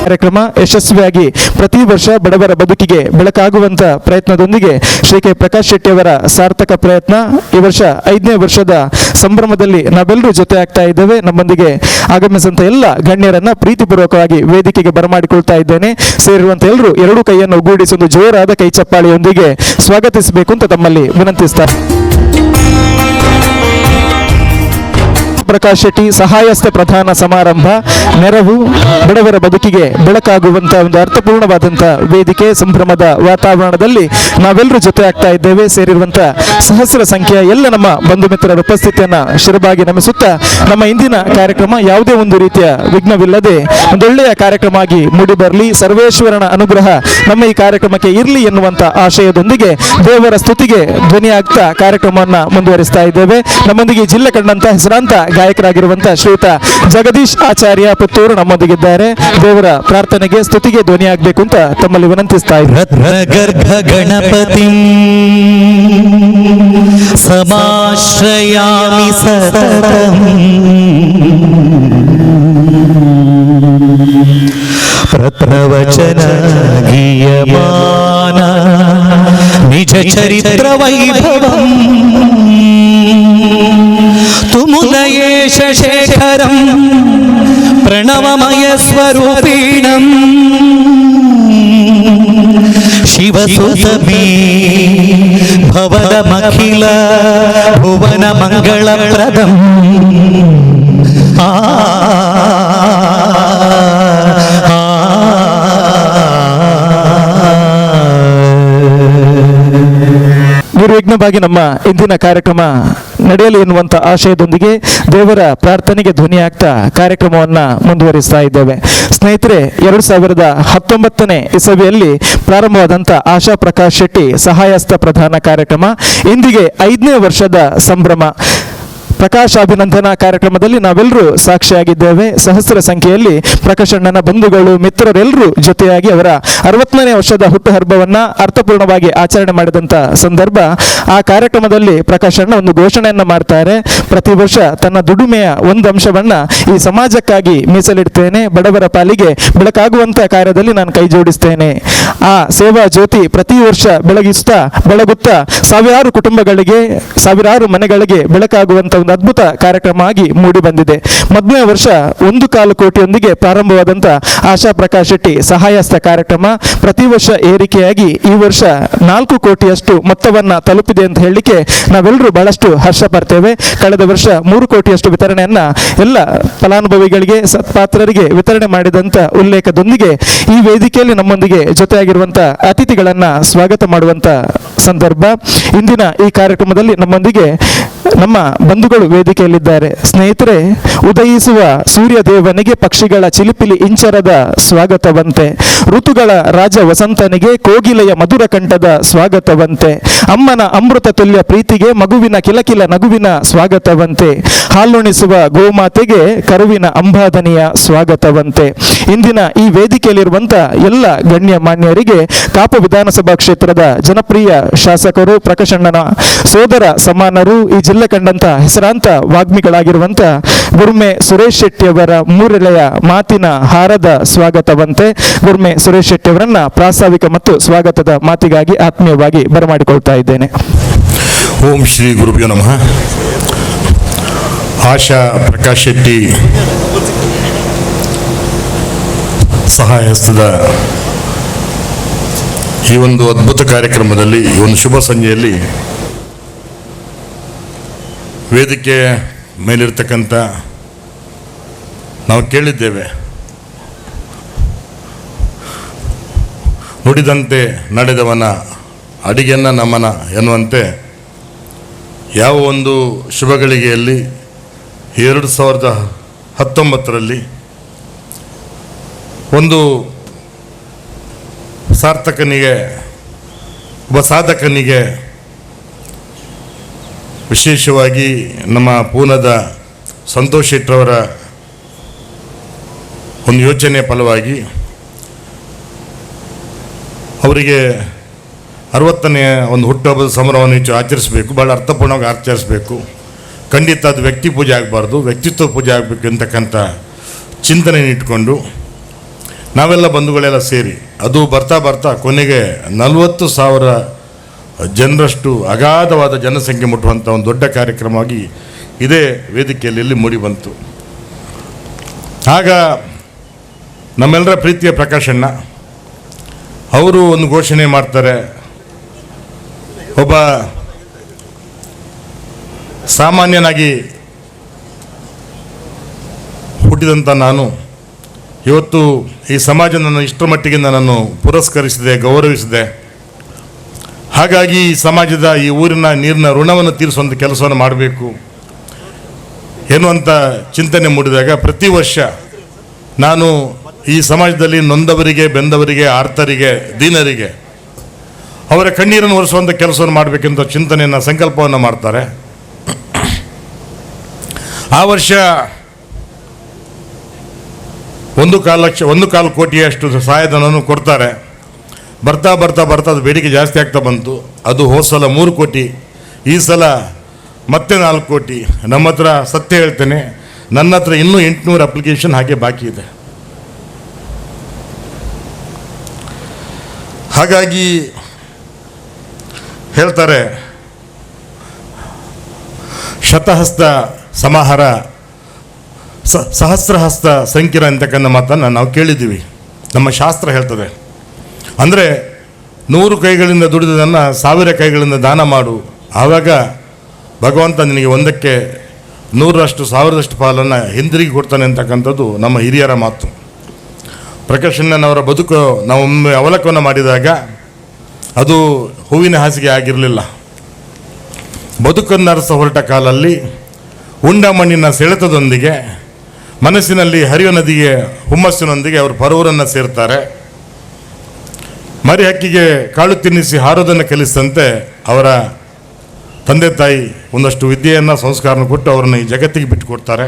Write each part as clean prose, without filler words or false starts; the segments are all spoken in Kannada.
ಕಾರ್ಯಕ್ರಮ ಯಶಸ್ವಿಯಾಗಿ ಪ್ರತಿ ವರ್ಷ ಬಡವರ ಬದುಕಿಗೆ ಬೆಳಕಾಗುವಂತ ಪ್ರಯತ್ನದೊಂದಿಗೆ ಶ್ರೀ ಕೆ ಪ್ರಕಾಶ್ ಶೆಟ್ಟಿ ಅವರ ಸಾರ್ಥಕ ಪ್ರಯತ್ನ ಈ ವರ್ಷ 5ನೇ ವರ್ಷದ ಸಂಭ್ರಮದಲ್ಲಿ ನಾವೆಲ್ಲರೂ ಜೊತೆ ಆಗ್ತಾ ಇದ್ದೇವೆ. ನಮ್ಮೊಂದಿಗೆ ಆಗಮಿಸಿದಂತ ಎಲ್ಲ ಗಣ್ಯರನ್ನ ಪ್ರೀತಿಪೂರ್ವಕವಾಗಿ ವೇದಿಕೆಗೆ ಬರಮಾಡಿಕೊಳ್ತಾ ಇದ್ದೇನೆ. ಸೇರಿರುವಂತ ಎಲ್ಲರೂ ಎರಡೂ ಕೈಯನ್ನು ಒಗ್ಗೂಡಿಸಿ ಒಂದು ಜೋರಾದ ಕೈ ಚಪ್ಪಾಳೆಯೊಂದಿಗೆ ಸ್ವಾಗತಿಸಬೇಕು ಅಂತ ತಮ್ಮಲ್ಲಿ ವಿನಂತಿಸ್ತಾರೆ. ಪ್ರಕಾಶ್ ಶೆಟ್ಟಿ ಸಹಾಯಸ್ತ ಪ್ರಧಾನ ಸಮಾರಂಭ ನೆರವು ಬಡವರ ಬದುಕಿಗೆ ಬೆಳಕಾಗುವಂತಹ ಒಂದು ಅರ್ಥಪೂರ್ಣವಾದಂಥ ವೇದಿಕೆ ಸಂಭ್ರಮದ ವಾತಾವರಣದಲ್ಲಿ ನಾವೆಲ್ಲರೂ ಜೊತೆ ಆಗ್ತಾ ಇದ್ದೇವೆ. ಸೇರಿರುವಂಥ ಸಹಸ್ರ ಸಂಖ್ಯೆಯ ಎಲ್ಲ ನಮ್ಮ ಬಂಧು ಮಿತ್ರರ ಉಪಸ್ಥಿತಿಯನ್ನು ಶಿರಬಾಗಿ ನಮಿಸುತ್ತಾ ನಮ್ಮ ಇಂದಿನ ಕಾರ್ಯಕ್ರಮ ಯಾವುದೇ ಒಂದು ರೀತಿಯ ವಿಘ್ನವಿಲ್ಲದೆ ಒಂದೊಳ್ಳೆಯ ಕಾರ್ಯಕ್ರಮ ಆಗಿ ಮೂಡಿ ಬರಲಿ, ಸರ್ವೇಶ್ವರನ ಅನುಗ್ರಹ ನಮ್ಮ ಈ ಕಾರ್ಯಕ್ರಮಕ್ಕೆ ಇರಲಿ ಎನ್ನುವಂಥ ಆಶಯದೊಂದಿಗೆ ದೇವರ ಸ್ತುತಿಗೆ ಧ್ವನಿಯಾಗ್ತಾ ಕಾರ್ಯಕ್ರಮವನ್ನು ಮುಂದುವರಿಸ್ತಾ ಇದ್ದೇವೆ. ನಮ್ಮೊಂದಿಗೆ ಜಿಲ್ಲೆ ಕಂಡಂತ ಹೆಸರಾಂತ ಗಾಯಕರಾಗಿರುವಂತಹ ಶ್ರೀಯುತ ಜಗದೀಶ್ ಆಚಾರ್ಯ ಪುತ್ತೂರು ನಮ್ಮೊಂದಿಗಿದ್ದಾರೆ. ದೇವರ ಪ್ರಾರ್ಥನೆಗೆ ಸ್ತುತಿಗೆ ಧ್ವನಿಯಾಗಬೇಕು ಅಂತ ತಮ್ಮಲ್ಲಿ ವಿನಂತಿಸ್ತಾ ಇದ್ದಾರೆ. ಗರ್ಭ ಗಣಪತಿ ಸಮಾಶ್ರಯಾಮಿ ಸತತಂ ಪ್ರವಚನ ಗೀಯಮಾನ ನಿಜ ಚರಿತ್ರ ವೈಭವಂ ತುಮುದಯೇಶ ಶೇಖರಂ ಪ್ರಣವಮಯ ಸ್ವರೂಪಿಣಂ ಶಿವಸುತಮೇ ಭವದಮಖಿಲ ಭುವನ ಮಂಗಳಪ್ರದಂ ನಿರ್ವಿಘ್ನವಾಗಿ ನಮ್ಮ ಇಂದಿನ ಕಾರ್ಯಕ್ರಮ ನಡೆಯಲಿ ಎನ್ನುವಂಥ ಆಶಯದೊಂದಿಗೆ ದೇವರ ಪ್ರಾರ್ಥನೆಗೆ ಧ್ವನಿಯಾಗ್ತಾ ಕಾರ್ಯಕ್ರಮವನ್ನು ಮುಂದುವರಿಸ್ತಾ ಇದ್ದೇವೆ. ಸ್ನೇಹಿತರೆ, 2019ನೇ ಇಸವಿಯಲ್ಲಿ ಪ್ರಾರಂಭವಾದಂಥ ಆಶಾ ಪ್ರಕಾಶ್ ಶೆಟ್ಟಿ ಸಹಾಯಸ್ತ ಪ್ರಧಾನ ಕಾರ್ಯಕ್ರಮ ಇಂದಿಗೆ 5ನೇ ವರ್ಷದ ಸಂಭ್ರಮ. ಪ್ರಕಾಶ್ ಅಭಿನಂದನಾ ಕಾರ್ಯಕ್ರಮದಲ್ಲಿ ನಾವೆಲ್ಲರೂ ಸಾಕ್ಷಿಯಾಗಿದ್ದೇವೆ. ಸಹಸ್ರ ಸಂಖ್ಯೆಯಲ್ಲಿ ಪ್ರಕಾಶ್ ಅಣ್ಣನ ಬಂಧುಗಳು ಮಿತ್ರರೆಲ್ಲರೂ ಜೊತೆಯಾಗಿ ಅವರ 60ನೇ ವರ್ಷದ ಹುಟ್ಟುಹಬ್ಬವನ್ನ ಅರ್ಥಪೂರ್ಣವಾಗಿ ಆಚರಣೆ ಮಾಡಿದಂಥ ಸಂದರ್ಭ. ಆ ಕಾರ್ಯಕ್ರಮದಲ್ಲಿ ಪ್ರಕಾಶ್ ಅಣ್ಣ ಒಂದು ಘೋಷಣೆಯನ್ನ ಮಾಡ್ತಾರೆ. ಪ್ರತಿ ವರ್ಷ ತನ್ನ ದುಡಿಮೆಯ ಒಂದು ಅಂಶವನ್ನ ಈ ಸಮಾಜಕ್ಕಾಗಿ ಮೀಸಲಿಡ್ತೇನೆ, ಬಡವರ ಪಾಲಿಗೆ ಬೆಳಕಾಗುವಂತ ಕಾರ್ಯದಲ್ಲಿ ನಾನು ಕೈ ಜೋಡಿಸ್ತೇನೆ. ಆ ಸೇವಾ ಜ್ಯೋತಿ ಪ್ರತಿ ವರ್ಷ ಬೆಳಗುತ್ತಾ ಸಾವಿರಾರು ಕುಟುಂಬಗಳಿಗೆ, ಸಾವಿರಾರು ಮನೆಗಳಿಗೆ ಬೆಳಕಾಗುವಂತ ಒಂದು ಅದ್ಭುತ ಕಾರ್ಯಕ್ರಮ ಆಗಿ ಮೂಡಿ ಬಂದಿದೆ. ಮೊದಲನೇ ವರ್ಷ 1.25 ಕೋಟಿಯೊಂದಿಗೆ ಪ್ರಾರಂಭವಾದಂಥ ಆಶಾ ಪ್ರಕಾಶ್ ಶೆಟ್ಟಿ ಸಹಾಯಸ್ತ ಕಾರ್ಯಕ್ರಮ ಪ್ರತಿ ವರ್ಷ ಏರಿಕೆಯಾಗಿ ಈ ವರ್ಷ 4 ಕೋಟಿಯಷ್ಟು ಮೊತ್ತವನ್ನ ತಲುಪಿದೆ ಅಂತ ಹೇಳಲಿಕ್ಕೆ ನಾವೆಲ್ಲರೂ ಬಹಳಷ್ಟು ಹರ್ಷ ಪಡ್ತೇವೆ. ಕಳೆದ ವರ್ಷ 3 ಕೋಟಿಯಷ್ಟು ವಿತರಣೆಯನ್ನ ಎಲ್ಲ ಫಲಾನುಭವಿಗಳಿಗೆ, ಸತ್ಪಾತ್ರರಿಗೆ ವಿತರಣೆ ಮಾಡಿದಂತ ಉಲ್ಲೇಖದೊಂದಿಗೆ ಈ ವೇದಿಕೆಯಲ್ಲಿ ನಮ್ಮೊಂದಿಗೆ ಜೊತೆಯಾಗಿರುವಂತ ಅತಿಥಿಗಳನ್ನ ಸ್ವಾಗತ ಮಾಡುವಂತ ಸಂದರ್ಭ. ಇಂದಿನ ಈ ಕಾರ್ಯಕ್ರಮದಲ್ಲಿ ನಮ್ಮೊಂದಿಗೆ ನಮ್ಮ ಬಂಧುಗಳು ವೇದಿಕೆಯಲ್ಲಿದ್ದಾರೆ. ಸ್ನೇಹಿತರೆ, ಉದಯಿಸುವ ಸೂರ್ಯ ದೇವನಿಗೆ ಪಕ್ಷಿಗಳ ಚಿಲಿಪಿಲಿ ಇಂಚರದ ಸ್ವಾಗತವಂತೆ, ಋತುಗಳ ರಾಜ ವಸಂತನಿಗೆ ಕೋಗಿಲೆಯ ಮಧುರ ಕಂಠದ ಸ್ವಾಗತವಂತೆ, ಅಮ್ಮನ ಅಮೃತ ತುಲ್ಯ ಪ್ರೀತಿಗೆ ಮಗುವಿನ ಕಿಲಕಿಲ ನಗುವಿನ ಸ್ವಾಗತವಂತೆ, ಹಾಲುಣಿಸುವ ಗೋಮಾತೆಗೆ ಕರುವಿನ ಅಂಬಾದನೆಯ ಸ್ವಾಗತವಂತೆ. ಇಂದಿನ ಈ ವೇದಿಕೆಯಲ್ಲಿರುವಂತ ಎಲ್ಲ ಗಣ್ಯ ಮಾನ್ಯರಿಗೆ ಕಾಪು ವಿಧಾನಸಭಾ ಕ್ಷೇತ್ರದ ಜನಪ್ರಿಯ ಶಾಸಕರು, ಪ್ರಕಾಶ್ ಅಣ್ಣನ ಸೋದರ ಸಮಾನರು, ಈ ಜಿಲ್ಲೆ ಕಂಡಂತ ಹೆಸರಾಂತ ವಾಗ್ಮಿಗಳಾಗಿರುವಂತ ಗುರ್ಮೆ ಸುರೇಶ್ ಶೆಟ್ಟಿ ಅವರ 3 ಎಳೆಯ ಮಾತಿನ ಹಾರದ ಸ್ವಾಗತವಂತೆ. ಗುರ್ಮೆ ಸುರೇಶ್ ಶೆಟ್ಟಿ ಅವರನ್ನ ಪ್ರಾಸ್ತಾವಿಕ ಮತ್ತು ಸ್ವಾಗತದ ಮಾತಿಗಾಗಿ ಆತ್ಮೀಯವಾಗಿ ಬರಮಾಡಿಕೊಳ್ತಾ ಇದ್ದೇನೆ. ಓಂ ಶ್ರೀ ಗುರುಭ್ಯೋ ನಮಃ. ಆಶಾ ಪ್ರಕಾಶ್ ಶೆಟ್ಟಿ ಸಹಾಯಹಸ್ತದ ಈ ಒಂದು ಅದ್ಭುತ ಕಾರ್ಯಕ್ರಮದಲ್ಲಿ, ಈ ಒಂದು ಶುಭ ಸಂಜೆಯಲ್ಲಿ ವೇದಿಕೆ ಮೇಲಿರ್ತಕ್ಕಂಥ ನಾವು ಕೇಳಿದ್ದೇವೆ, ನುಡಿದಂತೆ ನಡೆದವನ ಅಡಿಗೆನ್ನ ನಮನ ಎನ್ನುವಂತೆ ಯಾವ ಒಂದು ಶುಭಗಳಿಗೆಯಲ್ಲಿ 2019ರಲ್ಲಿ ಒಂದು ಒಬ್ಬ ಸಾಧಕನಿಗೆ ವಿಶೇಷವಾಗಿ ನಮ್ಮ ಪೂನದ ಸಂತೋಷ್ ಶೆಟ್ಟರವರ ಒಂದು ಯೋಚನೆ ಫಲವಾಗಿ ಅವರಿಗೆ 60ನೇ ಒಂದು ಹುಟ್ಟುಹಬ್ಬದ ಸಂಭ್ರಮವನ್ನು ಆಚರಿಸಬೇಕು, ಭಾಳ ಅರ್ಥಪೂರ್ಣವಾಗಿ ಆಚರಿಸಬೇಕು. ಖಂಡಿತ ಅದು ವ್ಯಕ್ತಿ ಪೂಜೆ ಆಗಬಾರ್ದು, ವ್ಯಕ್ತಿತ್ವ ಪೂಜೆ ಆಗಬೇಕು ಅಂತಕ್ಕಂಥ ಚಿಂತನೆ ಇಟ್ಕೊಂಡು ನಾವೆಲ್ಲ ಬಂಧುಗಳೆಲ್ಲ ಸೇರಿ ಅದು ಬರ್ತಾ ಬರ್ತಾ ಕೊನೆಗೆ 40,000 ಜನರಷ್ಟು ಅಗಾಧವಾದ ಜನಸಂಖ್ಯೆ ಮುಟ್ಟುವಂಥ ಒಂದು ದೊಡ್ಡ ಕಾರ್ಯಕ್ರಮವಾಗಿ ಇದೇ ವೇದಿಕೆಯಲ್ಲಿ ಇಲ್ಲಿ ಮೂಡಿ ಬಂತು. ಆಗ ನಮ್ಮೆಲ್ಲರ ಪ್ರೀತಿಯ ಪ್ರಕಾಶಣ್ಣ ಅವರು ಒಂದು ಘೋಷಣೆ ಮಾಡ್ತಾರೆ, ಒಬ್ಬ ಸಾಮಾನ್ಯನಾಗಿ ಹುಟ್ಟಿದಂಥ ನಾನು ಇವತ್ತು ಈ ಸಮಾಜ ನನ್ನ ಇಷ್ಟರ ಮಟ್ಟಿಗೆ ನನ್ನನ್ನು ಪುರಸ್ಕರಿಸಿದೆ, ಗೌರವಿಸಿದೆ. ಹಾಗಾಗಿ ಈ ಸಮಾಜದ ಈ ಊರಿನ ನೀರಿನ ಋಣವನ್ನು ತೀರಿಸುವಂಥ ಕೆಲಸವನ್ನು ಮಾಡಬೇಕು ಎನ್ನುವಂಥ ಚಿಂತನೆ ಮೂಡಿದಾಗ ಪ್ರತಿ ವರ್ಷ ನಾನು ಈ ಸಮಾಜದಲ್ಲಿ ನೊಂದವರಿಗೆ, ಬೆಂದವರಿಗೆ, ಆರ್ತರಿಗೆ, ದೀನರಿಗೆ ಅವರ ಕಣ್ಣೀರನ್ನು ಒರೆಸುವಂಥ ಕೆಲಸವನ್ನು ಮಾಡಬೇಕೆಂತ ಚಿಂತನೆಯನ್ನು, ಸಂಕಲ್ಪವನ್ನು ಮಾಡ್ತಾರೆ. ಆ ವರ್ಷ 1.25 ಕೋಟಿಯಷ್ಟು ಸಹಾಯಧನವನ್ನು ಕೊಡ್ತಾರೆ. ಬರ್ತಾ ಬರ್ತಾ ಬರ್ತಾ ಅದು ಬೇಡಿಕೆ ಜಾಸ್ತಿ ಆಗ್ತಾ ಬಂತು. ಅದು ಹೋದ ಸಲ 3 ಕೋಟಿ, ಈ ಸಲ ಮತ್ತೆ 4 ಕೋಟಿ. ನಮ್ಮ ಹತ್ರ ಸತ್ಯ ಹೇಳ್ತೇನೆ, ನನ್ನ ಹತ್ರ ಇನ್ನೂ 800 ಅಪ್ಲಿಕೇಶನ್ ಹಾಗೆ ಬಾಕಿ ಇದೆ. ಹಾಗಾಗಿ ಹೇಳ್ತಾರೆ, ಶತಹಸ್ತ ಸಮಾಹಾರ ಸಹಸ್ರಹಸ್ತ ಸಂಕಿರ ಅಂತಕ್ಕಂಥ ಮಾತನ್ನು ನಾವು ಕೇಳಿದ್ದೀವಿ. ನಮ್ಮ ಶಾಸ್ತ್ರ ಹೇಳ್ತದೆ. ಅಂದರೆ 100 ಕೈಗಳಿಂದ ದುಡಿದದನ್ನು 1000 ಕೈಗಳಿಂದ ದಾನ ಮಾಡು, ಆವಾಗ ಭಗವಂತ ನಿನಗೆ 1ಕ್ಕೆ 100ರಷ್ಟು 1000ರಷ್ಟು ಪಾಲನ್ನು ಹಿಂದಿರುಗಿ ಕೊಡ್ತಾನೆ ಅಂತಕ್ಕಂಥದ್ದು ನಮ್ಮ ಹಿರಿಯರ ಮಾತು. ಪ್ರಕಾಶಣ್ಣನವರ ಬದುಕು ನಾವು ಒಮ್ಮೆ ಅವಲೋಕನ ಮಾಡಿದಾಗ ಅದು ಹೂವಿನ ಹಾಸಿಗೆ ಆಗಿರಲಿಲ್ಲ. ಬದುಕನ್ನು ಅರಸ ಹೊರಟ ಕಾಲಲ್ಲಿ ಉಂಡ ಮಣ್ಣಿನ ಸೆಳೆತದೊಂದಿಗೆ ಮನಸ್ಸಿನಲ್ಲಿ ಹರಿಯುವ ನದಿಗೆ ಹುಮ್ಮಸ್ಸಿನೊಂದಿಗೆ ಅವರು ಪರವೂರನ್ನು ಸೇರ್ತಾರೆ. ಮರಿ ಹಕ್ಕಿಗೆ ಕಾಳು ತಿನ್ನಿಸಿ ಹಾರೋದನ್ನು ಕಲಿಸಿದಂತೆ ಅವರ ತಂದೆ ತಾಯಿ ಒಂದಷ್ಟು ವಿದ್ಯೆಯನ್ನು, ಸಂಸ್ಕಾರನ ಕೊಟ್ಟು ಅವರನ್ನು ಈ ಜಗತ್ತಿಗೆ ಬಿಟ್ಟುಕೊಡ್ತಾರೆ.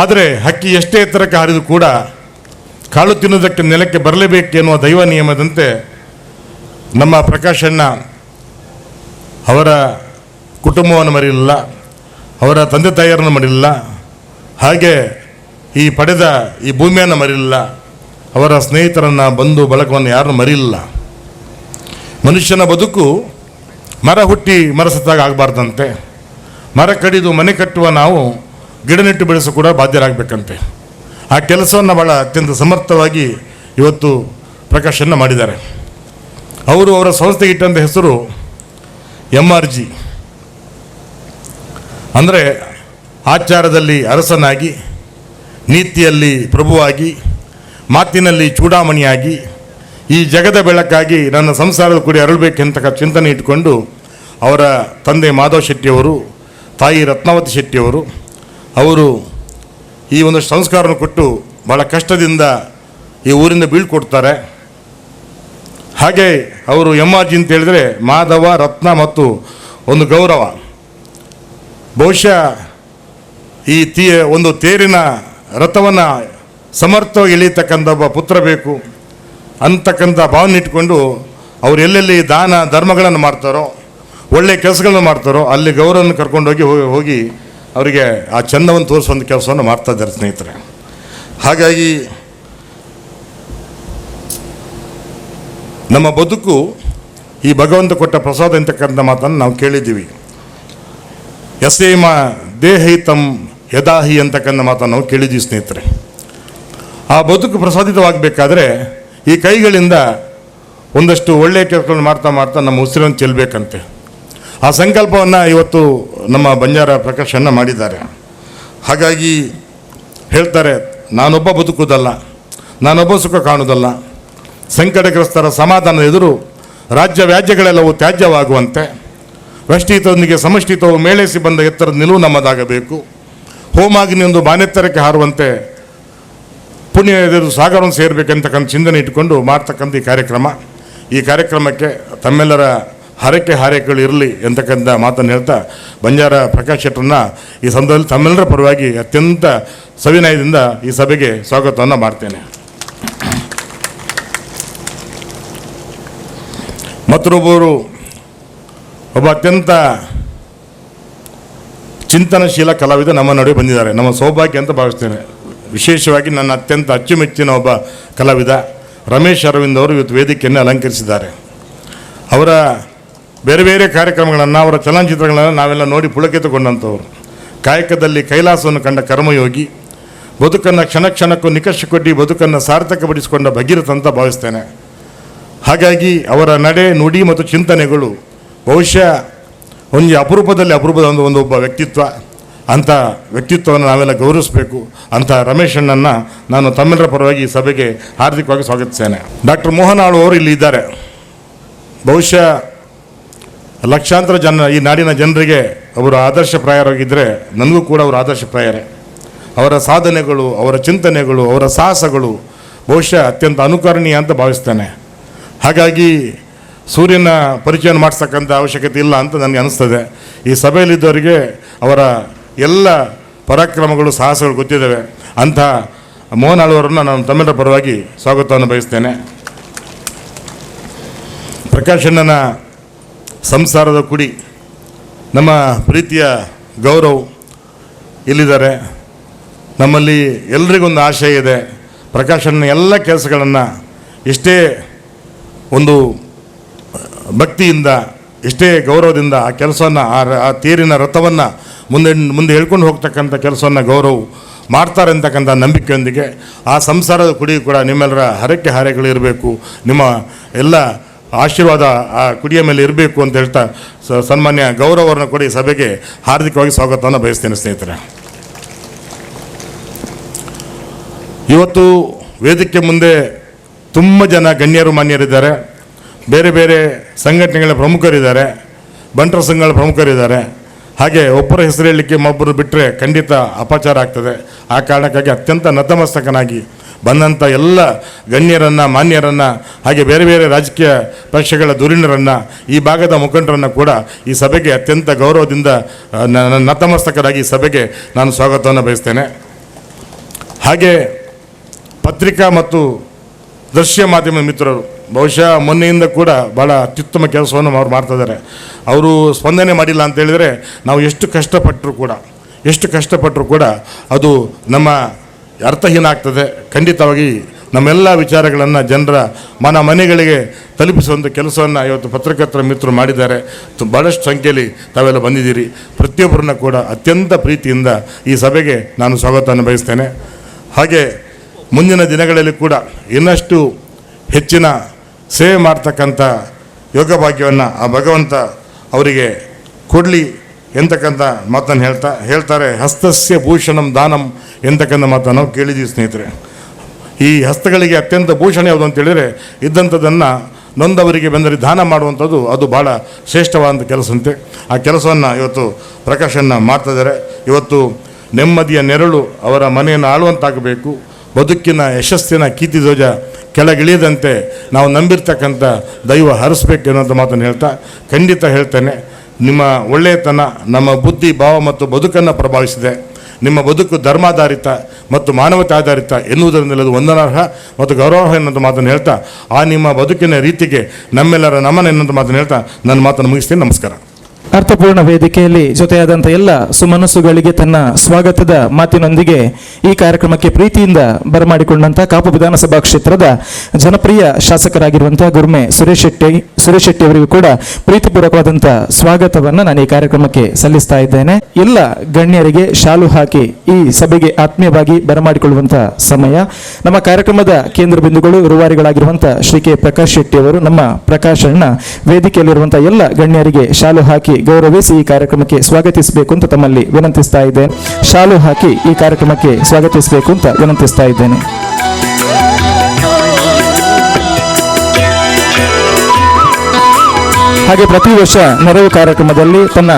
ಆದರೆ ಹಕ್ಕಿ ಎಷ್ಟೇ ಎತ್ತರಕ್ಕೆ ಹಾರಿದು ಕೂಡ ಕಾಳು ತಿನ್ನುವುದಕ್ಕೆ ನೆಲಕ್ಕೆ ಬರಲೇಬೇಕೆನ್ನುವ ದೈವ ನಿಯಮದಂತೆ ನಮ್ಮ ಪ್ರಕಾಶಣ್ಣ ಅವರ ಕುಟುಂಬವನ್ನು ಮರೆಯಲಿಲ್ಲ, ಅವರ ತಂದೆ ತಾಯಿಯರನ್ನು ಮರೆಯಲಿಲ್ಲ, ಹಾಗೆ ಈ ಪಡೆದ ಈ ಭೂಮಿಯನ್ನು ಮರೆಯಲಿಲ್ಲ, ಅವರ ಸ್ನೇಹಿತರನ್ನು, ಬಂಧು ಬಳಗವನ್ನು ಯಾರನ್ನು ಮರೆಯಲಿಲ್ಲ. ಮನುಷ್ಯನ ಬದುಕು ಮರ ಹುಟ್ಟಿ ಮರ ಸತ್ತಾಗ ಆಗಬಾರ್ದಂತೆ, ಮರ ಕಡಿದು ಮನೆ ಕಟ್ಟುವ ನಾವು ಗಿಡ ನೆಟ್ಟು ಬೆಳೆಸೋ ಕೂಡ ಬಾಧ್ಯರಾಗಬೇಕಂತೆ. ಆ ಕೆಲಸವನ್ನು ಭಾಳ ಅತ್ಯಂತ ಸಮರ್ಥವಾಗಿ ಇವತ್ತು ಪ್ರಕಾಶನ್ನ ಮಾಡಿದ್ದಾರೆ. ಅವರು ಅವರ ಸಂಸ್ಥೆಗೆ ಇಟ್ಟಂಥ ಹೆಸರು MRG, ಅಂದರೆ ಆಚಾರದಲ್ಲಿ ಅರಸನಾಗಿ, ನೀತಿಯಲ್ಲಿ ಪ್ರಭುವಾಗಿ, ಮಾತಿನಲ್ಲಿ ಚೂಡಾಮಣಿಯಾಗಿ, ಈ ಜಗದ ಬೆಳಕಾಗಿ ನನ್ನ ಸಂಸಾರದ ಕೂಡಿ ಅರಳಬೇಕೆಂತ ಚಿಂತನೆ ಇಟ್ಟುಕೊಂಡು ಅವರ ತಂದೆ ಮಾಧವ್ ಶೆಟ್ಟಿಯವರು, ತಾಯಿ ರತ್ನಾವತಿ ಶೆಟ್ಟಿಯವರು ಅವರು ಈ ಒಂದಷ್ಟು ಸಂಸ್ಕಾರವನ್ನು ಕೊಟ್ಟು ಭಾಳ ಕಷ್ಟದಿಂದ ಈ ಊರಿಂದ ಬೀಳ್ಕೊಡ್ತಾರೆ. ಹಾಗೆ ಅವರು MRG ಅಂತ ಹೇಳಿದರೆ ಮಾಧವ, ರತ್ನ ಮತ್ತು ಒಂದು ಗೌರವ. ಬಹುಶಃ ಈ ಒಂದು ತೇರಿನ ರಥವನ್ನು ಸಮರ್ಥವಾಗಿ ಎಳೀತಕ್ಕಂಥ ಒಬ್ಬ ಪುತ್ರ ಬೇಕು ಅಂತಕ್ಕಂಥ ಭಾವನೆ ಇಟ್ಕೊಂಡು ಅವರು ಎಲ್ಲೆಲ್ಲಿ ದಾನ ಧರ್ಮಗಳನ್ನು ಮಾಡ್ತಾರೋ, ಒಳ್ಳೆಯ ಕೆಲಸಗಳನ್ನು ಮಾಡ್ತಾರೋ ಅಲ್ಲಿ ಗೌರವವನ್ನು ಕರ್ಕೊಂಡೋಗಿ ಹೋಗಿ ಅವರಿಗೆ ಆ ಚಂದವನ್ನು ತೋರಿಸುವಂಥ ಕೆಲಸವನ್ನು ಮಾಡ್ತಾ ಇದ್ದಾರೆ ಸ್ನೇಹಿತರೆ. ಹಾಗಾಗಿ ನಮ್ಮ ಬದುಕು ಈ ಭಗವಂತ ಕೊಟ್ಟ ಪ್ರಸಾದ ಅಂತಕ್ಕಂಥ ಮಾತನ್ನು ನಾವು ಕೇಳಿದ್ದೀವಿ. ಯಸೇಮ ದೇಹೈತಂ ಯದಾಹಿ ಅಂತಕ್ಕಂಥ ಮಾತನ್ನು ನಾವು ಕೇಳಿದ್ದೀವಿ ಸ್ನೇಹಿತರೆ. ಆ ಬದುಕು ಪ್ರಸಾದಿತವಾಗಬೇಕಾದ್ರೆ ಈ ಕೈಗಳಿಂದ ಒಂದಷ್ಟು ಒಳ್ಳೆಯ ಕೆಲಸಗಳನ್ನು ಮಾಡ್ತಾ ಮಾಡ್ತಾ ನಮ್ಮ ಉಸಿರನ್ನು ಚೆಲ್ಲಬೇಕಂತೆ. ಆ ಸಂಕಲ್ಪವನ್ನು ಇವತ್ತು ನಮ್ಮ ಬಂಜಾರ ಪ್ರಕಾಶನ್ನ ಮಾಡಿದ್ದಾರೆ. ಹಾಗಾಗಿ ಹೇಳ್ತಾರೆ, ನಾನೊಬ್ಬ ಬದುಕುವುದಲ್ಲ, ನಾನೊಬ್ಬ ಸುಖ ಕಾಣುವುದಲ್ಲ, ಸಂಕಟಗ್ರಸ್ತರ ಸಮಾಧಾನದ ಎದುರು ರಾಜ್ಯ ವ್ಯಾಜ್ಯಗಳೆಲ್ಲವೂ ತ್ಯಾಜ್ಯವಾಗುವಂತೆ ವ್ಯಷ್ಟಿತದೊಂದಿಗೆ ಸಮಷ್ಟಿತವು ಮೇಳೈಸಿ ಬಂದ ಎತ್ತರದ ನಿಲುವು ನಮ್ಮದಾಗಬೇಕು. ಹೋಮಾಗ್ನಿಯೊಂದು ಬಾನೆತ್ತರಕ್ಕೆ ಹಾರುವಂತೆ ಪುಣ್ಯ ಎದುರು ಸಾಗರವನ್ನು ಸೇರಬೇಕಂತಕ್ಕಂಥ ಚಿಂತನೆ ಇಟ್ಟುಕೊಂಡು ಮಾಡ್ತಕ್ಕಂಥ ಈ ಕಾರ್ಯಕ್ರಮಕ್ಕೆ ತಮ್ಮೆಲ್ಲರ ಹರಕೆ ಹಾರೈಕೆಗಳು ಇರಲಿ ಅಂತಕ್ಕಂಥ ಮಾತನ್ನು ಹೇಳ್ತಾ ಬಂಜಾರ ಪ್ರಕಾಶ್ ಶೆಟ್ಟರನ್ನ ಈ ಸಂದರ್ಭದಲ್ಲಿ ತಮ್ಮೆಲ್ಲರ ಪರವಾಗಿ ಅತ್ಯಂತ ಸವಿನಯದಿಂದ ಈ ಸಭೆಗೆ ಸ್ವಾಗತವನ್ನು ಮಾಡ್ತೇನೆ. ಮತ್ತೊಬ್ಬರು ಒಬ್ಬ ಅತ್ಯಂತ ಚಿಂತನಶೀಲ ಕಲಾವಿದ ನಮ್ಮ ನಡುವೆ ಬಂದಿದ್ದಾರೆ. ನಮ್ಮ ಸೌಭಾಗ್ಯ ಅಂತ ಭಾವಿಸ್ತೇನೆ. ವಿಶೇಷವಾಗಿ ನನ್ನ ಅತ್ಯಂತ ಅಚ್ಚುಮೆಚ್ಚಿನ ಒಬ್ಬ ಕಲಾವಿದ ರಮೇಶ್ ಅರವಿಂದ್ ಅವರು ಇವತ್ತು ವೇದಿಕೆಯನ್ನು ಅಲಂಕರಿಸಿದ್ದಾರೆ. ಅವರ ಬೇರೆ ಬೇರೆ ಕಾರ್ಯಕ್ರಮಗಳನ್ನು, ಅವರ ಚಲನಚಿತ್ರಗಳನ್ನು ನಾವೆಲ್ಲ ನೋಡಿ ಪುಳಕಿತುಕೊಂಡಂಥವ್ರು. ಕಾಯಕದಲ್ಲಿ ಕೈಲಾಸವನ್ನು ಕಂಡ ಕರ್ಮಯೋಗಿ, ಬದುಕನ್ನು ಕ್ಷಣ ಕ್ಷಣಕ್ಕೂ ನಿಕಷ ಕೊಟ್ಟು ಬದುಕನ್ನು ಸಾರ್ಥಕಪಡಿಸಿಕೊಂಡ ಭಗೀರಥ ಅಂತ ಭಾವಿಸ್ತೇನೆ. ಹಾಗಾಗಿ ಅವರ ನಡೆ, ನುಡಿ ಮತ್ತು ಚಿಂತನೆಗಳು ಬಹುಶಃ ಒಂದು ಅಪರೂಪದ ಒಬ್ಬ ವ್ಯಕ್ತಿತ್ವ. ಅಂಥ ವ್ಯಕ್ತಿತ್ವವನ್ನು ನಾವೆಲ್ಲ ಗೌರವಿಸಬೇಕು. ಅಂಥ ರಮೇಶ್ ಅಣ್ಣನ್ನು ನಾನು ತಮ್ಮೆಲ್ಲರ ಪರವಾಗಿ ಈ ಸಭೆಗೆ ಹಾರ್ದಿಕವಾಗಿ ಸ್ವಾಗತಿಸ್ತೇನೆ. ಡಾಕ್ಟರ್ ಮೋಹನ್ ಆಳು ಅವರು ಇಲ್ಲಿ ಇದ್ದಾರೆ. ಬಹುಶಃ ಲಕ್ಷಾಂತರ ಜನ, ಈ ನಾಡಿನ ಜನರಿಗೆ ಅವರು ಆದರ್ಶಪ್ರಾಯರಾಗಿದ್ದರೆ ನನಗೂ ಕೂಡ ಅವರು ಆದರ್ಶಪ್ರಾಯರೇ. ಅವರ ಸಾಧನೆಗಳು, ಅವರ ಚಿಂತನೆಗಳು, ಅವರ ಸಾಹಸಗಳು ಬಹುಶಃ ಅತ್ಯಂತ ಅನುಕರಣೀಯ ಅಂತ ಭಾವಿಸ್ತೇನೆ. ಹಾಗಾಗಿ ಸೂರ್ಯನ ಪರಿಚಯ ಮಾಡಿಸ್ತಕ್ಕಂಥ ಅವಶ್ಯಕತೆ ಇಲ್ಲ ಅಂತ ನನಗೆ ಅನಿಸ್ತದೆ. ಈ ಸಭೆಯಲ್ಲಿದ್ದವರಿಗೆ ಅವರ ಎಲ್ಲ ಪರಾಕ್ರಮಗಳು, ಸಾಹಸಗಳು ಗೊತ್ತಿದ್ದಾವೆ. ಅಂಥ ಮೋಹನ್ ಆಳ್ವರನ್ನು ನಾನು ತಮ್ಮೆಲ್ಲರ ಪರವಾಗಿ ಸ್ವಾಗತವನ್ನು ಬಯಸ್ತೇನೆ. ಪ್ರಕಾಶ್ ಅಣ್ಣನ ಸಂಸಾರದ ಕುಡಿ, ನಮ್ಮ ಪ್ರೀತಿಯ ಗೌರವ್ ಇಲ್ಲಿದ್ದಾರೆ. ನಮ್ಮಲ್ಲಿ ಎಲ್ರಿಗೊಂದು ಆಶಯ ಇದೆ. ಪ್ರಕಾಶ್ ಅಣ್ಣನ ಎಲ್ಲ ಕೆಲಸಗಳನ್ನು ಎಷ್ಟೇ ಒಂದು ಭಕ್ತಿಯಿಂದ, ಎಷ್ಟೇ ಗೌರವದಿಂದ ಆ ಕೆಲಸವನ್ನು, ಆ ತೇರಿನ ರಥವನ್ನು ಮುಂದೆ ಹೇಳ್ಕೊಂಡು ಹೋಗ್ತಕ್ಕಂಥ ಕೆಲಸವನ್ನು ಗೌರವ್ ಮಾಡ್ತಾರೆ ಅಂತಕ್ಕಂಥ ನಂಬಿಕೆಯೊಂದಿಗೆ ಆ ಸಂಸಾರದ ಕುಡಿ ಕೂಡ ನಿಮ್ಮೆಲ್ಲರ ಹರಕೆ ಹಾರೆಗಳು ಇರಬೇಕು, ನಿಮ್ಮ ಎಲ್ಲ ಆಶೀರ್ವಾದ ಆ ಕುಡಿಯ ಮೇಲೆ ಇರಬೇಕು ಅಂತ ಹೇಳ್ತಾ ಸನ್ಮಾನ್ಯ ಗೌರವರನ್ನು ಕೂಡ ಈ ಸಭೆಗೆ ಹಾರ್ದಿಕವಾಗಿ ಸ್ವಾಗತವನ್ನು ಬಯಸ್ತೇನೆ. ಸ್ನೇಹಿತರೆ, ಇವತ್ತು ವೇದಿಕೆ ಮುಂದೆ ತುಂಬ ಜನ ಗಣ್ಯರು ಮಾನ್ಯರಿದ್ದಾರೆ. ಬೇರೆ ಬೇರೆ ಸಂಘಟನೆಗಳ ಪ್ರಮುಖರಿದ್ದಾರೆ, ಬಂಟರ ಸಂಘಗಳ ಪ್ರಮುಖರಿದ್ದಾರೆ. ಹಾಗೆ ಒಬ್ಬರ ಹೆಸರು ಹೇಳಲಿಕ್ಕೆ ಒಬ್ಬರು ಬಿಟ್ಟರೆ ಖಂಡಿತ ಅಪಚಾರ ಆಗ್ತದೆ. ಆ ಕಾರಣಕ್ಕಾಗಿ ಅತ್ಯಂತ ನತಮಸ್ತಕನಾಗಿ ಬಂದಂಥ ಎಲ್ಲ ಗಣ್ಯರನ್ನು, ಮಾನ್ಯರನ್ನು, ಹಾಗೆ ಬೇರೆ ಬೇರೆ ರಾಜಕೀಯ ಪಕ್ಷಗಳ ಧುರೀಣರನ್ನು, ಈ ಭಾಗದ ಮುಖಂಡರನ್ನು ಕೂಡ ಈ ಸಭೆಗೆ ಅತ್ಯಂತ ಗೌರವದಿಂದ ನತಮಸ್ತಕರಾಗಿ ಈ ಸಭೆಗೆ ನಾನು ಸ್ವಾಗತವನ್ನು ಬಯಸ್ತೇನೆ. ಹಾಗೆ ಪತ್ರಿಕಾ ಮತ್ತು ದೃಶ್ಯ ಮಾಧ್ಯಮ ಮಿತ್ರರು ಬಹುಶಃ ಮೊನ್ನೆಯಿಂದ ಕೂಡ ಭಾಳ ಅತ್ಯುತ್ತಮ ಕೆಲಸವನ್ನು ಅವ್ರು ಮಾಡ್ತಿದ್ದಾರೆ. ಅವರು ಸ್ಪಂದನೆ ಮಾಡಿಲ್ಲ ಅಂತ ಹೇಳಿದರೆ ನಾವು ಎಷ್ಟು ಕಷ್ಟಪಟ್ಟರೂ ಕೂಡ ಅದು ನಮ್ಮ ಅರ್ಥಹೀನ ಆಗ್ತದೆ. ಖಂಡಿತವಾಗಿ ನಮ್ಮೆಲ್ಲ ವಿಚಾರಗಳನ್ನು ಜನರ ಮನೆಗಳಿಗೆ ತಲುಪಿಸುವಂಥ ಕೆಲಸವನ್ನು ಇವತ್ತು ಪತ್ರಕರ್ತರ ಮಿತ್ರರು ಮಾಡಿದ್ದಾರೆ. ಭಾಳಷ್ಟು ಸಂಖ್ಯೆಯಲ್ಲಿ ತಾವೆಲ್ಲ ಬಂದಿದ್ದೀರಿ. ಪ್ರತಿಯೊಬ್ಬರನ್ನ ಕೂಡ ಅತ್ಯಂತ ಪ್ರೀತಿಯಿಂದ ಈ ಸಭೆಗೆ ನಾನು ಸ್ವಾಗತವನ್ನು ಬಯಸ್ತೇನೆ. ಹಾಗೆ ಮುಂದಿನ ದಿನಗಳಲ್ಲಿ ಕೂಡ ಇನ್ನಷ್ಟು ಹೆಚ್ಚಿನ ಸೇವೆ ಮಾಡ್ತಕ್ಕಂಥ ಯೋಗ ಭಾಗ್ಯವನ್ನು ಆ ಭಗವಂತ ಅವರಿಗೆ ಕೊಡಲಿ ಎಂತಕ್ಕಂಥ ಮಾತನ್ನು ಹೇಳ್ತಾರೆ. ಹಸ್ತಸ್ಯ ಭೂಷಣಂ ದಾನಂ ಎಂತಕ್ಕಂಥ ಮಾತನ್ನು ನಾವು ಕೇಳಿದ್ದೀವಿ ಸ್ನೇಹಿತರೆ. ಈ ಹಸ್ತಗಳಿಗೆ ಅತ್ಯಂತ ಭೂಷಣ ಯಾವುದು ಅಂತೇಳಿದರೆ ಇದ್ದಂಥದ್ದನ್ನು ನೊಂದವರಿಗೆ ಬಂದರೆ ದಾನ ಮಾಡುವಂಥದ್ದು ಅದು ಭಾಳ ಶ್ರೇಷ್ಠವಾದಂಥ ಕೆಲಸಂತೆ. ಆ ಕೆಲಸವನ್ನು ಇವತ್ತು ಪ್ರಕಾಶನ್ನು ಮಾಡ್ತಿದ್ದಾರೆ. ಇವತ್ತು ನೆಮ್ಮದಿಯ ನೆರಳು ಅವರ ಮನೆಯನ್ನು ಆಳುವಂತಾಗಬೇಕು. ಬದುಕಿನ ಯಶಸ್ಸಿನ ಕೀರ್ತಿ ಧ್ವಜ ಕೆಳಗಿಳಿಯದಂತೆ ನಾವು ನಂಬಿರ್ತಕ್ಕಂಥ ದೈವ ಹರಿಸ್ಬೇಕು ಅನ್ನೋಂಥ ಮಾತನ್ನು ಹೇಳ್ತಾ ಖಂಡಿತ ಹೇಳ್ತೇನೆ, ನಿಮ್ಮ ಒಳ್ಳೆಯತನ ನಮ್ಮ ಬುದ್ಧಿ, ಭಾವ ಮತ್ತು ಬದುಕನ್ನು ಪ್ರಭಾವಿಸಿದೆ. ನಿಮ್ಮ ಬದುಕು ಧರ್ಮಾಧಾರಿತ ಮತ್ತು ಮಾನವತೆ ಆಧಾರಿತ ಎನ್ನುವುದರಿಂದಲೇ ಅದು ವಂದನಾರ್ಹ ಮತ್ತು ಗೌರವಾರ್ಹ ಎನ್ನುವಂಥ ಮಾತನ್ನು ಹೇಳ್ತಾ ಆ ನಿಮ್ಮ ಬದುಕಿನ ರೀತಿಗೆ ನಮ್ಮೆಲ್ಲರ ನಮನ ಎನ್ನುವಂಥ ಮಾತನ್ನು ಹೇಳ್ತಾ ನನ್ನ ಮಾತನ್ನು ಮುಗಿಸ್ತೀನಿ. ನಮಸ್ಕಾರ. ಅರ್ಥಪೂರ್ಣ ವೇದಿಕೆಯಲ್ಲಿ ಜೊತೆಯಾದಂಥ ಎಲ್ಲ ಸುಮನಸ್ಸುಗಳಿಗೆ ತನ್ನ ಸ್ವಾಗತದ ಮಾತಿನೊಂದಿಗೆ ಈ ಕಾರ್ಯಕ್ರಮಕ್ಕೆ ಪ್ರೀತಿಯಿಂದ ಬರಮಾಡಿಕೊಂಡಂಥ ಕಾಪು ವಿಧಾನಸಭಾ ಕ್ಷೇತ್ರದ ಜನಪ್ರಿಯ ಶಾಸಕರಾಗಿರುವಂತಹ ಗುರ್ಮೆ ಸುರೇಶ್ ಶೆಟ್ಟಿ ಅವರಿಗೂ ಕೂಡ ಪ್ರೀತಿಪೂರ್ವಕವಾದಂಥ ಸ್ವಾಗತವನ್ನು ನಾನು ಈ ಕಾರ್ಯಕ್ರಮಕ್ಕೆ ಸಲ್ಲಿಸ್ತಾ ಇದ್ದೇನೆ. ಎಲ್ಲ ಗಣ್ಯರಿಗೆ ಶಾಲು ಹಾಕಿ ಈ ಸಭೆಗೆ ಆತ್ಮೀಯವಾಗಿ ಬರಮಾಡಿಕೊಳ್ಳುವಂಥ ಸಮಯ. ನಮ್ಮ ಕಾರ್ಯಕ್ರಮದ ಕೇಂದ್ರ ಬಿಂದುಗಳು ರೂವಾರಿಗಳಾಗಿರುವಂಥ ಶ್ರೀ ಕೆ ಪ್ರಕಾಶ್ ಶೆಟ್ಟಿ ಅವರು, ನಮ್ಮ ಪ್ರಕಾಶ್ ಅಣ್ಣ ವೇದಿಕೆಯಲ್ಲಿರುವಂಥ ಎಲ್ಲ ಗಣ್ಯರಿಗೆ ಶಾಲು ಹಾಕಿ ಗೌರವಿಸಿ ಈ ಕಾರ್ಯಕ್ರಮಕ್ಕೆ ಸ್ವಾಗತಿಸಬೇಕು ಅಂತ ತಮ್ಮಲ್ಲಿ ವಿನಂತಿಸ್ತಾ ಇದ್ದೇನೆ. ಶಾಲು ಹಾಕಿ ಈ ಕಾರ್ಯಕ್ರಮಕ್ಕೆ ಸ್ವಾಗತಿಸಬೇಕು ಅಂತ ವಿನಂತಿಸ್ತಾ ಇದ್ದೇನೆ. ಹಾಗೆ ಪ್ರತಿ ವರ್ಷ ನೆರವು ಕಾರ್ಯಕ್ರಮದಲ್ಲಿ ತನ್ನ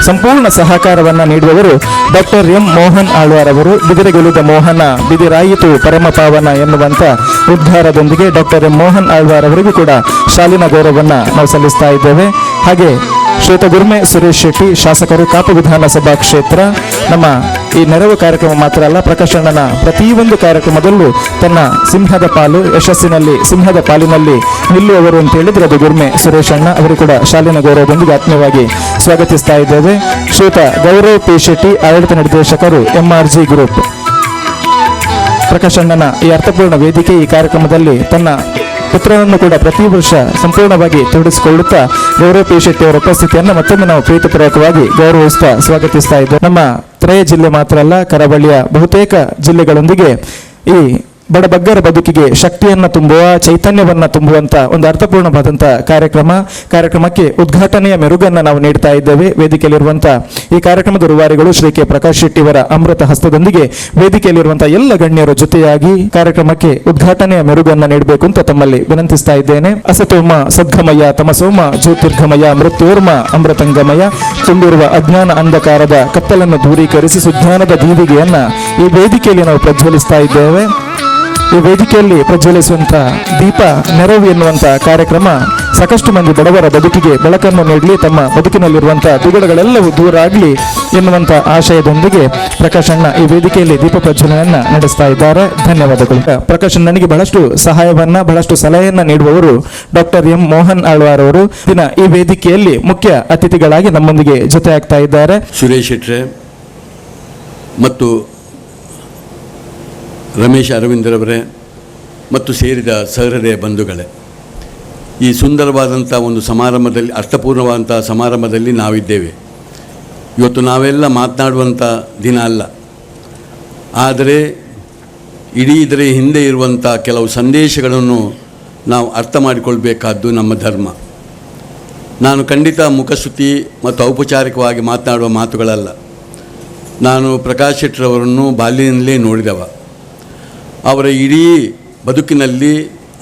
ಸಂಪೂರ್ಣ ಸಹಕಾರವನ್ನು ನೀಡುವವರು ಡಾಕ್ಟರ್ ಎಂ ಮೋಹನ್ ಆಳ್ವಾರ್ ಅವರು. ಬಿದಿರೆಗೊಲಿದ ಮೋಹನ ಬಿದಿರಾಯಿತು ಪರಮ ಪಾವನ ಎನ್ನುವಂಥ ಉದ್ಧಾರದೊಂದಿಗೆ ಡಾಕ್ಟರ್ ಎಂ ಮೋಹನ್ ಆಳ್ವಾರ್ ಅವರಿಗೂ ಕೂಡ ಶಾಲಿನ ಗೌರವವನ್ನು ನಾವು ಸಲ್ಲಿಸ್ತಾ ಇದ್ದೇವೆ. ಹಾಗೆ ಶ್ರೀಯುತ ಗುರ್ಮೆ ಸುರೇಶ್ ಶೆಟ್ಟಿ ಶಾಸಕರು, ಕಾಪು ವಿಧಾನಸಭಾ ಕ್ಷೇತ್ರ. ನಮ್ಮ ಈ ನೆರವು ಕಾರ್ಯಕ್ರಮ ಮಾತ್ರ ಅಲ್ಲ, ಪ್ರಕಾಶ್ ಅಣ್ಣನ ಪ್ರತಿಯೊಂದು ಕಾರ್ಯಕ್ರಮದಲ್ಲೂ ತನ್ನ ಸಿಂಹದ ಪಾಲು, ಯಶಸ್ಸಿನಲ್ಲಿ ಸಿಂಹದ ಪಾಲಿನಲ್ಲಿ ನಿಲ್ಲುವವರು ಅಂತ ಹೇಳಿದ್ರೆ ಅದು ಗುರ್ಮೆ ಸುರೇಶ್ ಅಣ್ಣ ಅವರು ಕೂಡ ಶಾಲಿನ ಗೌರವದೊಂದಿಗೆ ಆತ್ಮೀಯವಾಗಿ ಸ್ವಾಗತಿಸ್ತಾ ಇದ್ದೇವೆ. ಶ್ರೀಯುತ ಗೌರವ್ ಪಿ ಶೆಟ್ಟಿ, ಆಡಳಿತ ನಿರ್ದೇಶಕರು, MRG ಗ್ರೂಪ್. ಪ್ರಕಾಶ್ ಅಣ್ಣನ ಈ ಅರ್ಥಪೂರ್ಣ ವೇದಿಕೆ ಈ ಕಾರ್ಯಕ್ರಮದಲ್ಲಿ ತನ್ನ ಪುತ್ರನನ್ನು ಕೂಡ ಪ್ರತಿ ವರ್ಷ ಸಂಪೂರ್ಣವಾಗಿ ತೊಡಗಿಸಿಕೊಳ್ಳುತ್ತಾ ಗೌರವ ಪಿ ಶೆಟ್ಟಿ ಅವರ ಉಪಸ್ಥಿತಿಯನ್ನು ಮತ್ತೊಮ್ಮೆ ನಾವು ಪ್ರೀತಿಪೂರ್ವಕವಾಗಿ ಗೌರವಿಸ್ತಾ ಸ್ವಾಗತಿಸ್ತಾ ಇದ್ದೇವೆ. ನಮ್ಮ ತ್ರಯ ಜಿಲ್ಲೆ ಮಾತ್ರ ಅಲ್ಲ, ಕರಾವಳಿಯ ಬಹುತೇಕ ಜಿಲ್ಲೆಗಳೊಂದಿಗೆ ಈ ಬಡಬಗ್ಗರ ಬದುಕಿಗೆ ಶಕ್ತಿಯನ್ನು ತುಂಬುವ, ಚೈತನ್ಯವನ್ನು ತುಂಬುವಂತ ಒಂದು ಅರ್ಥಪೂರ್ಣವಾದಂಥ ಕಾರ್ಯಕ್ರಮಕ್ಕೆ ಉದ್ಘಾಟನೆಯ ಮೆರುಗನ್ನು ನಾವು ನೀಡ್ತಾ ಇದ್ದೇವೆ. ವೇದಿಕೆಯಲ್ಲಿರುವಂತಹ ಈ ಕಾರ್ಯಕ್ರಮದ ರೂವಾರಿಗಳು ಶ್ರೀ ಕೆ ಪ್ರಕಾಶ್ ಶೆಟ್ಟಿಯವರ ಅಮೃತ ಹಸ್ತದೊಂದಿಗೆ ವೇದಿಕೆಯಲ್ಲಿರುವಂತಹ ಎಲ್ಲ ಗಣ್ಯರ ಜೊತೆಯಾಗಿ ಕಾರ್ಯಕ್ರಮಕ್ಕೆ ಉದ್ಘಾಟನೆಯ ಮೆರುಗನ್ನು ನೀಡಬೇಕು ಅಂತ ತಮ್ಮಲ್ಲಿ ವಿನಂತಿಸ್ತಾ ಇದ್ದೇನೆ. ಅಸತೋಮ ಸದ್ಗಮಯ ತಮಸೋಮ ಜ್ಯೋತಿರ್ಗಮಯ ಮೃತ್ಯೋರ್ಮ ಅಮೃತಂಗಮಯ ತುಂಬಿರುವ ಅಜ್ಞಾನ ಅಂಧಕಾರದ ಕತ್ತಲನ್ನು ದೂರೀಕರಿಸಿ ಸುಜ್ಞಾನದ ದೀವಿಗೆಯನ್ನ ಈ ವೇದಿಕೆಯಲ್ಲಿ ನಾವು ಪ್ರಜ್ವಲಿಸ್ತಾ ಇದ್ದೇವೆ. ಈ ವೇದಿಕೆಯಲ್ಲಿ ಪ್ರಜ್ವಲಿಸುವಂತ ದೀಪ ನೆರವು ಎನ್ನುವಂತ ಕಾರ್ಯಕ್ರಮ ಸಾಕಷ್ಟು ಮಂದಿ ಬಡವರ ಬದುಕಿಗೆ ಬೆಳಕನ್ನು ನೀಡಲಿ, ತಮ್ಮ ಬದುಕಿನಲ್ಲಿರುವಂತಹ ದುಗುಡಗಳೆಲ್ಲವೂ ದೂರ ಆಗಲಿ ಎನ್ನುವಂತ ಆಶಯದೊಂದಿಗೆ ಪ್ರಕಾಶ್ ಅಣ್ಣ ಈ ವೇದಿಕೆಯಲ್ಲಿ ದೀಪ ಪ್ರಜ್ವಲನೆಯನ್ನ ನಡೆಸ್ತಾ ಇದ್ದಾರೆ. ಧನ್ಯವಾದಗಳು. ಪ್ರಕಾಶ್ ಅಣ್ಣನಿಗೆ ಬಹಳಷ್ಟು ಸಹಾಯವನ್ನ, ಬಹಳಷ್ಟು ಸಲಹೆಯನ್ನ ನೀಡುವವರು ಡಾಕ್ಟರ್ ಎಂ ಮೋಹನ್ ಆಳ್ವಾರ್ ಅವರು ದಿನ ಈ ವೇದಿಕೆಯಲ್ಲಿ ಮುಖ್ಯ ಅತಿಥಿಗಳಾಗಿ ನಮ್ಮೊಂದಿಗೆ ಜೊತೆ ಆಗ್ತಾ ಇದ್ದಾರೆ. ಸುರೇಶ್ ಶೆಟ್ರೆ ಮತ್ತು ರಮೇಶ್ ಅರವಿಂದರವರೇ ಮತ್ತು ಸೇರಿದ ಸಹೃದಯ ಬಂಧುಗಳೇ, ಈ ಸುಂದರವಾದಂಥ ಒಂದು ಸಮಾರಂಭದಲ್ಲಿ, ಅರ್ಥಪೂರ್ಣವಾದಂಥ ಸಮಾರಂಭದಲ್ಲಿ ನಾವಿದ್ದೇವೆ. ಇವತ್ತು ನಾವೆಲ್ಲ ಮಾತನಾಡುವಂಥ ದಿನ ಅಲ್ಲ, ಆದರೆ ಇಡೀ ಇದರ ಹಿಂದೆ ಇರುವಂಥ ಕೆಲವು ಸಂದೇಶಗಳನ್ನು ನಾವು ಅರ್ಥ ಮಾಡಿಕೊಳ್ಬೇಕಾದ್ದು ನಮ್ಮ ಧರ್ಮ. ನಾನು ಖಂಡಿತ ಮುಖಸ್ತುತಿ ಮತ್ತು ಔಪಚಾರಿಕವಾಗಿ ಮಾತನಾಡುವ ಮಾತುಗಳಲ್ಲ. ನಾನು ಪ್ರಕಾಶ್ ಶೆಟ್ಟರವರನ್ನು ಬಾಲ್ಯದಿಂದಲೇ ನೋಡಿದವ. ಅವರ ಇಡೀ ಬದುಕಿನಲ್ಲಿ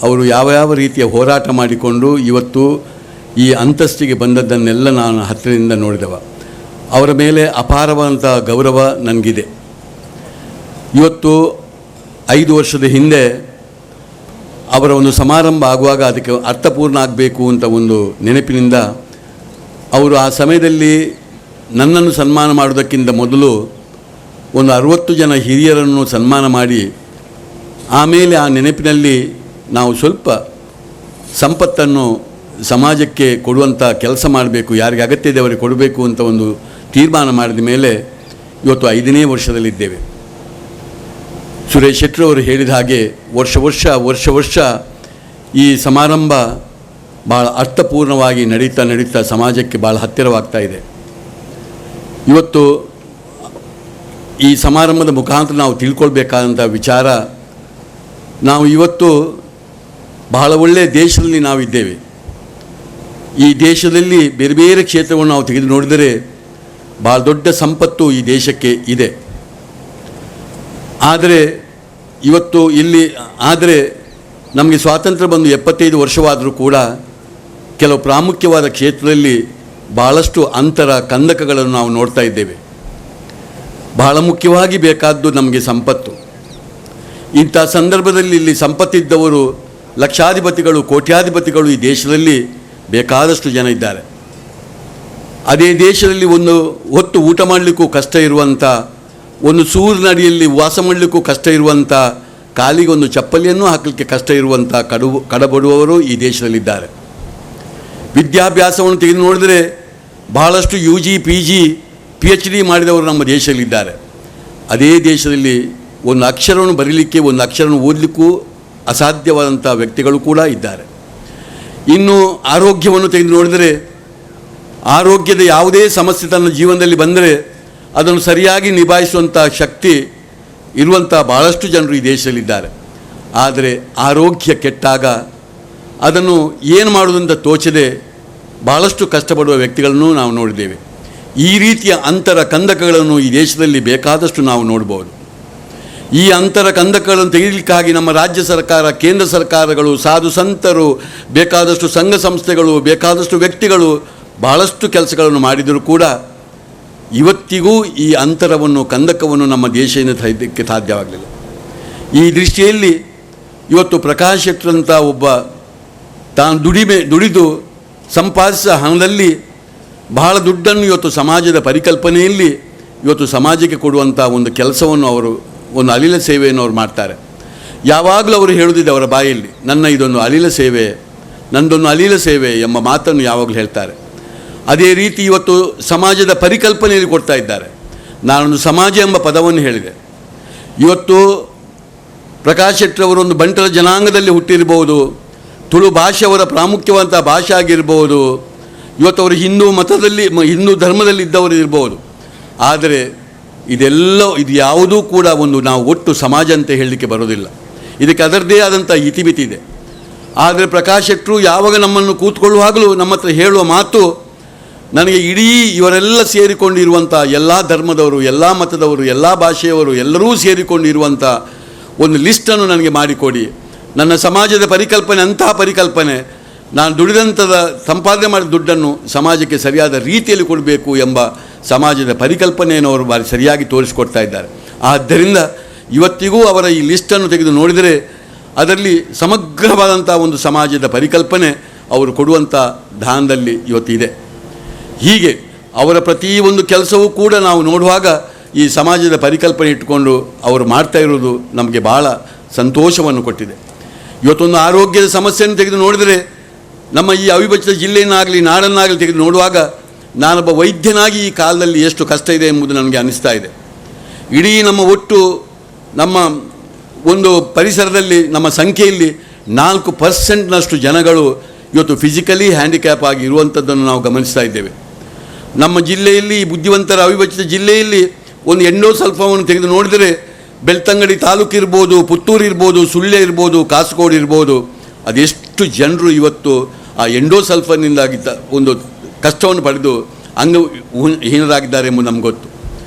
ಅವರು ಯಾವ ರೀತಿಯ ಹೋರಾಟ ಮಾಡಿಕೊಂಡು ಇವತ್ತು ಈ ಅಂತಸ್ತಿಗೆ ಬಂದದ್ದನ್ನೆಲ್ಲ ನಾನು ಹತ್ತಿರದಿಂದ ನೋಡಿದವ. ಅವರ ಮೇಲೆ ಅಪಾರವಾದಂಥ ಗೌರವ ನನಗಿದೆ. ಇವತ್ತು 5 ವರ್ಷದ ಹಿಂದೆ ಅವರ ಒಂದು ಸಮಾರಂಭ ಆಗುವಾಗ ಅದಕ್ಕೆ ಅರ್ಥಪೂರ್ಣ ಆಗಬೇಕು ಅಂತ ಒಂದು ನೆನಪಿನಿಂದ ಅವರು ಆ ಸಮಯದಲ್ಲಿ ನನ್ನನ್ನು ಸನ್ಮಾನ ಮಾಡೋದಕ್ಕಿಂತ ಮೊದಲು ಒಂದು 60 ಜನ ಹಿರಿಯರನ್ನು ಸನ್ಮಾನ ಮಾಡಿ, ಆಮೇಲೆ ಆ ನೆನಪಿನಲ್ಲಿ ನಾವು ಸ್ವಲ್ಪ ಸಂಪತ್ತನ್ನು ಸಮಾಜಕ್ಕೆ ಕೊಡುವಂಥ ಕೆಲಸ ಮಾಡಬೇಕು, ಯಾರಿಗೆ ಅಗತ್ಯ ಇದೆ ಅವರಿಗೆ ಕೊಡಬೇಕು ಅಂತ ಒಂದು ತೀರ್ಮಾನ ಮಾಡಿದ ಮೇಲೆ ಇವತ್ತು 5ನೇ ವರ್ಷದಲ್ಲಿದ್ದೇವೆ. ಸುರೇಶ್ ಶೆಟ್ಟರವರು ಹೇಳಿದ ಹಾಗೆ ವರ್ಷ ವರ್ಷ ಈ ಸಮಾರಂಭ ಭಾಳ ಅರ್ಥಪೂರ್ಣವಾಗಿ ನಡೀತಾ ಸಮಾಜಕ್ಕೆ ಭಾಳ ಹತ್ತಿರವಾಗ್ತಾ ಇದೆ. ಇವತ್ತು ಈ ಸಮಾರಂಭದ ಮುಖಾಂತರ ನಾವು ತಿಳ್ಕೊಳ್ಬೇಕಾದಂಥ ವಿಚಾರ, ನಾವು ಇವತ್ತು ಬಹಳ ಒಳ್ಳೆಯ ದೇಶದಲ್ಲಿ ನಾವಿದ್ದೇವೆ. ಈ ದೇಶದಲ್ಲಿ ಬೇರೆ ಬೇರೆ ಕ್ಷೇತ್ರವನ್ನು ನಾವು ತೆಗೆದು ನೋಡಿದರೆ ಭಾಳ ದೊಡ್ಡ ಸಂಪತ್ತು ಈ ದೇಶಕ್ಕೆ ಇದೆ. ಆದರೆ ಇವತ್ತು ನಮಗೆ ಸ್ವಾತಂತ್ರ್ಯ ಬಂದು 75 ವರ್ಷವಾದರೂ ಕೂಡ ಕೆಲವು ಪ್ರಾಮುಖ್ಯವಾದ ಕ್ಷೇತ್ರದಲ್ಲಿ ಭಾಳಷ್ಟು ಕಂದಕಗಳನ್ನು ನಾವು ನೋಡ್ತಾ ಇದ್ದೇವೆ. ಬಹಳ ಮುಖ್ಯವಾಗಿ ಬೇಕಾದ್ದು ನಮಗೆ ಸಂಪತ್ತು. ಇಂಥ ಸಂದರ್ಭದಲ್ಲಿ ಇಲ್ಲಿ ಸಂಪತ್ತಿದ್ದವರು ಲಕ್ಷಾಧಿಪತಿಗಳು, ಕೋಟ್ಯಾಧಿಪತಿಗಳು ಈ ದೇಶದಲ್ಲಿ ಬೇಕಾದಷ್ಟು ಜನ ಇದ್ದಾರೆ. ಅದೇ ದೇಶದಲ್ಲಿ ಒಂದು ಹೊತ್ತು ಊಟ ಮಾಡಲಿಕ್ಕೂ ಕಷ್ಟ ಇರುವಂಥ, ಒಂದು ಸೂರಿನಡಿಯಲ್ಲಿ ವಾಸ ಮಾಡಲಿಕ್ಕೂ ಕಷ್ಟ ಇರುವಂಥ, ಕಾಲಿಗೆ ಒಂದು ಚಪ್ಪಲಿಯನ್ನು ಹಾಕಲಿಕ್ಕೆ ಕಷ್ಟ ಇರುವಂಥ ಕಡಬಡುವವರು ಈ ದೇಶದಲ್ಲಿದ್ದಾರೆ. ವಿದ್ಯಾಭ್ಯಾಸವನ್ನು ತೆಗೆದು ನೋಡಿದರೆ ಬಹಳಷ್ಟು UG, PG, PhD ಮಾಡಿದವರು ನಮ್ಮ ದೇಶದಲ್ಲಿದ್ದಾರೆ. ಅದೇ ದೇಶದಲ್ಲಿ ಒಂದು ಅಕ್ಷರವನ್ನು ಬರೀಲಿಕ್ಕೆ, ಒಂದು ಅಕ್ಷರವನ್ನು ಓದಲಿಕ್ಕೂ ಅಸಾಧ್ಯವಾದಂಥ ವ್ಯಕ್ತಿಗಳು ಕೂಡ ಇದ್ದಾರೆ. ಇನ್ನು ಆರೋಗ್ಯವನ್ನು ತೆಗೆದು ನೋಡಿದರೆ, ಆರೋಗ್ಯದ ಯಾವುದೇ ಸಮಸ್ಯೆ ತನ್ನ ಜೀವನದಲ್ಲಿ ಬಂದರೆ ಅದನ್ನು ಸರಿಯಾಗಿ ನಿಭಾಯಿಸುವಂಥ ಶಕ್ತಿ ಇರುವಂಥ ಭಾಳಷ್ಟು ಜನರು ಈ ದೇಶದಲ್ಲಿದ್ದಾರೆ. ಆದರೆ ಆರೋಗ್ಯ ಕೆಟ್ಟಾಗ ಅದನ್ನು ಏನು ಮಾಡುವುದಂತ ತೋಚದೆ ಭಾಳಷ್ಟು ಕಷ್ಟಪಡುವ ವ್ಯಕ್ತಿಗಳನ್ನು ನಾವು ನೋಡಿದ್ದೇವೆ. ಈ ರೀತಿಯ ಕಂದಕಗಳನ್ನು ಈ ದೇಶದಲ್ಲಿ ಬೇಕಾದಷ್ಟು ನಾವು ನೋಡ್ಬೋದು. ಈ ಕಂದಕಗಳನ್ನು ತೆಗೆಯಲಿಕ್ಕಾಗಿ ನಮ್ಮ ರಾಜ್ಯ ಸರ್ಕಾರ, ಕೇಂದ್ರ ಸರ್ಕಾರಗಳು, ಸಾಧು ಸಂತರು, ಬೇಕಾದಷ್ಟು ಸಂಘ ಸಂಸ್ಥೆಗಳು, ಬೇಕಾದಷ್ಟು ವ್ಯಕ್ತಿಗಳು ಬಹಳಷ್ಟು ಕೆಲಸಗಳನ್ನು ಮಾಡಿದರೂ ಕೂಡ ಇವತ್ತಿಗೂ ಈ ಕಂದಕವನ್ನು ನಮ್ಮ ದೇಶದಿಂದ ತೆಗೆಯಲಿಕ್ಕೆ ಸಾಧ್ಯವಾಗಲಿಲ್ಲ. ಈ ದೃಷ್ಟಿಯಲ್ಲಿ ಇವತ್ತು ಪ್ರಕಾಶ್ ಶೆಟ್ಟರಂಥ ಒಬ್ಬ ತಾನು ದುಡಿದು ಸಂಪಾದಿಸಿದ ಹಣದಲ್ಲಿ ಬಹಳ ದುಡ್ಡನ್ನು ಇವತ್ತು ಸಮಾಜದ ಪರಿಕಲ್ಪನೆಯಲ್ಲಿ ಇವತ್ತು ಸಮಾಜಕ್ಕೆ ಕೊಡುವಂಥ ಒಂದು ಕೆಲಸವನ್ನು ಅವರು, ಒಂದು ಅಲಿಲ ಸೇವೆಯನ್ನು ಅವರು ಮಾಡ್ತಾರೆ. ಯಾವಾಗಲೂ ಅವರು ಹೇಳುವುದಿದೆ ಅವರ ಬಾಯಲ್ಲಿ, ಇದೊಂದು ಅಲಿಲ ಸೇವೆ, ನಂದೊಂದು ಅಲಿಲ ಸೇವೆ ಎಂಬ ಮಾತನ್ನು ಯಾವಾಗಲೂ ಹೇಳ್ತಾರೆ. ಅದೇ ರೀತಿ ಇವತ್ತು ಸಮಾಜದ ಪರಿಕಲ್ಪನೆಯಲ್ಲಿ ಕೊಡ್ತಾ ಇದ್ದಾರೆ. ನಾನೊಂದು ಸಮಾಜ ಎಂಬ ಪದವನ್ನು ಹೇಳಿದೆ. ಇವತ್ತು ಪ್ರಕಾಶ್ ಶೆಟ್ಟರವರು ಒಂದು ಬಂಟರ ಜನಾಂಗದಲ್ಲಿ ಹುಟ್ಟಿರ್ಬೋದು, ತುಳು ಭಾಷೆ ಅವರ ಪ್ರಾಮುಖ್ಯವಂತ ಭಾಷೆ ಆಗಿರ್ಬೋದು, ಇವತ್ತು ಅವರು ಹಿಂದೂ ಧರ್ಮದಲ್ಲಿ ಇದ್ದವರು ಇರ್ಬೋದು. ಆದರೆ ಇದು ಯಾವುದೂ ಕೂಡ ನಾವು ಒಟ್ಟು ಸಮಾಜ ಅಂತ ಹೇಳಲಿಕ್ಕೆ ಬರೋದಿಲ್ಲ. ಇದಕ್ಕೆ ಅದರದ್ದೇ ಆದಂಥ ಇತಿಮಿತಿ ಇದೆ. ಆದರೆ ಪ್ರಕಾಶ್ ಶೆಟ್ಟರು ಯಾವಾಗ ನಮ್ಮನ್ನು ಕೂತ್ಕೊಳ್ಳುವಾಗಲೂ ನಮ್ಮ ಹತ್ರ ಹೇಳುವ ಮಾತು, ನನಗೆ ಇಡೀ ಇವರೆಲ್ಲ ಸೇರಿಕೊಂಡಿರುವಂಥ ಎಲ್ಲ ಧರ್ಮದವರು, ಎಲ್ಲ ಮತದವರು, ಎಲ್ಲ ಭಾಷೆಯವರು ಎಲ್ಲರೂ ಸೇರಿಕೊಂಡಿರುವಂಥ ಒಂದು ಲಿಸ್ಟನ್ನು ನನಗೆ ಮಾಡಿಕೊಡಿ. ನನ್ನ ಸಮಾಜದ ಪರಿಕಲ್ಪನೆ ಅಂತಹ ಪರಿಕಲ್ಪನೆ, ನಾನು ದುಡಿದಂಥದ ಸಂಪಾದನೆ ಮಾಡಿದ ದುಡ್ಡನ್ನು ಸಮಾಜಕ್ಕೆ ಸರಿಯಾದ ರೀತಿಯಲ್ಲಿ ಕೊಡಬೇಕು ಎಂಬ ಸಮಾಜದ ಪರಿಕಲ್ಪನೆಯನ್ನು ಅವರು ಭಾರಿ ಸರಿಯಾಗಿ ತೋರಿಸಿಕೊಡ್ತಾ ಇದ್ದಾರೆ. ಆದ್ದರಿಂದ ಇವತ್ತಿಗೂ ಅವರ ಈ ಲಿಸ್ಟನ್ನು ತೆಗೆದು ನೋಡಿದರೆ ಅದರಲ್ಲಿ ಸಮಗ್ರವಾದಂಥ ಒಂದು ಸಮಾಜದ ಪರಿಕಲ್ಪನೆ ಅವರು ಕೊಡುವಂಥ ದಾನದಲ್ಲಿ ಇವತ್ತಿದೆ. ಹೀಗೆ ಅವರ ಪ್ರತಿಯೊಂದು ಕೆಲಸವೂ ಕೂಡ ನಾವು ನೋಡುವಾಗ ಈ ಸಮಾಜದ ಪರಿಕಲ್ಪನೆ ಇಟ್ಟುಕೊಂಡು ಅವರು ಮಾಡ್ತಾ ಇರೋದು ನಮಗೆ ಭಾಳ ಸಂತೋಷವನ್ನು ಕೊಟ್ಟಿದೆ. ಇವತ್ತೊಂದು ಆರೋಗ್ಯದ ಸಮಸ್ಯೆಯನ್ನು ತೆಗೆದು ನೋಡಿದರೆ ನಮ್ಮ ಈ ಅವಿಭಜಿತ ಜಿಲ್ಲೆಯನ್ನಾಗಲಿ ನಾಡನ್ನಾಗಲಿ ತೆಗೆದು ನೋಡುವಾಗ ನಾನೊಬ್ಬ ವೈದ್ಯನಾಗಿ ಈ ಕಾಲದಲ್ಲಿ ಎಷ್ಟು ಕಷ್ಟ ಇದೆ ಎಂಬುದು ನನಗೆ ಅನ್ನಿಸ್ತಾ ಇದೆ. ಇಡೀ ನಮ್ಮ ಒಂದು ಪರಿಸರದಲ್ಲಿ ನಮ್ಮ ಸಂಖ್ಯೆಯಲ್ಲಿ 4% ಜನಗಳು ಇವತ್ತು ಫಿಸಿಕಲಿ ಹ್ಯಾಂಡಿಕ್ಯಾಪ್ ಆಗಿ ಇರುವಂಥದ್ದನ್ನು ನಾವು ಗಮನಿಸ್ತಾ ಇದ್ದೇವೆ. ನಮ್ಮ ಜಿಲ್ಲೆಯಲ್ಲಿ ಬುದ್ಧಿವಂತರ ಅವಿಭಜಿತ ಜಿಲ್ಲೆಯಲ್ಲಿ ಒಂದು ಎಂಡೋಸಲ್ಫಾವನ್ನು ತೆಗೆದು ನೋಡಿದರೆ ಬೆಳ್ತಂಗಡಿ ತಾಲೂಕು ಇರ್ಬೋದು, ಪುತ್ತೂರು ಇರ್ಬೋದು, ಸುಳ್ಯ ಇರ್ಬೋದು, ಕಾಸರಗೋಡು ಇರ್ಬೋದು, ಅದೆಷ್ಟು ಜನರು ಇವತ್ತು ಆ ಎಂಡೋಸಲ್ಫನ್ನಿಂದಾಗಿದ್ದ ಒಂದು ಕಷ್ಟವನ್ನು ಪಡೆದು ಅಂಗಹೀನರಾಗಿದ್ದಾರೆ ಎಂಬುದು ನಮ್ಗೆ ಗೊತ್ತು.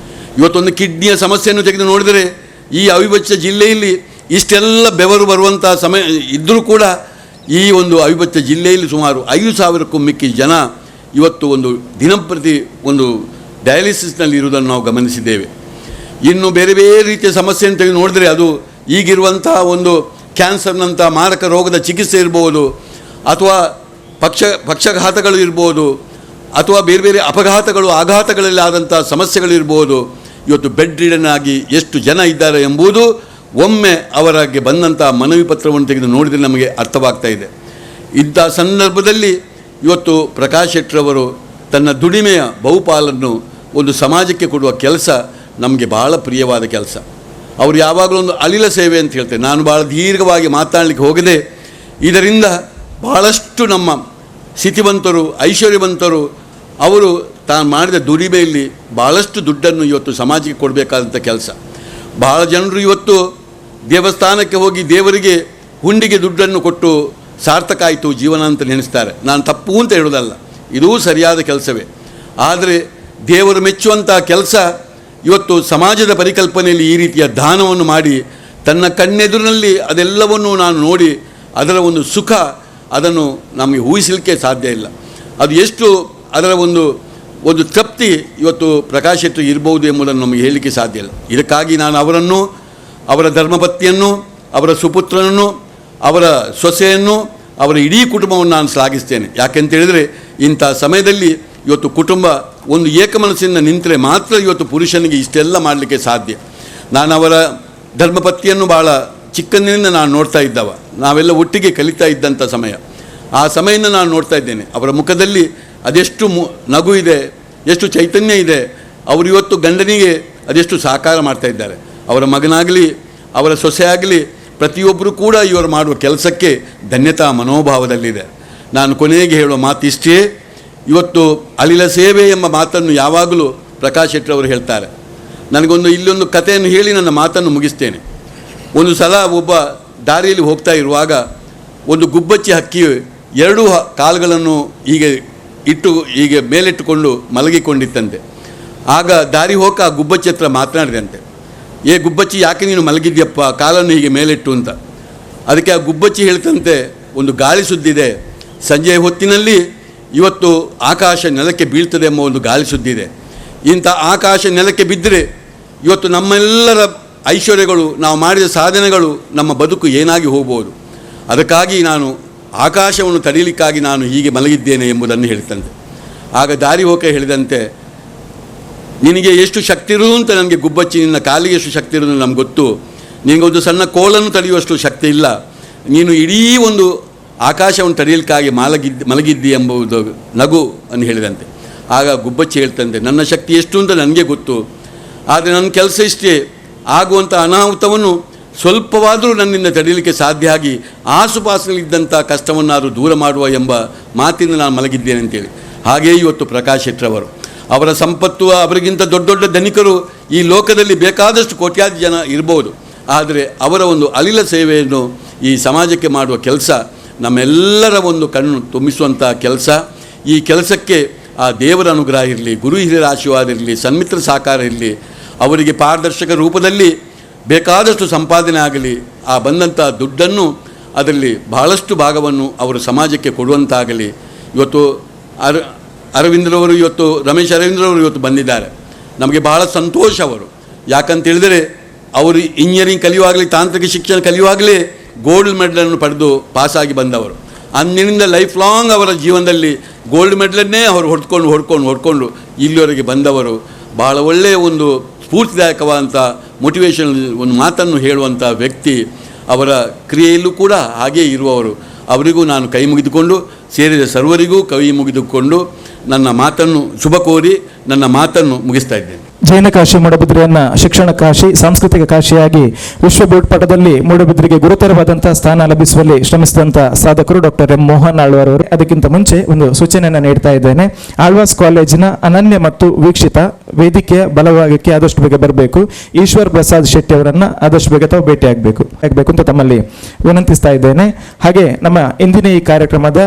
ಇವತ್ತೊಂದು ಕಿಡ್ನಿಯ ಸಮಸ್ಯೆಯನ್ನು ತೆಗೆದು ನೋಡಿದರೆ ಈ ಅವಿಭಜಿತ ಜಿಲ್ಲೆಯಲ್ಲಿ ಇಷ್ಟೆಲ್ಲ ಬೆವರು ಬರುವಂಥ ಸಮಯ ಇದ್ದರೂ ಕೂಡ ಈ ಒಂದು ಅವಿಭಜಿತ ಜಿಲ್ಲೆಯಲ್ಲಿ ಸುಮಾರು 5,000ಕ್ಕೂ ಮಿಕ್ಕಿ ಜನ ಇವತ್ತು ಒಂದು ದಿನಂಪ್ರತಿ ಒಂದು ಡಯಾಲಿಸಿಸ್ನಲ್ಲಿ ಇರುವುದನ್ನು ನಾವು ಗಮನಿಸಿದ್ದೇವೆ. ಇನ್ನು ಬೇರೆ ಬೇರೆ ರೀತಿಯ ಸಮಸ್ಯೆಯನ್ನು ತೆಗೆದು ನೋಡಿದರೆ ಅದು ಈಗಿರುವಂಥ ಒಂದು ಕ್ಯಾನ್ಸರ್ನಂಥ ಮಾರಕ ರೋಗದ ಚಿಕಿತ್ಸೆ ಇರ್ಬೋದು, ಅಥವಾ ಪಕ್ಷಘಾತಗಳು ಇರ್ಬೋದು, ಅಥವಾ ಬೇರೆ ಬೇರೆ ಆಘಾತಗಳಲ್ಲಿ ಆದಂಥ ಸಮಸ್ಯೆಗಳಿರ್ಬೋದು. ಇವತ್ತು ಬೆಡ್ ರಿಡನ್ ಆಗಿ ಎಷ್ಟು ಜನ ಇದ್ದಾರೆ ಎಂಬುದು ಒಮ್ಮೆ ಅವರಿಗೆ ಬಂದಂಥ ಮನವಿ ಪತ್ರವನ್ನು ತೆಗೆದು ನೋಡಿದರೆ ನಮಗೆ ಅರ್ಥವಾಗ್ತಾ ಇದೆ. ಇಂಥ ಸಂದರ್ಭದಲ್ಲಿ ಇವತ್ತು ಪ್ರಕಾಶ್ ಶೆಟ್ಟರವರು ತನ್ನ ದುಡಿಮೆಯ ಬಹುಪಾಲನ್ನು ಒಂದು ಸಮಾಜಕ್ಕೆ ಕೊಡುವ ಕೆಲಸ ನಮಗೆ ಭಾಳ ಪ್ರಿಯವಾದ ಕೆಲಸ. ಅವರು ಯಾವಾಗಲೂ ಒಂದು ಅಳಿಲ ಸೇವೆ ಅಂತ ಹೇಳ್ತಾರೆ. ನಾನು ಭಾಳ ದೀರ್ಘವಾಗಿ ಮಾತನಾಡಲಿಕ್ಕೆ ಹೋಗದೆ, ಇದರಿಂದ ಬಹಳಷ್ಟು ನಮ್ಮ ಸ್ಥಿತಿವಂತರು, ಐಶ್ವರ್ಯವಂತರು ಅವರು ತಾನು ಮಾಡಿದ ದುಡಿಮೆಯಲ್ಲಿ ಭಾಳಷ್ಟು ದುಡ್ಡನ್ನು ಇವತ್ತು ಸಮಾಜಕ್ಕೆ ಕೊಡಬೇಕಾದಂಥ ಕೆಲಸ. ಭಾಳ ಜನರು ಇವತ್ತು ದೇವಸ್ಥಾನಕ್ಕೆ ಹೋಗಿ ದೇವರಿಗೆ ಹುಂಡಿಗೆ ದುಡ್ಡನ್ನು ಕೊಟ್ಟು ಸಾರ್ಥಕ ಆಯಿತು ಜೀವನ ಅಂತ ನೆನೆಸ್ತಾರೆ. ನಾನು ತಪ್ಪು ಅಂತ ಹೇಳೋದಲ್ಲ, ಇದೂ ಸರಿಯಾದ ಕೆಲಸವೇ. ಆದರೆ ದೇವರು ಮೆಚ್ಚುವಂಥ ಕೆಲಸ ಇವತ್ತು ಸಮಾಜದ ಪರಿಕಲ್ಪನೆಯಲ್ಲಿ ಈ ರೀತಿಯ ದಾನವನ್ನು ಮಾಡಿ ತನ್ನ ಕಣ್ಣೆದುರಿನಲ್ಲಿ ಅದೆಲ್ಲವನ್ನು ನಾನು ನೋಡಿ ಅದರ ಒಂದು ಸುಖ ಅದನ್ನು ನಮಗೆ ಊಹಿಸಲಿಕ್ಕೆ ಸಾಧ್ಯ ಇಲ್ಲ. ಅದು ಎಷ್ಟು ಅದರ ಒಂದು ತೃಪ್ತಿ ಇವತ್ತು ಪ್ರಕಾಶ್ ಶೆಟ್ಟಿ ಇರ್ಬೋದು ಎಂಬುದನ್ನು ನಮಗೆ ಹೇಳಲಿಕ್ಕೆ ಸಾಧ್ಯ ಇಲ್ಲ. ಇದಕ್ಕಾಗಿ ನಾನು ಅವರನ್ನು, ಅವರ ಧರ್ಮಪತ್ನಿಯನ್ನು, ಅವರ ಸುಪುತ್ರನನ್ನು, ಅವರ ಸೊಸೆಯನ್ನು, ಅವರ ಇಡೀ ಕುಟುಂಬವನ್ನು ನಾನು ಶ್ಲಾಘಿಸ್ತೇನೆ. ಯಾಕೆಂತೇಳಿದರೆ ಇಂಥ ಸಮಯದಲ್ಲಿ ಇವತ್ತು ಕುಟುಂಬ ಒಂದು ಏಕಮನಸ್ಸಿಂದ ನಿಂತರೆ ಮಾತ್ರ ಇವತ್ತು ಪುರುಷನಿಗೆ ಇಷ್ಟೆಲ್ಲ ಮಾಡಲಿಕ್ಕೆ ಸಾಧ್ಯ. ನಾನು ಅವರ ಧರ್ಮಪತ್ನಿಯನ್ನು ಭಾಳ ಚಿಕ್ಕಂದಿನಿಂದ ನಾನು ನೋಡ್ತಾ ಇದ್ದವ. ನಾವೆಲ್ಲ ಒಟ್ಟಿಗೆ ಕಲಿತಾ ಇದ್ದಂಥ ಸಮಯ. ಆ ಸಮಯದಿಂದ ನಾನು ನೋಡ್ತಾ ಇದ್ದೇನೆ ಅವರ ಮುಖದಲ್ಲಿ ಅದೆಷ್ಟು ನಗು ಇದೆ, ಎಷ್ಟು ಚೈತನ್ಯ ಇದೆ. ಅವರು ಇವತ್ತು ಗಂಡನಿಗೆ ಅದೆಷ್ಟು ಸಹಕಾರ ಮಾಡ್ತಾ ಇದ್ದಾರೆ. ಅವರ ಮಗನಾಗಲಿ ಅವರ ಸೊಸೆ ಆಗಲಿ ಪ್ರತಿಯೊಬ್ಬರು ಕೂಡ ಇವರು ಮಾಡುವ ಕೆಲಸಕ್ಕೆ ಧನ್ಯತಾ ಮನೋಭಾವದಲ್ಲಿದೆ. ನಾನು ಕೊನೆಗೆ ಹೇಳುವ ಮಾತು ಇಷ್ಟೇ, ಇವತ್ತು ಅಳಿಲ ಸೇವೆ ಎಂಬ ಮಾತನ್ನು ಯಾವಾಗಲೂ ಪ್ರಕಾಶ್ ಶೆಟ್ಟಿ ಅವರು ಹೇಳ್ತಾರೆ. ಇಲ್ಲೊಂದು ಕಥೆಯನ್ನು ಹೇಳಿ ನನ್ನ ಮಾತನ್ನು ಮುಗಿಸ್ತೇನೆ. ಒಂದು ಸಲ ಒಬ್ಬ ದಾರಿಯಲ್ಲಿ ಹೋಗ್ತಾ ಇರುವಾಗ ಒಂದು ಗುಬ್ಬಚ್ಚಿ ಹಕ್ಕಿ 2 ಕಾಲುಗಳನ್ನು ಹೀಗೆ ಮೇಲಿಟ್ಟುಕೊಂಡು ಮಲಗಿಕೊಂಡಿತ್ತಂತೆ. ಆಗ ದಾರಿ ಹೋಗ ಆ ಗುಬ್ಬಚ್ಚಿ ಹತ್ರ ಮಾತನಾಡಿದಂತೆ, ಏ ಗುಬ್ಬಚ್ಚಿ, ಯಾಕೆ ನೀನು ಮಲಗಿದ್ಯಪ್ಪ, ಕಾಲನ್ನು ಹೀಗೆ ಮೇಲಿಟ್ಟು ಅಂತ. ಅದಕ್ಕೆ ಆ ಗುಬ್ಬಚ್ಚಿ ಹೇಳ್ತಂತೆ, ಒಂದು ಗಾಳಿ ಸುದ್ದಿದೆ, ಸಂಜೆಯ ಹೊತ್ತಿನಲ್ಲಿ ಇವತ್ತು ಆಕಾಶ ನೆಲಕ್ಕೆ ಬೀಳ್ತದೆ ಎಂಬ ಒಂದು ಗಾಳಿ ಸುದ್ದಿದೆ. ಇಂಥ ಆಕಾಶ ನೆಲಕ್ಕೆ ಬಿದ್ದರೆ ಇವತ್ತು ನಮ್ಮೆಲ್ಲರ ಐಶ್ವರ್ಯಗಳು, ನಾವು ಮಾಡಿದ ಸಾಧನೆಗಳು, ನಮ್ಮ ಬದುಕು ಏನಾಗಿ ಹೋಗ್ಬೋದು. ಅದಕ್ಕಾಗಿ ನಾನು ಆಕಾಶವನ್ನು ತಡೆಯಲಿಕ್ಕಾಗಿ ನಾನು ಹೀಗೆ ಮಲಗಿದ್ದೇನೆ ಎಂಬುದನ್ನು ಹೇಳ್ತಂತೆ. ಆಗ ದಾರಿ ಹೋಕೆ ಹೇಳಿದಂತೆ, ನಿನಗೆ ಎಷ್ಟು ಶಕ್ತಿ ಇರುವುದು ಅಂತ ನನಗೆ ಗುಬ್ಬಚ್ಚಿ, ನಿನ್ನ ಕಾಲಿಗೆ ಎಷ್ಟು ಶಕ್ತಿ ಇರೋದು ನಮ್ಗೆ ಗೊತ್ತು. ನಿನಗೊಂದು ಸಣ್ಣ ಕೋಲನ್ನು ತಡೆಯುವಷ್ಟು ಶಕ್ತಿ ಇಲ್ಲ. ನೀನು ಇಡೀ ಒಂದು ಆಕಾಶವನ್ನು ತಡೆಯಲಿಕ್ಕಾಗಿ ಮಲಗಿದ್ದಿ ಎಂಬುದು ನಗು ಅಂತ ಹೇಳಿದಂತೆ. ಆಗ ಗುಬ್ಬಚ್ಚಿ ಹೇಳ್ತಂತೆ, ನನ್ನ ಶಕ್ತಿ ಎಷ್ಟು ಅಂತ ನನಗೆ ಗೊತ್ತು, ಆದರೆ ನನ್ನ ಕೆಲಸ ಇಷ್ಟೇ. ಆಗುವಂಥ ಅನಾಹುತವನ್ನು ಸ್ವಲ್ಪವಾದರೂ ನನ್ನಿಂದ ತಡೆಯಲಿಕ್ಕೆ ಸಾಧ್ಯ ಆಗಿ ಆಸುಪಾಸಿನಲ್ಲಿದ್ದಂಥ ಕಷ್ಟವನ್ನಾದರೂ ದೂರ ಮಾಡುವ ಎಂಬ ಮಾತಿಂದ ನಾನು ಮಲಗಿದ್ದೇನೆ ಅಂತೇಳಿ. ಹಾಗೆಯೇ ಇವತ್ತು ಪ್ರಕಾಶ್ ಶೆಟ್ಟರವರು, ಅವರ ಸಂಪತ್ತು, ಅವರಿಗಿಂತ ದೊಡ್ಡ ದೊಡ್ಡ ಧನಿಕರು ಈ ಲೋಕದಲ್ಲಿ ಬೇಕಾದಷ್ಟು ಕೋಟ್ಯಾದಿ ಜನ ಇರ್ಬೋದು, ಆದರೆ ಅವರ ಒಂದು ಅಳಿಲ ಸೇವೆಯನ್ನು ಈ ಸಮಾಜಕ್ಕೆ ಮಾಡುವ ಕೆಲಸ ನಮ್ಮೆಲ್ಲರ ಒಂದು ಕಣ್ಣು ತುಂಬಿಸುವಂಥ ಕೆಲಸ. ಈ ಕೆಲಸಕ್ಕೆ ಆ ದೇವರ ಅನುಗ್ರಹ ಇರಲಿ, ಗುರು ಹಿರಿಯರ ಆಶೀರ್ವಾದ ಇರಲಿ, ಸನ್ಮಿತ್ರ ಸಹಕಾರ ಇರಲಿ, ಅವರಿಗೆ ಪಾರದರ್ಶಕ ರೂಪದಲ್ಲಿ ಬೇಕಾದಷ್ಟು ಸಂಪಾದನೆ ಆಗಲಿ, ಆ ಬಂದಂಥ ದುಡ್ಡನ್ನು ಅದರಲ್ಲಿ ಬಹಳಷ್ಟು ಭಾಗವನ್ನು ಅವರು ಸಮಾಜಕ್ಕೆ ಕೊಡುವಂತಾಗಲಿ. ಇವತ್ತು ಅರವಿಂದ್ರವರು, ಇವತ್ತು ರಮೇಶ್ ಅರವಿಂದ್ರವರು ಇವತ್ತು ಬಂದಿದ್ದಾರೆ, ನಮಗೆ ಬಹಳ ಸಂತೋಷ ಅವರು. ಯಾಕಂತೇಳಿದರೆ ಅವರು ಇಂಜಿನಿಯರಿಂಗ್ ಕಲಿಯುವಾಗಲೇ, ತಾಂತ್ರಿಕ ಶಿಕ್ಷಣ ಕಲಿಯುವಾಗಲೇ ಗೋಲ್ಡ್ ಮೆಡಲನ್ನು ಪಡೆದು ಪಾಸಾಗಿ ಬಂದವರು. ಅಂದಿನಿಂದ ಲೈಫ್ ಲಾಂಗ್ ಅವರ ಜೀವನದಲ್ಲಿ ಗೋಲ್ಡ್ ಮೆಡಲನ್ನೇ ಅವರು ಹೊಡ್ಕೊಂಡು ಇಲ್ಲಿವರೆಗೆ ಬಂದವರು. ಬಹಳ ಒಳ್ಳೆಯ ಒಂದು ಸ್ಫೂರ್ತಿದಾಯಕವಾದಂಥ ಮೋಟಿವೇಶನ್ ಒಂದು ಮಾತನ್ನು ಹೇಳುವಂಥ ವ್ಯಕ್ತಿ. ಅವರ ಕ್ರಿಯೆಯಲ್ಲೂ ಕೂಡ ಹಾಗೇ ಇರುವವರು. ಅವರಿಗೂ ನಾನು ಕೈ ಮುಗಿದುಕೊಂಡು, ಸೇರಿದ ಸರ್ವರಿಗೂ ಕೈ ಮುಗಿದುಕೊಂಡು ನನ್ನ ಮಾತನ್ನು ಶುಭ ಕೋರಿ ನನ್ನ ಮಾತನ್ನು ಮುಗಿಸ್ತಾ ಇದ್ದೇನೆ. ಜೈನ ಕಾಶಿ ಮೂಡಬಿದ್ರೆಯನ್ನ ಶಿಕ್ಷಣ ಕಾಶಿ, ಸಾಂಸ್ಕೃತಿಕ ಕಾಶಿಯಾಗಿ ವಿಶ್ವ ಭೂಪಟದಲ್ಲಿ ಮೂಡಬಿದ್ರೆಗೆ ಗುರುತರವಾದಂತಹ ಸ್ಥಾನ ಲಭಿಸುವಲ್ಲಿ ಶ್ರಮಿಸಿದಂಥ ಸಾಧಕರು ಡಾಕ್ಟರ್ ಎಂ ಮೋಹನ್ ಆಳ್ವಾರ್ ಅವರು. ಅದಕ್ಕಿಂತ ಮುಂಚೆ ಒಂದು ಸೂಚನೆಯನ್ನು ನೀಡ್ತಾ ಇದ್ದೇನೆ. ಆಳ್ವಾಸ್ ಕಾಲೇಜಿನ ಅನನ್ಯ ಮತ್ತು ವೀಕ್ಷಿತ ವೇದಿಕೆಯ ಬಲಭಾಗಕ್ಕೆ ಆದಷ್ಟು ಬೇಗ ಬರಬೇಕು. ಈಶ್ವರ್ ಪ್ರಸಾದ್ ಶೆಟ್ಟಿ ಅವರನ್ನ ಆದಷ್ಟು ಬೇಗ ತಾವು ಭೇಟಿ ಆಗಬೇಕು ಅಂತ ತಮ್ಮಲ್ಲಿ ವಿನಂತಿಸ್ತಾ ಇದ್ದೇನೆ. ಹಾಗೆ ನಮ್ಮ ಇಂದಿನ ಈ ಕಾರ್ಯಕ್ರಮದ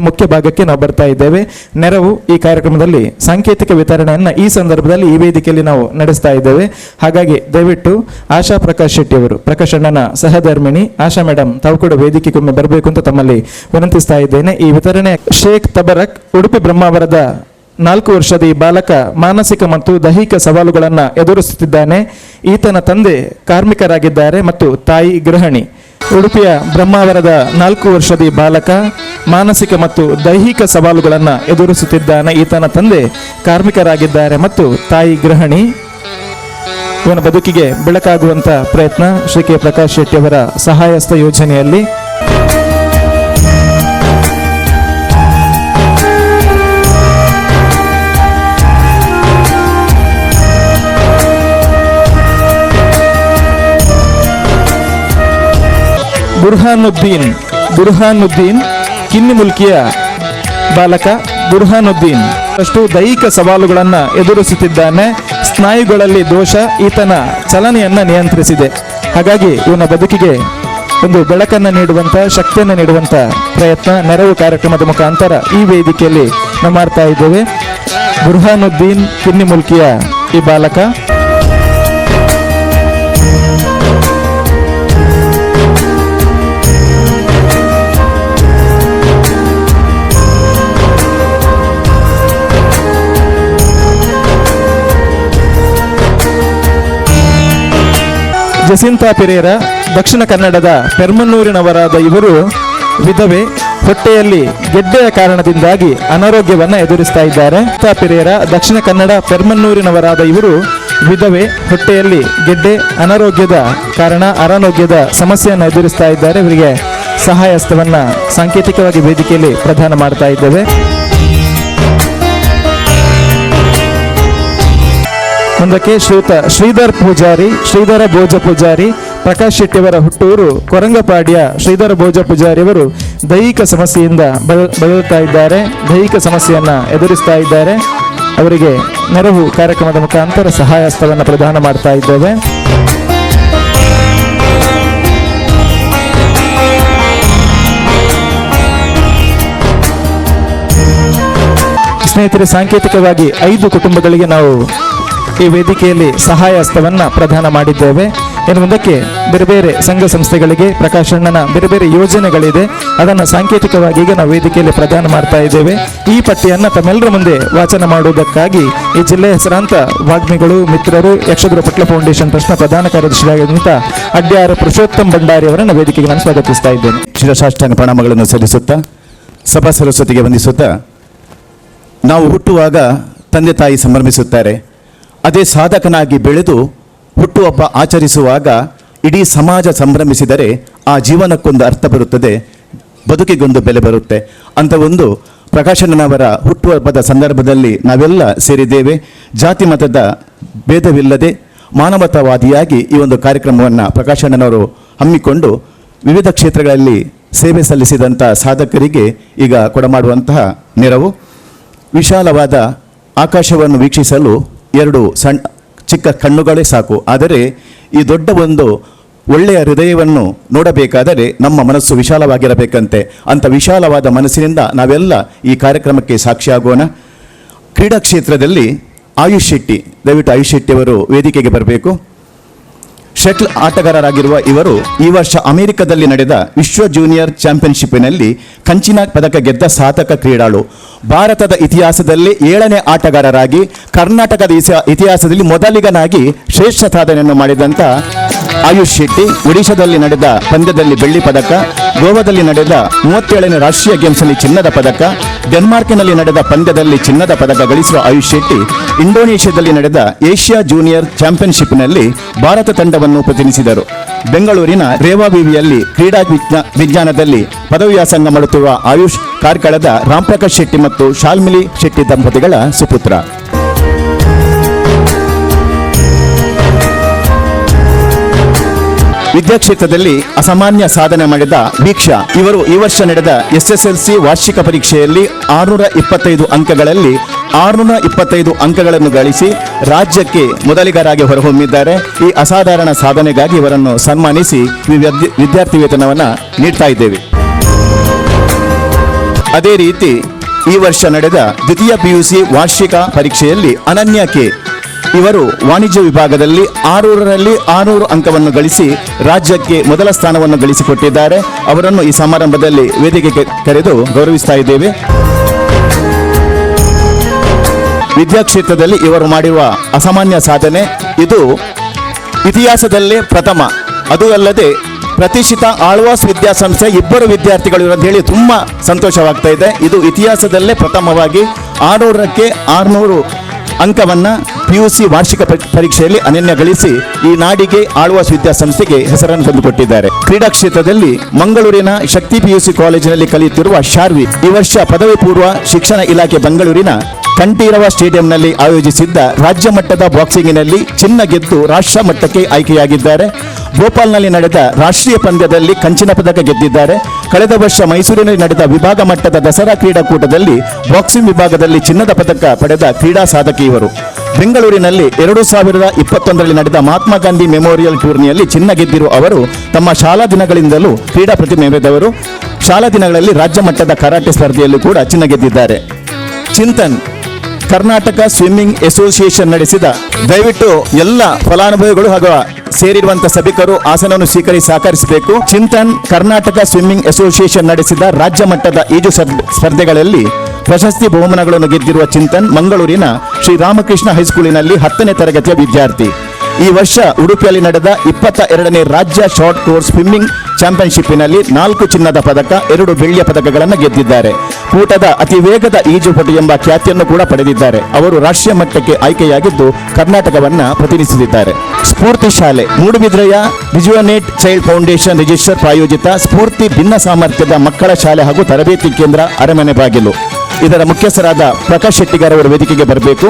ಮುಖ್ಯ ಭಾಗಕ್ಕೆ ನಾವು ಬರ್ತಾ ಇದ್ದೇವೆ. ನೆರವು ಈ ಕಾರ್ಯಕ್ರಮದಲ್ಲಿ ಸಾಂಕೇತಿಕ ವಿತರಣೆಯನ್ನ ಈ ಸಂದರ್ಭದಲ್ಲಿ ಈ ವೇದಿಕೆಯಲ್ಲಿ ನಾವು ನಡೆಸ್ತಾ ಇದ್ದೇವೆ. ಹಾಗಾಗಿ ದಯವಿಟ್ಟು ಆಶಾ ಪ್ರಕಾಶ್ ಶೆಟ್ಟಿ ಅವರು, ಪ್ರಕಾಶ್ ಅಣ್ಣನ ಸಹಧರ್ಮಿಣಿ ಆಶಾ ಮೇಡಮ್, ತಾವು ಕೂಡ ವೇದಿಕೆಗೊಮ್ಮೆ ಬರಬೇಕು ಅಂತ ತಮ್ಮಲ್ಲಿ ವಿನಂತಿಸ್ತಾ ಇದ್ದೇನೆ. ಈ ವಿತರಣೆ ಶೇಖ್ ತಬರಕ್, ಉಡುಪಿ ಬ್ರಹ್ಮಾವರದ 4 ವರ್ಷದ ಈ ಬಾಲಕ ಮಾನಸಿಕ ಮತ್ತು ದೈಹಿಕ ಸವಾಲುಗಳನ್ನು ಎದುರಿಸುತ್ತಿದ್ದಾನೆ. ಈತನ ತಂದೆ ಕಾರ್ಮಿಕರಾಗಿದ್ದಾರೆ ಮತ್ತು ತಾಯಿ ಗೃಹಿಣಿ. ಉಡುಪಿಯ ಬ್ರಹ್ಮಾವರದ 4 ವರ್ಷದ ಈ ಬಾಲಕ ಮಾನಸಿಕ ಮತ್ತು ದೈಹಿಕ ಸವಾಲುಗಳನ್ನು ಎದುರಿಸುತ್ತಿದ್ದಾನೆ. ಈತನ ತಂದೆ ಕಾರ್ಮಿಕರಾಗಿದ್ದಾರೆ ಮತ್ತು ತಾಯಿ ಗೃಹಿಣಿ. ಇವನ ಬದುಕಿಗೆ ಬೆಳಕಾಗುವಂತ ಪ್ರಯತ್ನ ಶ್ರೀ ಕೆ ಪ್ರಕಾಶ್ ಶೆಟ್ಟಿ ಅವರ ಸಹಾಯಸ್ತ ಯೋಜನೆಯಲ್ಲಿ. ಬುರ್ಹಾನುದ್ದೀನ್ ಕಿನ್ನಿಮುಲ್ಕಿಯ ಬಾಲಕ ಬುರ್ಹಾನುದ್ದೀನ್ ಅಷ್ಟು ದೈಹಿಕ ಸವಾಲುಗಳನ್ನು ಎದುರಿಸುತ್ತಿದ್ದಾನೆ. ಸ್ನಾಯುಗಳಲ್ಲಿ ದೋಷ ಈತನ ಚಲನೆಯನ್ನ ನಿಯಂತ್ರಿಸಿದೆ. ಹಾಗಾಗಿ ಇವನ ಬದುಕಿಗೆ ಒಂದು ಬೆಳಕನ್ನು ನೀಡುವಂತ, ಶಕ್ತಿಯನ್ನು ನೀಡುವಂತ ಪ್ರಯತ್ನ ನೆರವು ಕಾರ್ಯಕ್ರಮದ ಮುಖಾಂತರ ಈ ವೇದಿಕೆಯಲ್ಲಿ ನಾವು ಮಾಡ್ತಾ ಇದ್ದೇವೆ. ಬುರ್ಹಾನುದ್ದೀನ್ ಕಿನ್ನಿಮುಲ್ಕಿಯ ಈ ಬಾಲಕ ಜಸಿಂತಾ ಪೆರೇರಾ, ದಕ್ಷಿಣ ಕನ್ನಡದ ಪೆರ್ಮನ್ನೂರಿನವರಾದ ಇವರು ವಿಧವೆ. ಹೊಟ್ಟೆಯಲ್ಲಿ ಗೆಡ್ಡೆಯ ಕಾರಣದಿಂದಾಗಿ ಅನಾರೋಗ್ಯವನ್ನು ಎದುರಿಸ್ತಾ ಇದ್ದಾರೆ. ಪೆರೇರಾ, ದಕ್ಷಿಣ ಕನ್ನಡ ಪೆರ್ಮನ್ನೂರಿನವರಾದ ಇವರು ವಿಧವೆ. ಹೊಟ್ಟೆಯಲ್ಲಿ ಗೆಡ್ಡೆ, ಅನಾರೋಗ್ಯದ ಕಾರಣ ಅನಾರೋಗ್ಯದ ಸಮಸ್ಯೆಯನ್ನು ಎದುರಿಸ್ತಾ ಇದ್ದಾರೆ. ಇವರಿಗೆ ಸಹಾಯ ಹಸ್ತವನ್ನು ಸಾಂಕೇತಿಕವಾಗಿ ವೇದಿಕೆಯಲ್ಲಿ ಪ್ರದಾನ ಮಾಡ್ತಾ ಇದ್ದೇವೆ. ಮುಂದಕ್ಕೆ ಶ್ರೀಧರ ಭೋಜ ಪೂಜಾರಿ, ಪ್ರಕಾಶ್ ಶೆಟ್ಟಿಯವರ ಹುಟ್ಟೂರು ಕೊರಂಗಪಾಡಿಯ ಶ್ರೀಧರ ಭೋಜ ಪೂಜಾರಿಯವರು ದೈಹಿಕ ಸಮಸ್ಯೆಯಿಂದ ಬಳಲುತ್ತಾ ಇದ್ದಾರೆ, ದೈಹಿಕ ಸಮಸ್ಯೆಯನ್ನು ಎದುರಿಸ್ತಾ ಇದ್ದಾರೆ. ಅವರಿಗೆ ನೆರವು ಕಾರ್ಯಕ್ರಮದ ಮುಖಾಂತರ ಸಹಾಯ ಹಸ್ತವನ್ನು ಪ್ರದಾನ ಮಾಡ್ತಾ ಇದ್ದೇವೆ. ಸ್ನೇಹಿತರೆ, ಸಾಂಕೇತಿಕವಾಗಿ 5 ಕುಟುಂಬಗಳಿಗೆ ನಾವು ಈ ವೇದಿಕೆಯಲ್ಲಿ ಸಹಾಯ ಹಸ್ತವನ್ನು ಪ್ರದಾನ ಮಾಡಿದ್ದೇವೆ. ಇನ್ನು ಮುಂದಕ್ಕೆ ಬೇರೆ ಬೇರೆ ಸಂಘ ಸಂಸ್ಥೆಗಳಿಗೆ ಪ್ರಕಾಶಣ್ಣನ ಬೇರೆ ಬೇರೆ ಯೋಜನೆಗಳಿದೆ, ಅದನ್ನು ಸಾಂಕೇತಿಕವಾಗಿ ಈಗ ನಾವು ವೇದಿಕೆಯಲ್ಲಿ ಪ್ರದಾನ ಮಾಡ್ತಾ ಇದ್ದೇವೆ. ಈ ಪಟ್ಟಿಯನ್ನು ತಮ್ಮೆಲ್ಲರ ಮುಂದೆ ವಾಚನ ಮಾಡುವುದಕ್ಕಾಗಿ ಈ ಜಿಲ್ಲೆಯ ಹೆಸರಾಂತ ವಾಗ್ಮಿಗಳು, ಮಿತ್ರರು, ಯಕ್ಷಗುರು ಪಟ್ಲ ಫೌಂಡೇಶನ್ ಟ್ರಸ್ಟ್ನ ಪ್ರಧಾನ ಕಾರ್ಯದರ್ಶಿಯಾಗಿದ್ದಂಥ ಅಡ್ಯಾರ ಪುರುಷೋತ್ತಮ್ ಭಂಡಾರಿ ಅವರನ್ನು ವೇದಿಕೆಗೆ ನಾನು ಸ್ವಾಗತಿಸ್ತಾ ಇದ್ದೇನೆ. ಶಿರಸಾಷ್ಟಾಂಗ ಪ್ರಣಾಮಗಳನ್ನು ಸಲ್ಲಿಸುತ್ತಾ, ಸಭಾ ಸರಸ್ವತಿಗೆ ವಂದಿಸುತ್ತಾ, ನಾವು ಹುಟ್ಟುವಾಗ ತಂದೆ ತಾಯಿ ಸಂಭ್ರಮಿಸುತ್ತಾರೆ. ಅದೇ ಸಾಧಕನಾಗಿ ಬೆಳೆದು ಹುಟ್ಟುಹಬ್ಬ ಆಚರಿಸುವಾಗ ಇಡೀ ಸಮಾಜ ಸಂಭ್ರಮಿಸಿದರೆ ಆ ಜೀವನಕ್ಕೊಂದು ಅರ್ಥ ಬರುತ್ತದೆ, ಬದುಕಿಗೊಂದು ಬೆಲೆ ಬರುತ್ತೆ ಅಂತ ಒಂದು ಪ್ರಕಾಶಣ್ಣನವರ ಹುಟ್ಟುಹಬ್ಬದ ಸಂದರ್ಭದಲ್ಲಿ ನಾವೆಲ್ಲ ಸೇರಿದ್ದೇವೆ. ಜಾತಿ ಮತದ ಭೇದವಿಲ್ಲದೆ ಮಾನವತಾವಾದಿಯಾಗಿ ಈ ಒಂದು ಕಾರ್ಯಕ್ರಮವನ್ನು ಪ್ರಕಾಶಣ್ಣನವರು ಹಮ್ಮಿಕೊಂಡು ವಿವಿಧ ಕ್ಷೇತ್ರಗಳಲ್ಲಿ ಸೇವೆ ಸಲ್ಲಿಸಿದಂಥ ಸಾಧಕರಿಗೆ ಈಗ ಕೊಡಮಾಡುವಂತಹ ನೆರವು. ವಿಶಾಲವಾದ ಆಕಾಶವನ್ನು ವೀಕ್ಷಿಸಲು 2 ಚಿಕ್ಕ ಕಣ್ಣುಗಳೇ ಸಾಕು. ಆದರೆ ಈ ದೊಡ್ಡ ಒಂದು ಒಳ್ಳೆಯ ಹೃದಯವನ್ನು ನೋಡಬೇಕಾದರೆ ನಮ್ಮ ಮನಸ್ಸು ವಿಶಾಲವಾಗಿರಬೇಕಂತೆ. ಅಂಥ ವಿಶಾಲವಾದ ಮನಸ್ಸಿನಿಂದ ನಾವೆಲ್ಲ ಈ ಕಾರ್ಯಕ್ರಮಕ್ಕೆ ಸಾಕ್ಷಿಯಾಗೋಣ. ಕ್ರೀಡಾ ಕ್ಷೇತ್ರದಲ್ಲಿ ಆಯುಷ್ ಶೆಟ್ಟಿ, ದಯವಿಟ್ಟು ಆಯುಷ್ ಶೆಟ್ಟಿ ಅವರು ವೇದಿಕೆಗೆ ಬರಬೇಕು. ಶಟ್ಲ್ ಆಟಗಾರರಾಗಿರುವ ಇವರು ಈ ವರ್ಷ ಅಮೆರಿಕದಲ್ಲಿ ನಡೆದ ವಿಶ್ವ ಜೂನಿಯರ್ ಚಾಂಪಿಯನ್ಶಿಪ್ನಲ್ಲಿ ಕಂಚಿನ ಪದಕ ಗೆದ್ದ ಸಾಧಕ ಕ್ರೀಡಾಳು. ಭಾರತದ ಇತಿಹಾಸದಲ್ಲಿ 7ನೇ ಆಟಗಾರರಾಗಿ ಕರ್ನಾಟಕದ ಇತಿಹಾಸದಲ್ಲಿ ಮೊದಲಿಗನಾಗಿ ಶ್ರೇಷ್ಠ ಸಾಧನೆಯನ್ನು ಮಾಡಿದಂಥ ಆಯುಷ್ ಶೆಟ್ಟಿ ಒಡಿಶಾದಲ್ಲಿ ನಡೆದ ಪಂದ್ಯದಲ್ಲಿ ಬೆಳ್ಳಿ ಪದಕ, ಗೋವಾದಲ್ಲಿ ನಡೆದ 37ನೇ ರಾಷ್ಟ್ರೀಯ ಗೇಮ್ಸ್ನಲ್ಲಿ ಚಿನ್ನದ ಪದಕ, ಡೆನ್ಮಾರ್ಕ್ನಲ್ಲಿ ನಡೆದ ಪಂದ್ಯದಲ್ಲಿ ಚಿನ್ನದ ಪದಕ ಗಳಿಸುವ ಆಯುಷ್ ಶೆಟ್ಟಿ ಇಂಡೋನೇಷ್ಯಾದಲ್ಲಿ ನಡೆದ ಏಷ್ಯಾ ಜೂನಿಯರ್ ಚಾಂಪಿಯನ್ಶಿಪ್ನಲ್ಲಿ ಭಾರತ ತಂಡವನ್ನು ಪ್ರತಿನಿಧಿಸಿದರು. ಬೆಂಗಳೂರಿನ ರೇವಾವಿವಿಯಲ್ಲಿ ಕ್ರೀಡಾ ವಿಜ್ಞಾನದಲ್ಲಿ ಪದವಿ ವ್ಯಾಸಂಗ ಮಾಡುತ್ತಿರುವ ಆಯುಷ್ ಕಾರ್ಕಳದ ರಾಮ್ಪ್ರಕಾಶ್ ಶೆಟ್ಟಿ ಮತ್ತು ಶಾಲ್ಮಿಲಿ ಶೆಟ್ಟಿ ದಂಪತಿಗಳ ಸುಪುತ್ರ. ವಿದ್ಯಾಕ್ಷೇತ್ರದಲ್ಲಿ ಅಸಾಮಾನ್ಯ ಸಾಧನೆ ಮಾಡಿದ ವೀಕ್ಷಾ ಇವರು ಈ ವರ್ಷ ನಡೆದ SSLC ವಾರ್ಷಿಕ ಪರೀಕ್ಷೆಯಲ್ಲಿ 625 ಅಂಕಗಳಲ್ಲಿ 625 ಅಂಕಗಳನ್ನು ಗಳಿಸಿ ರಾಜ್ಯಕ್ಕೆ ಮೊದಲಿಗರಾಗಿ ಹೊರಹೊಮ್ಮಿದ್ದಾರೆ. ಈ ಅಸಾಧಾರಣ ಸಾಧನೆಗಾಗಿ ಇವರನ್ನು ಸನ್ಮಾನಿಸಿ ವಿದ್ಯಾರ್ಥಿ ವೇತನವನ್ನು ನೀಡ್ತಾ ಇದ್ದೇವೆ. ಅದೇ ರೀತಿ ಈ ವರ್ಷ ನಡೆದ ದ್ವಿತೀಯ PUC ವಾರ್ಷಿಕ ಪರೀಕ್ಷೆಯಲ್ಲಿ ಅನನ್ಯ ಕೆ ಇವರು ವಾಣಿಜ್ಯ ವಿಭಾಗದಲ್ಲಿ 600ರಲ್ಲಿ 600 ಅಂಕವನ್ನು ಗಳಿಸಿ ರಾಜ್ಯಕ್ಕೆ ಮೊದಲ ಸ್ಥಾನವನ್ನು ಗಳಿಸಿಕೊಟ್ಟಿದ್ದಾರೆ. ಅವರನ್ನು ಈ ಸಮಾರಂಭದಲ್ಲಿ ವೇದಿಕೆಗೆ ಕರೆದು ಗೌರವಿಸ್ತಾ ಇದ್ದೇವೆ. ವಿದ್ಯಾಕ್ಷೇತ್ರದಲ್ಲಿ ಇವರು ಮಾಡಿರುವ ಅಸಾಮಾನ್ಯ ಸಾಧನೆ ಇದು ಇತಿಹಾಸದಲ್ಲೇ ಪ್ರಥಮ. ಅದು ಅಲ್ಲದೆ ಪ್ರತಿಷ್ಠಿತ ಆಳ್ವಾಸ್ ವಿದ್ಯಾಸಂಸ್ಥೆ 2 ವಿದ್ಯಾರ್ಥಿಗಳು ಅಂತ ಹೇಳಿ ತುಂಬ ಸಂತೋಷವಾಗ್ತಾ ಇದೆ. ಇದು ಇತಿಹಾಸದಲ್ಲೇ ಪ್ರಥಮವಾಗಿ 600ಕ್ಕೆ 600 ಅಂಕವನ್ನು PUC ವಾರ್ಷಿಕ ಪರೀಕ್ಷೆಯಲ್ಲಿ ಅನನ್ಯ ಗಳಿಸಿ ಈ ನಾಡಿಗೆ ಆಳ್ವಾಸ್ ವಿದ್ಯಾಸಂಸ್ಥೆಗೆ ಹೆಸರನ್ನು ತಂದುಕೊಟ್ಟಿದ್ದಾರೆ. ಕ್ರೀಡಾ ಕ್ಷೇತ್ರದಲ್ಲಿ ಮಂಗಳೂರಿನ ಶಕ್ತಿ PUC ಕಾಲೇಜಿನಲ್ಲಿ ಕಲಿಯುತ್ತಿರುವ ಶಾರ್ವಿ ಈ ವರ್ಷ ಪದವಿ ಪೂರ್ವ ಶಿಕ್ಷಣ ಇಲಾಖೆ ಬೆಂಗಳೂರಿನ ಕಂಠೀರವ ಸ್ಟೇಡಿಯಂನಲ್ಲಿ ಆಯೋಜಿಸಿದ್ದ ರಾಜ್ಯ ಮಟ್ಟದ ಬಾಕ್ಸಿಂಗಿನಲ್ಲಿ ಚಿನ್ನ ಗೆದ್ದು ರಾಷ್ಟ್ರ ಮಟ್ಟಕ್ಕೆ ಆಯ್ಕೆಯಾಗಿದ್ದಾರೆ. ಭೋಪಾಲ್ನಲ್ಲಿ ನಡೆದ ರಾಷ್ಟ್ರೀಯ ಪಂದ್ಯದಲ್ಲಿ ಕಂಚಿನ ಪದಕ ಗೆದ್ದಿದ್ದಾರೆ. ಕಳೆದ ವರ್ಷ ಮೈಸೂರಿನಲ್ಲಿ ನಡೆದ ವಿಭಾಗ ಮಟ್ಟದ ದಸರಾ ಕ್ರೀಡಾಕೂಟದಲ್ಲಿ ಬಾಕ್ಸಿಂಗ್ ವಿಭಾಗದಲ್ಲಿ ಚಿನ್ನದ ಪದಕ ಪಡೆದ ಕ್ರೀಡಾ ಸಾಧಕಿ ಇವರು. ಬೆಂಗಳೂರಿನಲ್ಲಿ 2021ರಲ್ಲಿ ನಡೆದ ಮಹಾತ್ಮ ಗಾಂಧಿ ಮೆಮೋರಿಯಲ್ ಟೂರ್ನಿಯಲ್ಲಿ ಚಿನ್ನ ಗೆದ್ದಿರುವ ಅವರು ತಮ್ಮ ಶಾಲಾ ದಿನಗಳಿಂದಲೂ ಕ್ರೀಡಾ ಪ್ರತಿಭೆ ಮೆರೆದವರು. ಶಾಲಾ ದಿನಗಳಲ್ಲಿ ರಾಜ್ಯ ಮಟ್ಟದ ಕರಾಟೆ ಸ್ಪರ್ಧೆಯಲ್ಲೂ ಕೂಡ ಚಿನ್ನ ಗೆದ್ದಿದ್ದಾರೆ. ಚಿಂತನ್ ಕರ್ನಾಟಕ ಸ್ವಿಮ್ಮಿಂಗ್ ಅಸೋಸಿಯೇಷನ್ ನಡೆಸಿದ ದಯವಿಟ್ಟು ಎಲ್ಲ ಫಲಾನುಭವಿಗಳು ಹಾಗೂ ಸೇರಿರುವಂತಹ ಸಭಿಕರು ಆಸನವನ್ನು ಸ್ವೀಕರಿಸಿ ಸಹಕರಿಸಬೇಕು. ಚಿಂತನ್ ಕರ್ನಾಟಕ ಸ್ವಿಮ್ಮಿಂಗ್ ಅಸೋಸಿಯೇಷನ್ ನಡೆಸಿದ ರಾಜ್ಯ ಮಟ್ಟದ ಈಜು ಸ್ಪರ್ಧೆಗಳಲ್ಲಿ ಪ್ರಶಸ್ತಿ ಬಹುಮಾನಗಳನ್ನು ಗೆದ್ದಿರುವ ಚಿಂತನ್ ಮಂಗಳೂರಿನ ಶ್ರೀರಾಮಕೃಷ್ಣ ಹೈಸ್ಕೂಲಿನಲ್ಲಿ 10ನೇ ತರಗತಿಯ ವಿದ್ಯಾರ್ಥಿ. ಈ ವರ್ಷ ಉಡುಪಿಯಲ್ಲಿ ನಡೆದ 22ನೇ ರಾಜ್ಯ ಶಾರ್ಟ್ ಕೋರ್ಸ್ ಸ್ವಿಮ್ಮಿಂಗ್ ಚಾಂಪಿಯನ್ಶಿಪ್ನಲ್ಲಿ 4 ಚಿನ್ನದ ಪದಕ 2 ಬೆಳ್ಳಿಯ ಪದಕಗಳನ್ನು ಗೆದ್ದಿದ್ದಾರೆ. ಕೂಟದ ಅತಿ ವೇಗದ ಈಜುಪಟು ಎಂಬ ಖ್ಯಾತಿಯನ್ನು ಕೂಡ ಪಡೆದಿದ್ದಾರೆ. ಅವರು ರಾಷ್ಟ್ರೀಯ ಮಟ್ಟಕ್ಕೆ ಆಯ್ಕೆಯಾಗಿದ್ದು ಕರ್ನಾಟಕವನ್ನ ಪ್ರತಿನಿಧಿಸಿದ್ದಾರೆ. ಸ್ಫೂರ್ತಿ ಶಾಲೆ ಮೂಡುಬಿದ್ರೆಯ ವಿಜುವನೇಟ್ ಚೈಲ್ಡ್ ಫೌಂಡೇಶನ್ ರಿಜಿಸ್ಟರ್ ಪ್ರಾಯೋಜಿತ ಸ್ಫೂರ್ತಿ ಭಿನ್ನ ಸಾಮರ್ಥ್ಯದ ಮಕ್ಕಳ ಶಾಲೆ ಹಾಗೂ ತರಬೇತಿ ಕೇಂದ್ರ ಅರಮನೆ ಬಾಗಿಲು. ಇದರ ಮುಖ್ಯಸ್ಥರಾದ ಪ್ರಕಾಶ್ ಶೆಟ್ಟಿಗಾರ್ ಅವರು ವೇದಿಕೆಗೆ ಬರಬೇಕು.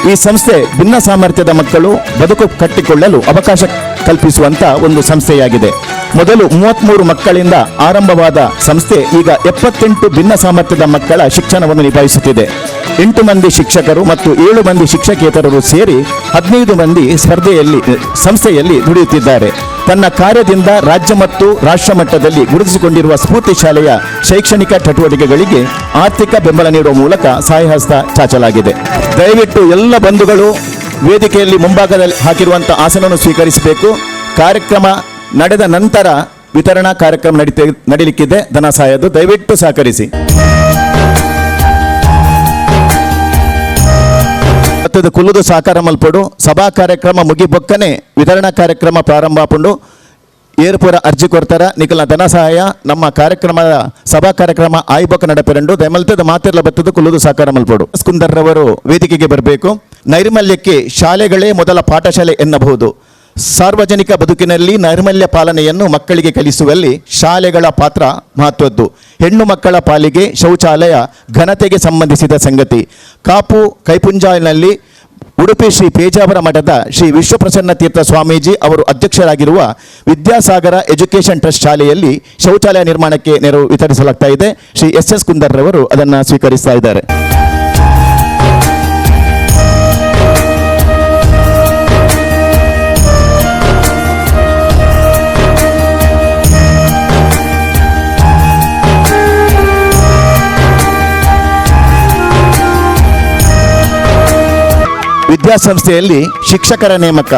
ಈ ಸಂಸ್ಥೆ ಭಿನ್ನ ಸಾಮರ್ಥ್ಯದ ಮಕ್ಕಳು ಬದುಕು ಕಟ್ಟಿಕೊಳ್ಳಲು ಅವಕಾಶ ಕಲ್ಪಿಸುವಂತ ಒಂದು ಸಂಸ್ಥೆಯಾಗಿದೆ. ಮೊದಲು 33 ಮಕ್ಕಳಿಂದ ಆರಂಭವಾದ ಸಂಸ್ಥೆ ಈಗ 78 ಭಿನ್ನ ಸಾಮರ್ಥ್ಯದ ಮಕ್ಕಳ ಶಿಕ್ಷಣವನ್ನು ನಿಭಾಯಿಸುತ್ತಿದೆ. 8 ಮಂದಿ ಶಿಕ್ಷಕರು ಮತ್ತು 7 ಮಂದಿ ಶಿಕ್ಷಕೇತರರು ಸೇರಿ 15 ಮಂದಿ ಸಂಸ್ಥೆಯಲ್ಲಿ ದುಡಿಯುತ್ತಿದ್ದಾರೆ. ತನ್ನ ಕಾರ್ಯದಿಂದ ರಾಜ್ಯ ಮತ್ತು ರಾಷ್ಟ್ರ ಮಟ್ಟದಲ್ಲಿ ಗುರುತಿಸಿಕೊಂಡಿರುವ ಸ್ಫೂರ್ತಿ ಶಾಲೆಯ ಶೈಕ್ಷಣಿಕ ಚಟುವಟಿಕೆಗಳಿಗೆ ಆರ್ಥಿಕ ಬೆಂಬಲ ನೀಡುವ ಮೂಲಕ ಸಹಾಯಹಸ್ತ ಚಾಚಲಾಗಿದೆ. ದಯವಿಟ್ಟು ಎಲ್ಲ ಬಂಧುಗಳು ವೇದಿಕೆಯಲ್ಲಿ ಮುಂಭಾಗದಲ್ಲಿ ಹಾಕಿರುವಂಥ ಆಸನವನ್ನು ಸ್ವೀಕರಿಸಬೇಕು. ಕಾರ್ಯಕ್ರಮ ನಡೆದ ನಂತರ ವಿತರಣಾ ಕಾರ್ಯಕ್ರಮ ನಡೀಲಿಕ್ಕಿದೆ ಧನ ಸಹಾಯದ್ದು. ದಯವಿಟ್ಟು ಸಹಕರಿಸಿ. ಕುಲ್ಲುದು ಸಹಕಾರ ಮಲ್ಪಡು ಸಭಾ ಕಾರ್ಯಕ್ರಮ ಮುಗಿಬೊಕ್ಕನೆ ವಿತರಣಾ ಕಾರ್ಯಕ್ರಮ ಪ್ರಾರಂಭ ಆಪುಂಡು ಏರ್ಪುರ ಅರ್ಜಿ ಕೊಡ್ತಾರ ನಿಖಲ್ನ ಧನ ಸಹಾಯ ನಮ್ಮ ಕಾರ್ಯಕ್ರಮದ ಸಭಾ ಕಾರ್ಯಕ್ರಮ ಆಯ್ಬೊಕ್ಕ ನಡಪೆರಂಡು ದಯಮಲ್ತದ ಮಾತಿರ್ಲ ಬತ್ತದ ಕುಲ್ಲುದು ಸಹಕಾರ ಮಲ್ಪಡು. ಸ್ಕುಂದರ್ರವರು ವೇದಿಕೆಗೆ ಬರಬೇಕು. ನೈರ್ಮಲ್ಯಕ್ಕೆ ಶಾಲೆಗಳೇ ಮೊದಲ ಪಾಠಶಾಲೆ ಎನ್ನಬಹುದು. ಸಾರ್ವಜನಿಕ ಬದುಕಿನಲ್ಲಿ ನೈರ್ಮಲ್ಯ ಪಾಲನೆಯನ್ನು ಮಕ್ಕಳಿಗೆ ಕಲಿಸುವಲ್ಲಿ ಶಾಲೆಗಳ ಪಾತ್ರ ಮಹತ್ವದ್ದು. ಹೆಣ್ಣು ಮಕ್ಕಳ ಪಾಲಿಗೆ ಶೌಚಾಲಯ ಘನತೆಗೆ ಸಂಬಂಧಿಸಿದ ಸಂಗತಿ. ಕಾಪು ಕೈಪುಂಜಾನಲ್ಲಿ ಉಡುಪಿ ಶ್ರೀ ಪೇಜಾವರ ಮಠದ ಶ್ರೀ ವಿಶ್ವಪ್ರಸನ್ನ ತೀರ್ಥ ಸ್ವಾಮೀಜಿ ಅವರು ಅಧ್ಯಕ್ಷರಾಗಿರುವ ವಿದ್ಯಾಸಾಗರ ಎಜುಕೇಷನ್ ಟ್ರಸ್ಟ್ ಶಾಲೆಯಲ್ಲಿ ಶೌಚಾಲಯ ನಿರ್ಮಾಣಕ್ಕೆ ನೆರವು ವಿತರಿಸಲಾಗ್ತಾ ಇದೆ. ಶ್ರೀ ಎಸ್ ಕುಂದರ್ ರವರು ಅದನ್ನು ಸ್ವೀಕರಿಸ್ತಾ ಇದ್ದಾರೆ. ವಿದ್ಯಾಸಂಸ್ಥೆಯಲ್ಲಿ ಶಿಕ್ಷಕರ ನೇಮಕ.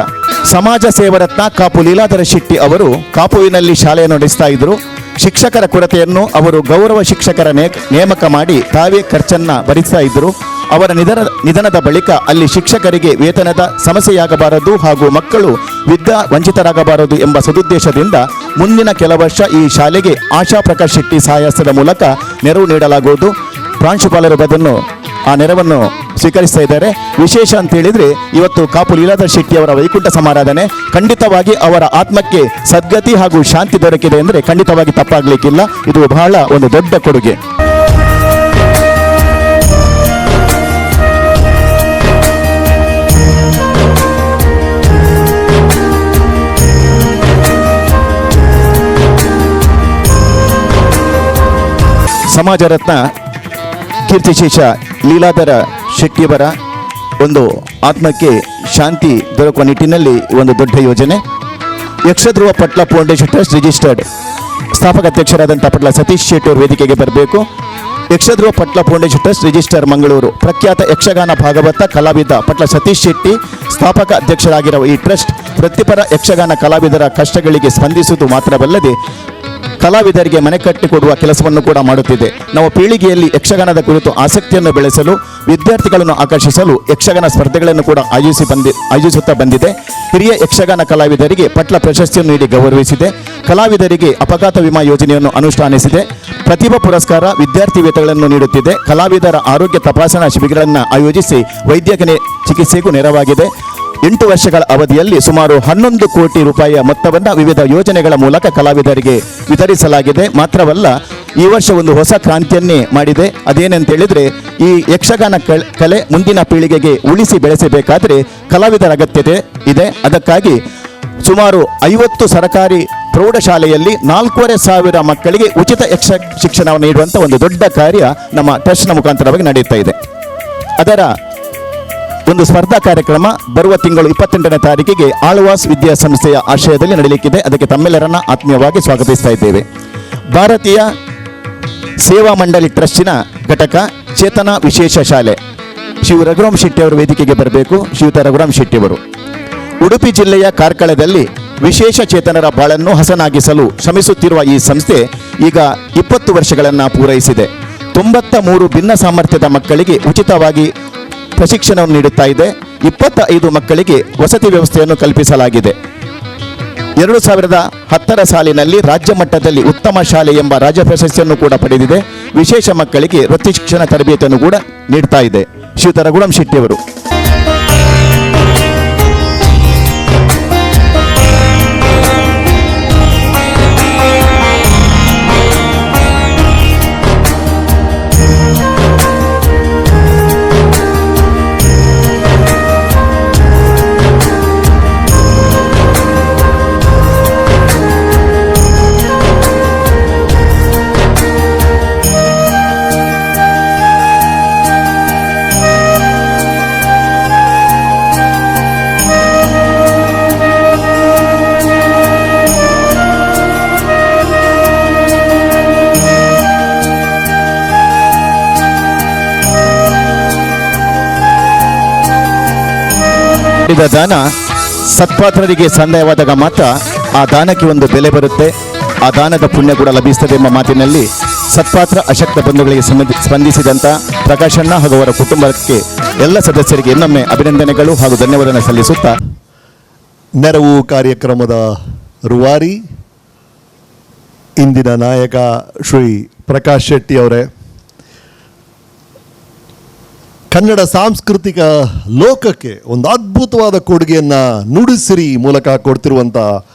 ಸಮಾಜ ಸೇವರತ್ನ ಕಾಪು ಲೀಲಾಧರ ಶೆಟ್ಟಿ ಅವರು ಕಾಪುವಿನಲ್ಲಿ ಶಾಲೆ ನಡೆಸ್ತಾ ಇದ್ರು. ಶಿಕ್ಷಕರ ಕೊರತೆಯನ್ನು ಅವರು ಗೌರವ ಶಿಕ್ಷಕರ ನೇಮಕ ಮಾಡಿ ತಾವೇ ಖರ್ಚನ್ನ ಭರಿಸ್ತಾ ಇದ್ರು. ಅವರ ನಿಧನದ ಬಳಿಕ ಅಲ್ಲಿ ಶಿಕ್ಷಕರಿಗೆ ವೇತನದ ಸಮಸ್ಯೆಯಾಗಬಾರದು ಹಾಗೂ ಮಕ್ಕಳು ವಿದ್ಯಾ ವಂಚಿತರಾಗಬಾರದು ಎಂಬ ಸದುದ್ದೇಶದಿಂದ ಮುಂದಿನ ಕೆಲ ವರ್ಷ ಈ ಶಾಲೆಗೆ ಆಶಾ ಪ್ರಕಾಶ್ ಶೆಟ್ಟಿ ಸಹಾಯಹಸ್ತದ ಮೂಲಕ ನೆರವು ನೀಡಲಾಗುವುದು. ಪ್ರಾಂಶುಪಾಲರು ಅದನ್ನು ಆ ನೆರವನ್ನು ಸ್ವೀಕರಿಸ್ತಾ ಇದ್ದಾರೆ. ವಿಶೇಷ ಅಂತ ಹೇಳಿದ್ರೆ ಇವತ್ತು ಕಾಪು ಲೀಲಾಧರ್ ಶೆಟ್ಟಿ ಅವರ ವೈಕುಂಠ ಸಮಾರಾಧನೆ. ಖಂಡಿತವಾಗಿ ಅವರ ಆತ್ಮಕ್ಕೆ ಸದ್ಗತಿ ಹಾಗೂ ಶಾಂತಿ ದೊರಕಿದೆ ಅಂದರೆ ಖಂಡಿತವಾಗಿ ತಪ್ಪಾಗಲಿಕ್ಕಿಲ್ಲ. ಇದು ಬಹಳ ಒಂದು ದೊಡ್ಡ ಕೊಡುಗೆ. ಸಮಾಜ ರತ್ನ ಕೀರ್ತಿಶೇಷ ಲೀಲಾಧರ ಶೆಟ್ಟಿಯವರ ಒಂದು ಆತ್ಮಕ್ಕೆ ಶಾಂತಿ ದೊರಕುವ ನಿಟ್ಟಿನಲ್ಲಿ ಒಂದು ದೊಡ್ಡ ಯೋಜನೆ. ಯಕ್ಷಧ್ರುವ ಪಟ್ಲ ಫೌಂಡೇಶನ್ ಟ್ರಸ್ಟ್ ರಿಜಿಸ್ಟರ್ಡ್ ಸ್ಥಾಪಕ ಅಧ್ಯಕ್ಷರಾದಂಥ ಪಟ್ಲ ಸತೀಶ್ ಶೆಟ್ಟಿ ಅವರು ವೇದಿಕೆಗೆ ಬರಬೇಕು. ಯಕ್ಷಧ್ರುವ ಪಟ್ಲ ಫೌಂಡೇಶನ್ ಟ್ರಸ್ಟ್ ರಿಜಿಸ್ಟರ್ ಮಂಗಳೂರು. ಪ್ರಖ್ಯಾತ ಯಕ್ಷಗಾನ ಭಾಗವತ ಕಲಾವಿದ ಪಟ್ಲ ಸತೀಶ್ ಶೆಟ್ಟಿ ಸ್ಥಾಪಕ ಅಧ್ಯಕ್ಷರಾಗಿರುವ ಈ ಟ್ರಸ್ಟ್ ವೃತ್ತಿಪರ ಯಕ್ಷಗಾನ ಕಲಾವಿದರ ಕಷ್ಟಗಳಿಗೆ ಸ್ಪಂದಿಸುವುದು ಮಾತ್ರವಲ್ಲದೆ ಕಲಾವಿದರಿಗೆ ಮನೆ ಕಟ್ಟಿಕೊಡುವ ಕೆಲಸವನ್ನು ಕೂಡ ಮಾಡುತ್ತಿದೆ. ನಾವು ಪೀಳಿಗೆಯಲ್ಲಿ ಯಕ್ಷಗಾನದ ಕುರಿತು ಆಸಕ್ತಿಯನ್ನು ಬೆಳೆಸಲು ವಿದ್ಯಾರ್ಥಿಗಳನ್ನು ಆಕರ್ಷಿಸಲು ಯಕ್ಷಗಾನ ಸ್ಪರ್ಧೆಗಳನ್ನು ಕೂಡ ಆಯೋಜಿಸುತ್ತಾ ಬಂದಿದೆ. ಹಿರಿಯ ಯಕ್ಷಗಾನ ಕಲಾವಿದರಿಗೆ ಪಟ್ಲ ಪ್ರಶಸ್ತಿಯನ್ನು ನೀಡಿ ಗೌರವಿಸಿದೆ. ಕಲಾವಿದರಿಗೆ ಅಪಘಾತ ವಿಮಾ ಯೋಜನೆಯನ್ನು ಅನುಷ್ಠಾನಿಸಿದೆ. ಪ್ರತಿಭಾ ಪುರಸ್ಕಾರ, ವಿದ್ಯಾರ್ಥಿ ವೇತನಗಳನ್ನು ನೀಡುತ್ತಿದೆ. ಕಲಾವಿದರ ಆರೋಗ್ಯ ತಪಾಸಣಾ ಶಿಬಿರಗಳನ್ನು ಆಯೋಜಿಸಿ ವೈದ್ಯಕೀಯ ಚಿಕಿತ್ಸೆಗೂ ನೆರವಾಗಿದೆ. 8 ವರ್ಷಗಳ ಅವಧಿಯಲ್ಲಿ ಸುಮಾರು 11 ಕೋಟಿ ರೂಪಾಯಿಯ ಮೊತ್ತವನ್ನು ವಿವಿಧ ಯೋಜನೆಗಳ ಮೂಲಕ ಕಲಾವಿದರಿಗೆ ವಿತರಿಸಲಾಗಿದೆ. ಮಾತ್ರವಲ್ಲ, ಈ ವರ್ಷ ಒಂದು ಹೊಸ ಕ್ರಾಂತಿಯನ್ನೇ ಮಾಡಿದೆ. ಅದೇನಂತ ಹೇಳಿದ್ರೆ, ಈ ಯಕ್ಷಗಾನ ಕಲೆ ಮುಂದಿನ ಪೀಳಿಗೆಗೆ ಉಳಿಸಿ ಬೆಳೆಸಬೇಕಾದ್ರೆ ಕಲಾವಿದರ ಅಗತ್ಯತೆ ಇದೆ. ಅದಕ್ಕಾಗಿ ಸುಮಾರು 50 ಸರ್ಕಾರಿ ಪ್ರೌಢಶಾಲೆಯಲ್ಲಿ 4,500 ಮಕ್ಕಳಿಗೆ ಉಚಿತ ಶಿಕ್ಷಣವನ್ನು ನೀಡುವಂಥ ಒಂದು ದೊಡ್ಡ ಕಾರ್ಯ ನಮ್ಮ ಟ್ರಸ್ಟ್ನ ಮುಖಾಂತರವಾಗಿ ನಡೆಯುತ್ತಾ ಇದೆ. ಅದರ ಒಂದು ಸ್ಪರ್ಧಾ ಕಾರ್ಯಕ್ರಮ ಬರುವ ತಿಂಗಳು 28ನೇ ತಾರೀಕಿಗೆ ಆಳ್ವಾಸ್ ವಿದ್ಯಾಸಂಸ್ಥೆಯ ಆಶ್ರಯದಲ್ಲಿ ನಡೆಯಲಿಕ್ಕಿದೆ. ಅದಕ್ಕೆ ತಮ್ಮೆಲ್ಲರನ್ನ ಆತ್ಮೀಯವಾಗಿ ಸ್ವಾಗತಿಸ್ತಾ ಇದ್ದೇವೆ. ಭಾರತೀಯ ಸೇವಾ ಮಂಡಳಿ ಟ್ರಸ್ಟಿನ ಘಟಕ ಚೇತನ ವಿಶೇಷ ಶಾಲೆ ಶಿವ ರಘುರಾಮ್ ಶೆಟ್ಟಿ ಅವರು ವೇದಿಕೆಗೆ ಬರಬೇಕು. ಶ್ರೀಯುತ ರಘುರಾಮ್ ಶೆಟ್ಟಿ ಅವರು ಉಡುಪಿ ಜಿಲ್ಲೆಯ ಕಾರ್ಕಳದಲ್ಲಿ ವಿಶೇಷ ಚೇತನರ ಬಾಳನ್ನು ಹಸನಾಗಿಸಲು ಶ್ರಮಿಸುತ್ತಿರುವ ಈ ಸಂಸ್ಥೆ ಈಗ 20 ವರ್ಷಗಳನ್ನು ಪೂರೈಸಿದೆ. 93 ಭಿನ್ನ ಸಾಮರ್ಥ್ಯದ ಮಕ್ಕಳಿಗೆ ಉಚಿತವಾಗಿ ಪ್ರಶಿಕ್ಷಣವನ್ನು ನೀಡುತ್ತಾ ಇದೆ. 25 ಮಕ್ಕಳಿಗೆ ವಸತಿ ವ್ಯವಸ್ಥೆಯನ್ನು ಕಲ್ಪಿಸಲಾಗಿದೆ. 2010 ಸಾಲಿನಲ್ಲಿ ರಾಜ್ಯ ಮಟ್ಟದಲ್ಲಿ ಉತ್ತಮ ಶಾಲೆ ಎಂಬ ರಾಜ್ಯ ಪ್ರಶಸ್ತಿಯನ್ನು ಕೂಡ ಪಡೆದಿದೆ. ವಿಶೇಷ ಮಕ್ಕಳಿಗೆ ವೃತ್ತಿ ಶಿಕ್ಷಣ ತರಬೇತಿಯನ್ನು ಕೂಡ ನೀಡ್ತಾ ಇದೆ. ಶ್ರೀಯುತ ರಘುರಾಮ್ ಶೆಟ್ಟಿ ಅವರು ದಾನ ಸತ್ಪಾತ್ರರಿಗೆ ಸಂದಾಯವಾದಾಗ ಮಾತ್ರ ಆ ದಾನಕ್ಕೆ ಒಂದು ಬೆಲೆ ಬರುತ್ತೆ. ಆ ದಾನದ ಪುಣ್ಯ ಕೂಡ ಲಭಿಸುತ್ತದೆ ಎಂಬ ಮಾತಿನಲ್ಲಿ ಸತ್ಪಾತ್ರ ಅಶಕ್ತ ಬಂಧುಗಳಿಗೆ ಸ್ಪಂದಿಸಿದಂಥ ಪ್ರಕಾಶಣ್ಣ ಹಾಗೂ ಅವರ ಕುಟುಂಬಕ್ಕೆ ಎಲ್ಲ ಸದಸ್ಯರಿಗೆ ಇನ್ನೊಮ್ಮೆ ಅಭಿನಂದನೆಗಳು ಹಾಗೂ ಧನ್ಯವಾದವನ್ನು ಸಲ್ಲಿಸುತ್ತಾ ನೆರವು ಕಾರ್ಯಕ್ರಮದ ರೂವಾರಿ ಇಂದಿನ ನಾಯಕ ಶ್ರೀ ಪ್ರಕಾಶ್ ಶೆಟ್ಟಿ ಅವರೇ, ಕನ್ನಡ ಸಾಂಸ್ಕೃತಿಕ ಲೋಕಕ್ಕೆ ಒಂದು ಅದ್ಭುತವಾದ ಕೊಡುಗೆಯನ್ನು ನುಡಿಸಿರಿ ಮೂಲಕ ಕೊಡ್ತಿರುವಂಥ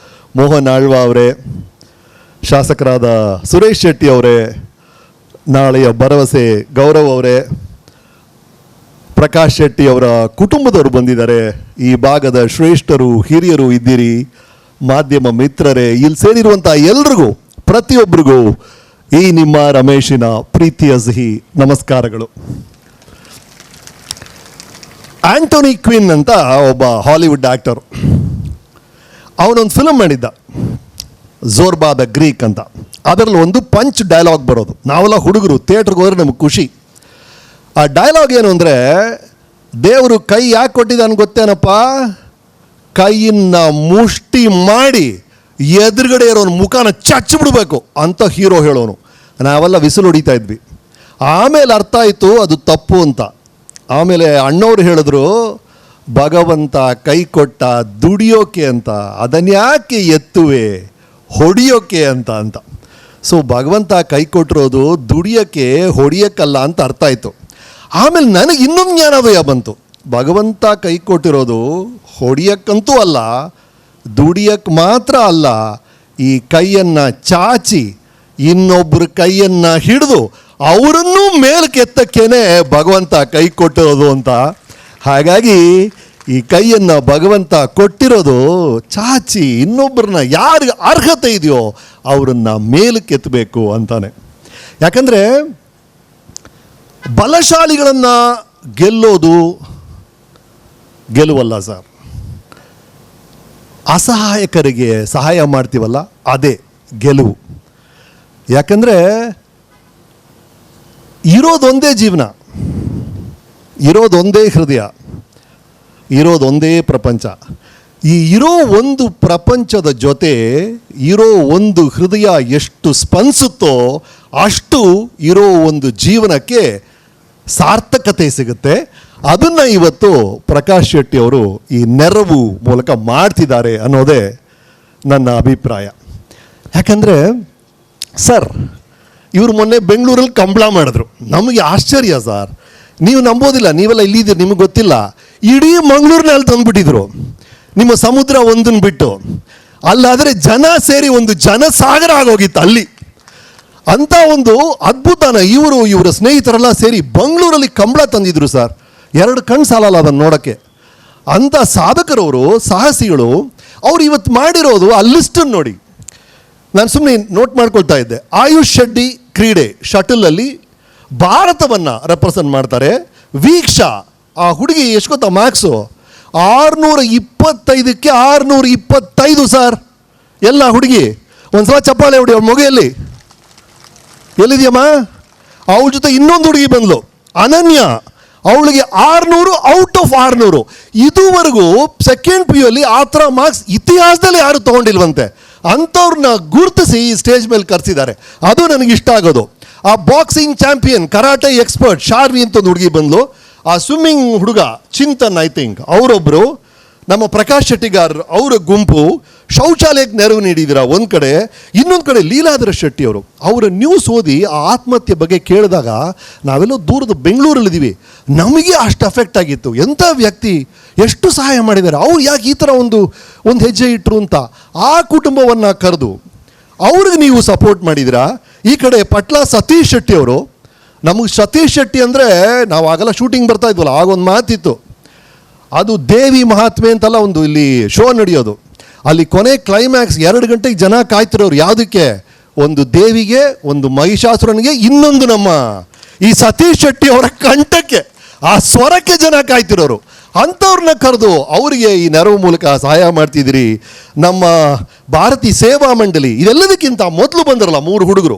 ಮೋಹನ್ ಆಳ್ವ ಅವರೇ, ಶಾಸಕರಾದ ಸುರೇಶ್ ಶೆಟ್ಟಿ ಅವರೇ, ನಾಳೆಯ ಭರವಸೆ ಗೌರವ್ ಅವರೇ, ಪ್ರಕಾಶ್ ಶೆಟ್ಟಿ ಅವರ ಕುಟುಂಬದವರು ಬಂದಿದ್ದಾರೆ. ಈ ಭಾಗದ ಶ್ರೇಷ್ಠರು, ಹಿರಿಯರು ಇದ್ದೀರಿ, ಮಾಧ್ಯಮ ಮಿತ್ರರೇ, ಇಲ್ಲಿ ಸೇರಿರುವಂಥ ಎಲ್ರಿಗೂ, ಪ್ರತಿಯೊಬ್ಬರಿಗೂ ಈ ನಿಮ್ಮ ರಮೇಶಿನ ಪ್ರೀತಿಯ ಸಿಹಿ ನಮಸ್ಕಾರಗಳು. ಆಂಟೋನಿ ಕ್ವಿನ್ ಅಂತ ಒಬ್ಬ ಹಾಲಿವುಡ್ ಆ್ಯಕ್ಟರ್, ಅವನೊಂದು ಫಿಲಮ್ ಮಾಡಿದ್ದ, ಝೋರ್ಬಾ ದ ಗ್ರೀಕ್ ಅಂತ. ಅದರಲ್ಲಿ ಒಂದು ಪಂಚ್ ಡೈಲಾಗ್ ಬರೋದು. ನಾವೆಲ್ಲ ಹುಡುಗರು ಥಿಯೇಟ್ರಿಗೆ ಹೋದ್ರೆ ನಮಗೆ ಖುಷಿ. ಆ ಡೈಲಾಗ್ ಏನು ಅಂದರೆ, ದೇವರು ಕೈ ಯಾಕೆ ಕೊಟ್ಟಿದ್ದಾನೆ ಗೊತ್ತೇನಪ್ಪ? ಕೈಯನ್ನು ಮುಷ್ಟಿ ಮಾಡಿ ಎದುರುಗಡೆ ಇರೋನ ಮುಖನ ಚಚ್ಚಿಬಿಡ್ಬೇಕು ಅಂತ ಹೀರೋ ಹೇಳೋನು. ನಾವೆಲ್ಲ ವಿಸಿಲು ಹೊಡಿತಾ ಇದ್ವಿ. ಆಮೇಲೆ ಅರ್ಥ ಆಯಿತು ಅದು ತಪ್ಪು ಅಂತ. ಆಮೇಲೆ ಅಣ್ಣವ್ರು ಹೇಳಿದ್ರು, ಭಗವಂತ ಕೈ ಕೊಟ್ಟ ದುಡಿಯೋಕೆ ಅಂತ, ಅದನ್ಯಾಕೆ ಎತ್ತುವೆ, ಹೊಡಿಯೋಕೆ ಅಂತ. ಸೊ ಭಗವಂತ ಕೈ ಕೊಟ್ಟಿರೋದು ದುಡಿಯೋಕ್ಕೆ, ಹೊಡಿಯೋಕ್ಕಲ್ಲ ಅಂತ ಅರ್ಥ ಆಯಿತು. ಆಮೇಲೆ ನನಗೆ ಇನ್ನೊಂದು ಜ್ಞಾನೋದಯ ಬಂತು. ಭಗವಂತ ಕೈ ಕೊಟ್ಟಿರೋದು ಹೊಡಿಯೋಕ್ಕಂತೂ ಅಲ್ಲ, ದುಡಿಯೋಕ್ಕೆ ಮಾತ್ರ ಅಲ್ಲ, ಈ ಕೈಯನ್ನು ಚಾಚಿ ಇನ್ನೊಬ್ಬರ ಕೈಯನ್ನು ಹಿಡಿದು ಅವರನ್ನೂ ಮೇಲಕ್ಕೆ ಎತ್ತಕ್ಕೇನೆ ಭಗವಂತ ಕೈ ಕೊಟ್ಟಿರೋದು ಅಂತ. ಹಾಗಾಗಿ ಈ ಕೈಯನ್ನು ಭಗವಂತ ಕೊಟ್ಟಿರೋದು ಚಾಚಿ ಇನ್ನೊಬ್ಬರನ್ನ ಯಾರಿಗೆ ಅರ್ಹತೆ ಇದೆಯೋ ಅವರನ್ನು ಮೇಲಕ್ಕೆ ಎತ್ತಬೇಕು ಅಂತಾನೆ. ಯಾಕಂದರೆ ಬಲಶಾಲಿಗಳನ್ನು ಗೆಲ್ಲೋದು ಗೆಲುವಲ್ಲ ಸರ್, ಅಸಹಾಯಕರಿಗೆ ಸಹಾಯ ಮಾಡ್ತೀವಲ್ಲ ಅದೇ ಗೆಲುವು. ಯಾಕಂದರೆ ಇರೋದೊಂದೇ ಜೀವನ, ಇರೋದೊಂದೇ ಹೃದಯ, ಇರೋದೊಂದೇ ಪ್ರಪಂಚ. ಈ ಇರೋ ಒಂದು ಪ್ರಪಂಚದ ಜೊತೆ ಇರೋ ಒಂದು ಹೃದಯ ಎಷ್ಟು ಸ್ಪಂದಿಸುತ್ತೋ ಅಷ್ಟು ಇರೋ ಒಂದು ಜೀವನಕ್ಕೆ ಸಾರ್ಥಕತೆ ಸಿಗುತ್ತೆ. ಅದನ್ನು ಇವತ್ತು ಪ್ರಕಾಶ್ ಶೆಟ್ಟಿ ಅವರು ಈ ನೆರವು ಮೂಲಕ ಮಾಡ್ತಿದ್ದಾರೆ ಅನ್ನೋದೇ ನನ್ನ ಅಭಿಪ್ರಾಯ. ಯಾಕಂದರೆ ಸರ್, ಇವರು ಮೊನ್ನೆ ಬೆಂಗಳೂರಲ್ಲಿ ಕಂಬಳ ಮಾಡಿದ್ರು. ನಮಗೆ ಆಶ್ಚರ್ಯ ಸರ್, ನೀವು ನಂಬೋದಿಲ್ಲ, ನೀವೆಲ್ಲ ಇಲ್ಲಿದ್ದೀರಿ, ನಿಮಗೆ ಗೊತ್ತಿಲ್ಲ. ಇಡೀ ಮಂಗಳೂರಿನಲ್ಲಿ ತಂದುಬಿಟ್ಟಿದ್ರು ನಿಮ್ಮ ಸಮುದ್ರ ಒಂದನ್ನು ಬಿಟ್ಟು. ಅಲ್ಲಾದರೆ ಜನ ಸೇರಿ ಒಂದು ಜನಸಾಗರ ಆಗೋಗಿತ್ತು ಅಲ್ಲಿ. ಅಂಥ ಒಂದು ಅದ್ಭುತನ ಇವರ ಸ್ನೇಹಿತರೆಲ್ಲ ಸೇರಿ ಬೆಂಗಳೂರಲ್ಲಿ ಕಂಬಳ ತಂದಿದ್ರು ಸರ್. 2 ಕಣ್ಣು ಸಾಲಲ್ಲ ಅದನ್ನು ನೋಡೋಕ್ಕೆ. ಅಂಥ ಸಾಧಕರವರು, ಸಾಹಸಿಗಳು, ಅವ್ರು ಇವತ್ತು ಮಾಡಿರೋದು ಆ ಲಿಸ್ಟನ್ನು ನೋಡಿ. ನಾನು ಸುಮ್ಮನೆ ನೋಟ್ ಮಾಡ್ಕೊಳ್ತಾ ಇದ್ದೆ. ಆಯುಷ್ ಶೆಟ್ಟಿ ಕ್ರೀಡೆ ಶಟಲಲ್ಲಿ ಭಾರತವನ್ನು ರೆಪ್ರೆಸೆಂಟ್ ಮಾಡ್ತಾರೆ. ವೀಕ್ಷಾ, ಆ ಹುಡುಗಿ ಎಷ್ಟು ಗೊತ್ತಾ ಮಾರ್ಕ್ಸು? 625ಕ್ಕೆ 625 ಸರ್. ಎಲ್ಲ ಹುಡುಗಿ ಒಂದು ಸಲ ಚಪ್ಪಾಳೆ ಹೊಡಿ ಅವ್ರ ಮೊಗೆಯಲ್ಲಿ. ಎಲ್ಲಿದೆಯಮ್ಮ? ಅವಳ ಜೊತೆ ಇನ್ನೊಂದು ಹುಡುಗಿ ಬಂದ್ಲು, ಅನನ್ಯ, ಅವಳಿಗೆ 600 ಔಟ್ ಆಫ್ 600. ಇದುವರೆಗೂ ಸೆಕೆಂಡ್ PU ಅಲ್ಲಿ ಆ ಥರ ಮಾರ್ಕ್ಸ್ ಇತಿಹಾಸದಲ್ಲಿ ಯಾರು ತೊಗೊಂಡಿಲ್ವಂತೆ. ಅಂಥವ್ರನ್ನ ಗುರುತಿಸಿ ಈ ಸ್ಟೇಜ್ ಮೇಲೆ ಕರೆಸಿದ್ದಾರೆ. ಅದು ನನಗೆ ಇಷ್ಟ ಆಗೋದು. ಆ boxing champion, karate expert Sharvi ಅಂತ ಒಂದು ಹುಡುಗಿ ಬಂದ್ಲು. ಆ ಸ್ವಿಮ್ಮಿಂಗ್ ಹುಡುಗ ಚಿಂತನ್, ಐ ಥಿಂಕ್ ಅವರೊಬ್ಬರು, ನಮ್ಮ ಪ್ರಕಾಶ್ ಶೆಟ್ಟಿಗಾರ್ ಅವರ ಗುಂಪು ಶೌಚಾಲಯಕ್ಕೆ ನೆರವು ನೀಡಿದ್ದೀರ ಒಂದು ಕಡೆ. ಇನ್ನೊಂದು ಕಡೆ ಲೀಲಾಧರ ಶೆಟ್ಟಿ ಅವರು, ಅವರ ನ್ಯೂಸ್ ಓದಿ ಆ ಆತ್ಮಹತ್ಯೆ ಬಗ್ಗೆ ಕೇಳಿದಾಗ ನಾವೆಲ್ಲೋ ದೂರದ ಬೆಂಗಳೂರಲ್ಲಿದ್ದೀವಿ, ನಮಗೆ ಅಷ್ಟು ಅಫೆಕ್ಟ್ ಆಗಿತ್ತು. ಎಂಥ ವ್ಯಕ್ತಿ, ಎಷ್ಟು ಸಹಾಯ ಮಾಡಿದ್ದಾರೆ, ಅವ್ರು ಯಾಕೆ ಈ ಥರ ಒಂದು ಹೆಜ್ಜೆ ಇಟ್ಟರು ಅಂತ ಆ ಕುಟುಂಬವನ್ನು ಕರೆದು ಅವ್ರಿಗೆ ನೀವು ಸಪೋರ್ಟ್ ಮಾಡಿದ್ದೀರಾ. ಈ ಕಡೆ ಪಟ್ಲ ಸತೀಶ್ ಶೆಟ್ಟಿ ಅವರು, ನಮಗೆ ಸತೀಶ್ ಶೆಟ್ಟಿ ಅಂದರೆ ನಾವು ಆಗೆಲ್ಲ ಶೂಟಿಂಗ್ ಬರ್ತಾ ಇದ್ವಲ್ಲ, ಆಗೊಂದು ಮಾತಿತ್ತು, ಅದು ದೇವಿ ಮಹಾತ್ಮೆ ಅಂತೆಲ್ಲ ಒಂದು ಇಲ್ಲಿ ಶೋ ನಡೆಯೋದು. ಅಲ್ಲಿ ಕೊನೆ ಕ್ಲೈಮ್ಯಾಕ್ಸ್ 2 ಗಂಟೆಗೆ ಜನ ಕಾಯ್ತಿರೋರು ಯಾವುದಕ್ಕೆ? ಒಂದು ದೇವಿಗೆ, ಒಂದು ಮಹಿಷಾಸುರನಿಗೆ, ಇನ್ನೊಂದು ನಮ್ಮ ಈ ಸತೀಶ್ ಶೆಟ್ಟಿ ಅವರ ಕಂಠಕ್ಕೆ, ಆ ಸ್ವರಕ್ಕೆ ಜನ ಕಾಯ್ತಿರೋರು. ಅಂಥವ್ರನ್ನ ಕರೆದು ಅವರಿಗೆ ಈ ನೆರವು ಮೂಲಕ ಸಹಾಯ ಮಾಡ್ತಿದ್ದೀರಿ. ನಮ್ಮ ಭಾರತೀಯ ಸೇವಾ ಮಂಡಳಿ, ಇದೆಲ್ಲದಕ್ಕಿಂತ ಮೊದಲು ಬಂದಿರಲ್ಲ 3 ಹುಡುಗರು.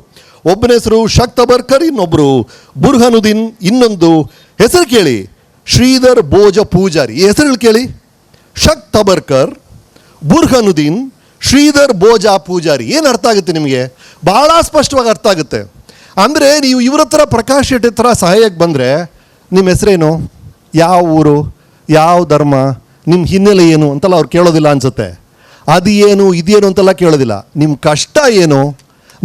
ಒಬ್ಬನ ಹೆಸರು ಶಕ್ ತಬರ್ಕರ್, ಇನ್ನೊಬ್ಬರು ಬುರ್ಹಾನುದ್ದೀನ್, ಇನ್ನೊಂದು ಹೆಸರು ಕೇಳಿ ಶ್ರೀಧರ್ ಬೋಜ ಪೂಜಾರಿ. ಈ ಹೆಸರುಗಳು ಕೇಳಿ, ಶಕ್ ತಬರ್ಕರ್, ಬುರ್ಹಾನುದ್ದೀನ್, ಶ್ರೀಧರ್ ಬೋಜಾ ಪೂಜಾರಿ. ಏನು ಅರ್ಥ ಆಗುತ್ತೆ ನಿಮಗೆ? ಭಾಳ ಸ್ಪಷ್ಟವಾಗಿ ಅರ್ಥ ಆಗುತ್ತೆ. ಅಂದರೆ ನೀವು ಇವರ ಹತ್ರ ಪ್ರಕಾಶ್ ಶೆಟ್ಟಿ ಹತ್ರ ಸಹಾಯಕ್ಕೆ ಬಂದರೆ ನಿಮ್ಮ ಹೆಸರೇನು, ಯಾವ ಊರು, ಯಾವ ಧರ್ಮ, ನಿಮ್ಮ ಹಿನ್ನೆಲೆ ಏನು ಅಂತೆಲ್ಲ ಅವ್ರು ಕೇಳೋದಿಲ್ಲ ಅನಿಸುತ್ತೆ. ಅದು ಏನು ಇದೇನು ಅಂತೆಲ್ಲ ಕೇಳೋದಿಲ್ಲ. ನಿಮ್ಮ ಕಷ್ಟ ಏನು,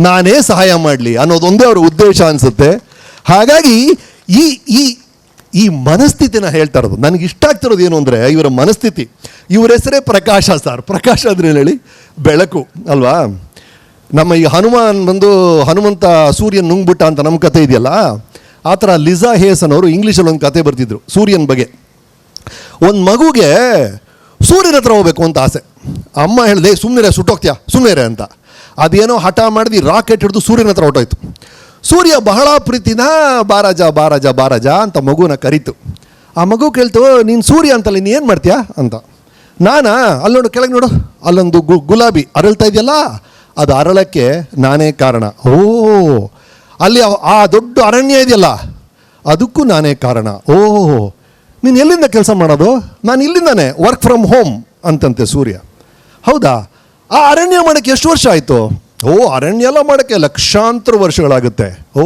ನಾನೇ ಸಹಾಯ ಮಾಡಲಿ ಅನ್ನೋದೊಂದೇ ಅವ್ರ ಉದ್ದೇಶ ಅನಿಸುತ್ತೆ. ಹಾಗಾಗಿ ಈ ಈ ಈ ಮನಸ್ಥಿತಿನ ಹೇಳ್ತಾ ಇರೋದು. ನನಗೆ ಇಷ್ಟ ಆಗ್ತಿರೋದು ಏನು ಅಂದರೆ ಇವರ ಮನಸ್ಥಿತಿ. ಇವರ ಹೆಸರೇ ಪ್ರಕಾಶ ಸರ್. ಪ್ರಕಾಶ ಅಂದರೆ ಹೇಳಿ ಬೆಳಕು ಅಲ್ವಾ? ನಮ್ಮ ಈ ಹನುಮಾನ್ ಬಂದು ಹನುಮಂತ ಸೂರ್ಯನ ನುಂಗ್ಬಿಟ್ಟ ಅಂತ ನಮ್ಮ ಕತೆ ಇದೆಯಲ್ಲ, ಆ ಥರ ಲಿಸಾ ಹೇಸನ್ ಅವರು ಇಂಗ್ಲೀಷಲ್ಲಿ ಒಂದು ಕತೆ ಬರ್ತಿದ್ರು ಸೂರ್ಯನ ಬಗ್ಗೆ. ಒಂದು ಮಗುಗೆ ಸೂರ್ಯನ ಹತ್ರ ಹೋಗ್ಬೇಕು ಅಂತ ಆಸೆ. ಅಮ್ಮ ಹೇಳಿದೆ ಸುಮ್ಮನೆ ಸುಟ್ಟೋಗ್ತೀಯಾ ಸುಮ್ಮನೆ ಅಂತ. ಅದೇನೋ ಹಠ ಮಾಡಿದು ರಾಕೆಟ್ ಹಿಡಿದು ಸೂರ್ಯನ ಹತ್ರ ಹೊಟ್ಟೋಯ್ತು. ಸೂರ್ಯ ಬಹಳ ಪ್ರೀತಿನ ಬಾರಾಜ ಬಾರಾಜ ಬಾರಾಜ ಅಂತ ಮಗುನ ಕರೀತು. ಆ ಮಗು ಕೇಳ್ತು, ನೀನು ಸೂರ್ಯ ಅಂತಲ್ಲ ನೀನು ಏನು ಮಾಡ್ತೀಯಾ ಅಂತ. ನಾನಾ ಅಲ್ಲಿ ನೋಡು ಕೆಳಗೆ ನೋಡು ಅಲ್ಲೊಂದು ಗುಲಾಬಿ ಅರಳ್ತಾ ಇದೆಯಲ್ಲ, ಅದು ಅರಳಕ್ಕೆ ನಾನೇ ಕಾರಣ. ಓ ಅಲ್ಲಿ ಆ ದೊಡ್ಡ ಅರಣ್ಯ ಇದೆಯಲ್ಲ ಅದಕ್ಕೂ ನಾನೇ ಕಾರಣ. ಓ ನೀನು ಎಲ್ಲಿಂದ ಕೆಲಸ ಮಾಡೋದು? ನಾನು ಇಲ್ಲಿಂದಾನೆ ವರ್ಕ್ ಫ್ರಮ್ ಹೋಮ್ ಅಂತಂತೆ ಸೂರ್ಯ. ಹೌದಾ, ಆ ಅರಣ್ಯ ಮಾಡೋಕ್ಕೆ ಎಷ್ಟು ವರ್ಷ ಆಯಿತು? ಓ ಅರಣ್ಯ ಎಲ್ಲ ಮಾಡೋಕ್ಕೆ ಲಕ್ಷಾಂತರ ವರ್ಷಗಳಾಗುತ್ತೆ. ಓ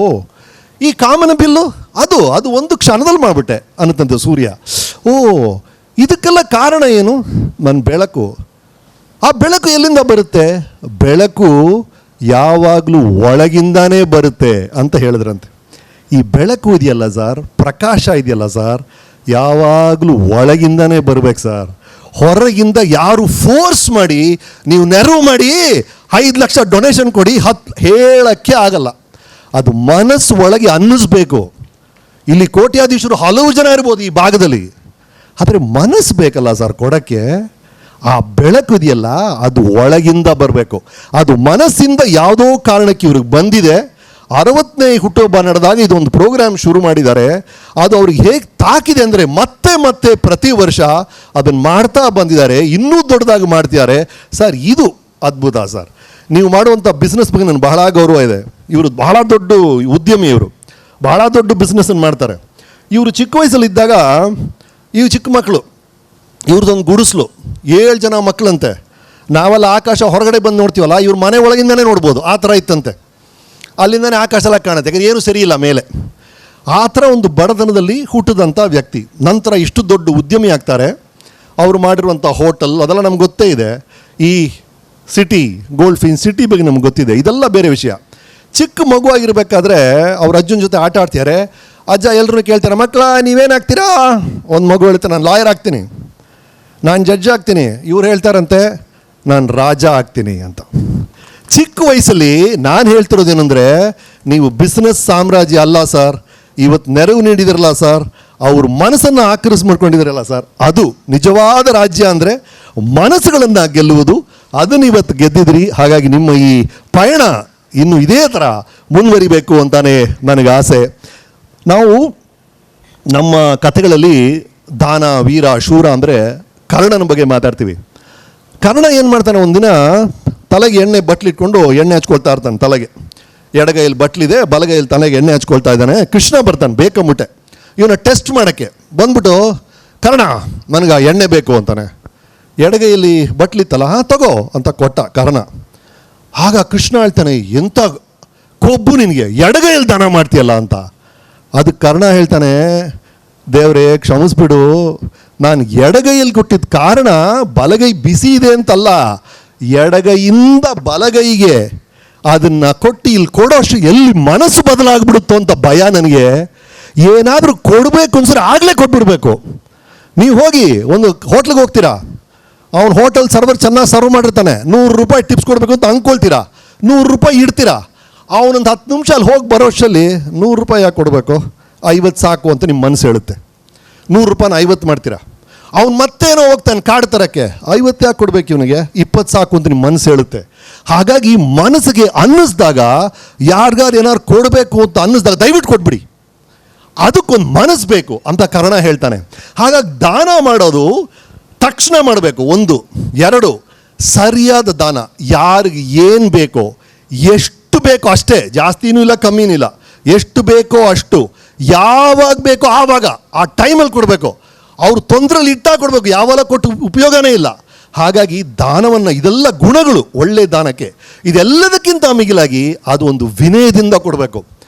ಈ ಕಾಮನ ಬಿಲ್ಲು ಅದು ಒಂದು ಕ್ಷಣದಲ್ಲಿ ಮಾಡಿಬಿಟ್ಟೆ ಅನ್ನತಂತೆ ಸೂರ್ಯ. ಓ ಇದಕ್ಕೆಲ್ಲ ಕಾರಣ ಏನು? ನನ್ನ ಬೆಳಕು. ಆ ಬೆಳಕು ಎಲ್ಲಿಂದ ಬರುತ್ತೆ? ಬೆಳಕು ಯಾವಾಗಲೂ ಒಳಗಿಂದಾನೇ ಬರುತ್ತೆ ಅಂತ ಹೇಳಿದ್ರಂತೆ. ಈ ಬೆಳಕು ಇದೆಯಲ್ಲ ಸರ್, ಪ್ರಕಾಶ ಇದೆಯಲ್ಲ ಸರ್, ಯಾವಾಗಲೂ ಒಳಗಿಂದಾನೇ ಬರಬೇಕು ಸರ್. ಹೊರಗಿಂದ ಯಾರು ಫೋರ್ಸ್ ಮಾಡಿ ನೀವು ನೆರವು ಮಾಡಿ 5 ಲಕ್ಷ ಡೊನೇಷನ್ ಕೊಡಿ ಹೇಳಕ್ಕೆ ಆಗಲ್ಲ. ಅದು ಮನಸ್ಸು ಒಳಗೆ ಅನ್ನಿಸ್ಬೇಕು. ಇಲ್ಲಿ ಕೋಟ್ಯಾಧೀಶರು ಹಲವು ಜನ ಇರ್ಬೋದು ಈ ಭಾಗದಲ್ಲಿ, ಆದರೆ ಮನಸ್ಸು ಬೇಕಲ್ಲ ಸರ್ ಕೊಡೋಕ್ಕೆ. ಆ ಬೆಳಕು ಇದೆಯಲ್ಲ ಅದು ಒಳಗಿಂದ ಬರಬೇಕು. ಅದು ಮನಸ್ಸಿಂದ ಯಾವುದೋ ಕಾರಣಕ್ಕೆ ಇವ್ರಿಗೆ ಬಂದಿದೆ. 60ನೇ ಹುಟ್ಟುಹಬ್ಬ ನಡೆದಾಗ ಇದೊಂದು ಪ್ರೋಗ್ರಾಮ್ ಶುರು ಮಾಡಿದ್ದಾರೆ. ಅದು ಅವ್ರಿಗೆ ಹೇಗೆ ತಾಕಿದೆ ಅಂದರೆ ಮತ್ತೆ ಮತ್ತೆ ಪ್ರತಿ ವರ್ಷ ಅದನ್ನು ಮಾಡ್ತಾ ಬಂದಿದ್ದಾರೆ, ಇನ್ನೂ ದೊಡ್ಡದಾಗಿ ಮಾಡ್ತಿದ್ದಾರೆ ಸರ್. ಇದು ಅದ್ಭುತ ಸರ್. ನೀವು ಮಾಡುವಂಥ ಬಿಸ್ನೆಸ್ ಬಗ್ಗೆ ನನಗೆ ಬಹಳ ಗೌರವ ಇದೆ. ಇವರು ಬಹಳ ದೊಡ್ಡ ಉದ್ಯಮಿ, ಇವರು ಬಹಳ ದೊಡ್ಡ ಬಿಸ್ನೆಸ್ಸನ್ನು ಮಾಡ್ತಾರೆ. ಇವರು ಚಿಕ್ಕ ವಯಸ್ಸಲ್ಲಿದ್ದಾಗ ಇವು ಚಿಕ್ಕ ಮಕ್ಕಳು, ಇವ್ರದ್ದೊಂದು ಗುಡಿಸ್ಲು 7 ಜನ ಮಕ್ಕಳಂತೆ. ನಾವೆಲ್ಲ ಆಕಾಶ ಹೊರಗಡೆ ಬಂದು ನೋಡ್ತೀವಲ್ಲ, ಇವ್ರ ಮನೆ ಒಳಗಿಂದನೇ ನೋಡ್ಬೋದು, ಆ ಥರ ಇತ್ತಂತೆ. ಅಲ್ಲಿಂದನೇ ಆಕಾಶ ಎಲ್ಲ ಕಾಣುತ್ತೆ, ಯಾಕಂದರೆ ಏನೂ ಸರಿ ಇಲ್ಲ ಮೇಲೆ. ಆ ಥರ ಒಂದು ಬಡತನದಲ್ಲಿ ಹುಟ್ಟಿದಂಥ ವ್ಯಕ್ತಿ ನಂತರ ಇಷ್ಟು ದೊಡ್ಡ ಉದ್ಯಮಿ ಆಗ್ತಾರೆ. ಅವರು ಮಾಡಿರುವಂಥ ಹೋಟೆಲ್ ಅದೆಲ್ಲ ನಮ್ಗೆ ಗೊತ್ತೇ ಇದೆ. ಈ ಸಿಟಿ ಗೋಲ್ಡ್ ಫಿನ್ ಸಿಟಿ ಬಗ್ಗೆ ನಮ್ಗೆ ಗೊತ್ತಿದೆ. ಇದೆಲ್ಲ ಬೇರೆ ವಿಷಯ. ಚಿಕ್ಕ ಮಗುವಾಗಿರ್ಬೇಕಾದ್ರೆ ಅವ್ರ ಅಜ್ಜನ ಜೊತೆ ಆಟ ಆಡ್ತಿದ್ದಾರೆ. ಅಜ್ಜ ಎಲ್ಲರೂ ಕೇಳ್ತಾರೆ, ಮಕ್ಕಳ ನೀವೇನಾಗ್ತೀರಾ? ಒಂದು ಮಗು ಹೇಳ್ತಾರೆ, ನಾನು ಲಾಯರ್ ಆಗ್ತೀನಿ, ನಾನು ಜಡ್ಜ್ ಆಗ್ತೀನಿ. ಇವ್ರು ಹೇಳ್ತಾರಂತೆ, ನಾನು ರಾಜ ಆಗ್ತೀನಿ ಅಂತ. ಚಿಕ್ಕ ವಯಸ್ಸಲ್ಲಿ ನಾನು ಹೇಳ್ತಿರೋದೇನೆಂದರೆ, ನೀವು ಬಿಸ್ನೆಸ್ ಸಾಮ್ರಾಜ್ಯ ಅಲ್ಲ ಸರ್, ಇವತ್ತು ನೆರವು ನೀಡಿದಿರಲ್ಲ ಸರ್, ಅವ್ರ ಮನಸ್ಸನ್ನು ಆಕ್ರಮಿಸಿ ಮಾಡ್ಕೊಂಡಿದ್ದಾರಲ್ಲ ಸರ್, ಅದು ನಿಜವಾದ ರಾಜ್ಯ. ಅಂದರೆ ಮನಸ್ಸುಗಳನ್ನು ಗೆಲ್ಲುವುದು, ಅದನ್ನು ಇವತ್ತು ಗೆದ್ದಿದ್ರಿ. ಹಾಗಾಗಿ ನಿಮ್ಮ ಈ ಪಯಣ ಇನ್ನು ಇದೇ ಥರ ಮುಂದುವರಿಬೇಕು ಅಂತಾನೆ ನನಗೆ ಆಸೆ. ನಾವು ನಮ್ಮ ಕಥೆಗಳಲ್ಲಿ ದಾನ ವೀರ ಶೂರ ಅಂದರೆ ಕರ್ಣನ ಬಗ್ಗೆ ಮಾತಾಡ್ತೀವಿ. ಕರ್ಣ ಏನು ಮಾಡ್ತಾನೆ, ಒಂದಿನ ತಲೆಗೆ ಎಣ್ಣೆ ಬಟ್ಲಿಟ್ಕೊಂಡು ಎಣ್ಣೆ ಹಚ್ಕೊಳ್ತಾ ಇರ್ತಾನೆ. ತಲೆಗೆ ಎಡಗೈಯಲ್ಲಿ ಬಟ್ಲಿದೆ, ಬಲಗೈಯಲ್ಲಿ ತಲೆಗೆ ಎಣ್ಣೆ ಹಚ್ಕೊಳ್ತಾ ಇದ್ದಾನೆ. ಕೃಷ್ಣ ಬರ್ತಾನೆ ಬೇಕಂಬಿಟ್ಟೆ ಇವನ್ನ ಟೆಸ್ಟ್ ಮಾಡೋಕ್ಕೆ. ಬಂದ್ಬಿಟ್ಟು, ಕರ್ಣ ನನಗೆ ಆ ಎಣ್ಣೆ ಬೇಕು ಅಂತಾನೆ. ಎಡಗೈಯಲ್ಲಿ ಬಟ್ಲಿತ್ತಲ್ಲ, ಹಾಂ ತಗೋ ಅಂತ ಕೊಟ್ಟ ಕರ್ಣ. ಆಗ ಕೃಷ್ಣ ಹೇಳ್ತಾನೆ, ಎಂಥ ಕೊಬ್ಬು ನಿನಗೆ, ಎಡಗೈಯಲ್ಲಿ ದಾನ ಮಾಡ್ತೀಯಲ್ಲ ಅಂತ. ಅದಕ್ಕೆ ಕರ್ಣ ಹೇಳ್ತಾನೆ, ದೇವರೇ ಕ್ಷಮಿಸ್ಬಿಡು, ನಾನು ಎಡಗೈಯಲ್ಲಿ ಕೊಟ್ಟಿದ್ದ ಕಾರಣ ಬಲಗೈ ಬಿಸಿ ಇದೆ ಅಂತಲ್ಲ, ಎಡಗೈಯಿಂದ ಬಲಗೈಗೆ ಅದನ್ನು ಕೊಟ್ಟು ಇಲ್ಲಿ ಕೊಡೋಷ್ಟು ಎಲ್ಲಿ ಮನಸ್ಸು ಬದಲಾಗ್ಬಿಡುತ್ತೋ ಅಂತ ಭಯ ನನಗೆ. ಏನಾದರೂ ಕೊಡಬೇಕು ಅನ್ಸರೆ ಆಗಲೇ ಕೊಟ್ಬಿಡ್ಬೇಕು. ನೀವು ಹೋಗಿ ಒಂದು ಹೋಟ್ಲಿಗೆ ಹೋಗ್ತೀರಾ, ಅವ್ನು ಹೋಟೆಲ್ ಸರ್ವರ್ ಚೆನ್ನಾಗಿ ಸರ್ವ್ ಮಾಡಿರ್ತಾನೆ, 100 ರೂಪಾಯಿ ಟಿಪ್ಸ್ ಕೊಡಬೇಕು ಅಂತ ಅಂದ್ಕೊಳ್ತೀರಾ, 100 ರೂಪಾಯಿ ಇಡ್ತೀರಾ. ಅವನೊಂದು 10 ನಿಮಿಷ ಅಲ್ಲಿ ಹೋಗಿ ಬರೋ ಅಷ್ಟರಲ್ಲಿ 100 ರೂಪಾಯಿ ಯಾಕೆ ಕೊಡಬೇಕು, 50 ಸಾಕು ಅಂತ ನಿಮ್ಮ ಮನಸ್ಸು ಹೇಳುತ್ತೆ. 100 ರೂಪಾಯಿನ 50 ಮಾಡ್ತೀರಾ. ಅವ್ನು ಮತ್ತೇನೋ ಹೋಗ್ತಾನೆ ಕಾರ್ಡ್ ತರೋಕ್ಕೆ, 50 ಯಾಕೆ ಕೊಡಬೇಕು ಇವನಿಗೆ, 20 ಸಾಕು ಅಂತ ನಿಮ್ಮ ಮನಸ್ಸು ಹೇಳುತ್ತೆ. ಹಾಗಾಗಿ ಮನಸ್ಸಿಗೆ ಅನ್ನಿಸ್ದಾಗ, ಯಾರಿಗಾರು ಏನಾದ್ರು ಕೊಡಬೇಕು ಅಂತ ಅನ್ನಿಸ್ದಾಗ ದಯವಿಟ್ಟು ಕೊಟ್ಬಿಡಿ, ಅದಕ್ಕೊಂದು ಮನಸ್ಸು ಬೇಕು ಅಂತ ಕರ್ಣ ಹೇಳ್ತಾನೆ. ಹಾಗಾಗಿ ದಾನ ಮಾಡೋದು ತಕ್ಷಣ ಮಾಡಬೇಕು. 1, 2 ಸರಿಯಾದ ದಾನ. ಯಾರಿಗೆ ಏನು ಬೇಕೋ, ಎಷ್ಟು ಬೇಕೋ ಅಷ್ಟೇ, ಜಾಸ್ತಿನೂ ಇಲ್ಲ ಕಮ್ಮಿನೂ ಇಲ್ಲ, ಎಷ್ಟು ಬೇಕೋ ಅಷ್ಟು, ಯಾವಾಗ ಬೇಕೋ ಆವಾಗ ಆ ಟೈಮಲ್ಲಿ ಕೊಡಬೇಕು. ಅವ್ರು ತೊಂದರೆಯಲ್ಲಿ ಇಟ್ಟಾಗ ಕೊಡಬೇಕು, ಯಾವಾಗ ಕೊಟ್ಟು ಉಪಯೋಗನೇ ಇಲ್ಲ. ಹಾಗಾಗಿ ದಾನವನ್ನು, ಇದೆಲ್ಲ ಗುಣಗಳು ಒಳ್ಳೆ ದಾನಕ್ಕೆ. ಇದೆಲ್ಲದಕ್ಕಿಂತ ಮಿಗಿಲಾಗಿ ಅದು ಒಂದು ವಿನಯದಿಂದ ಕೊಡಬೇಕು.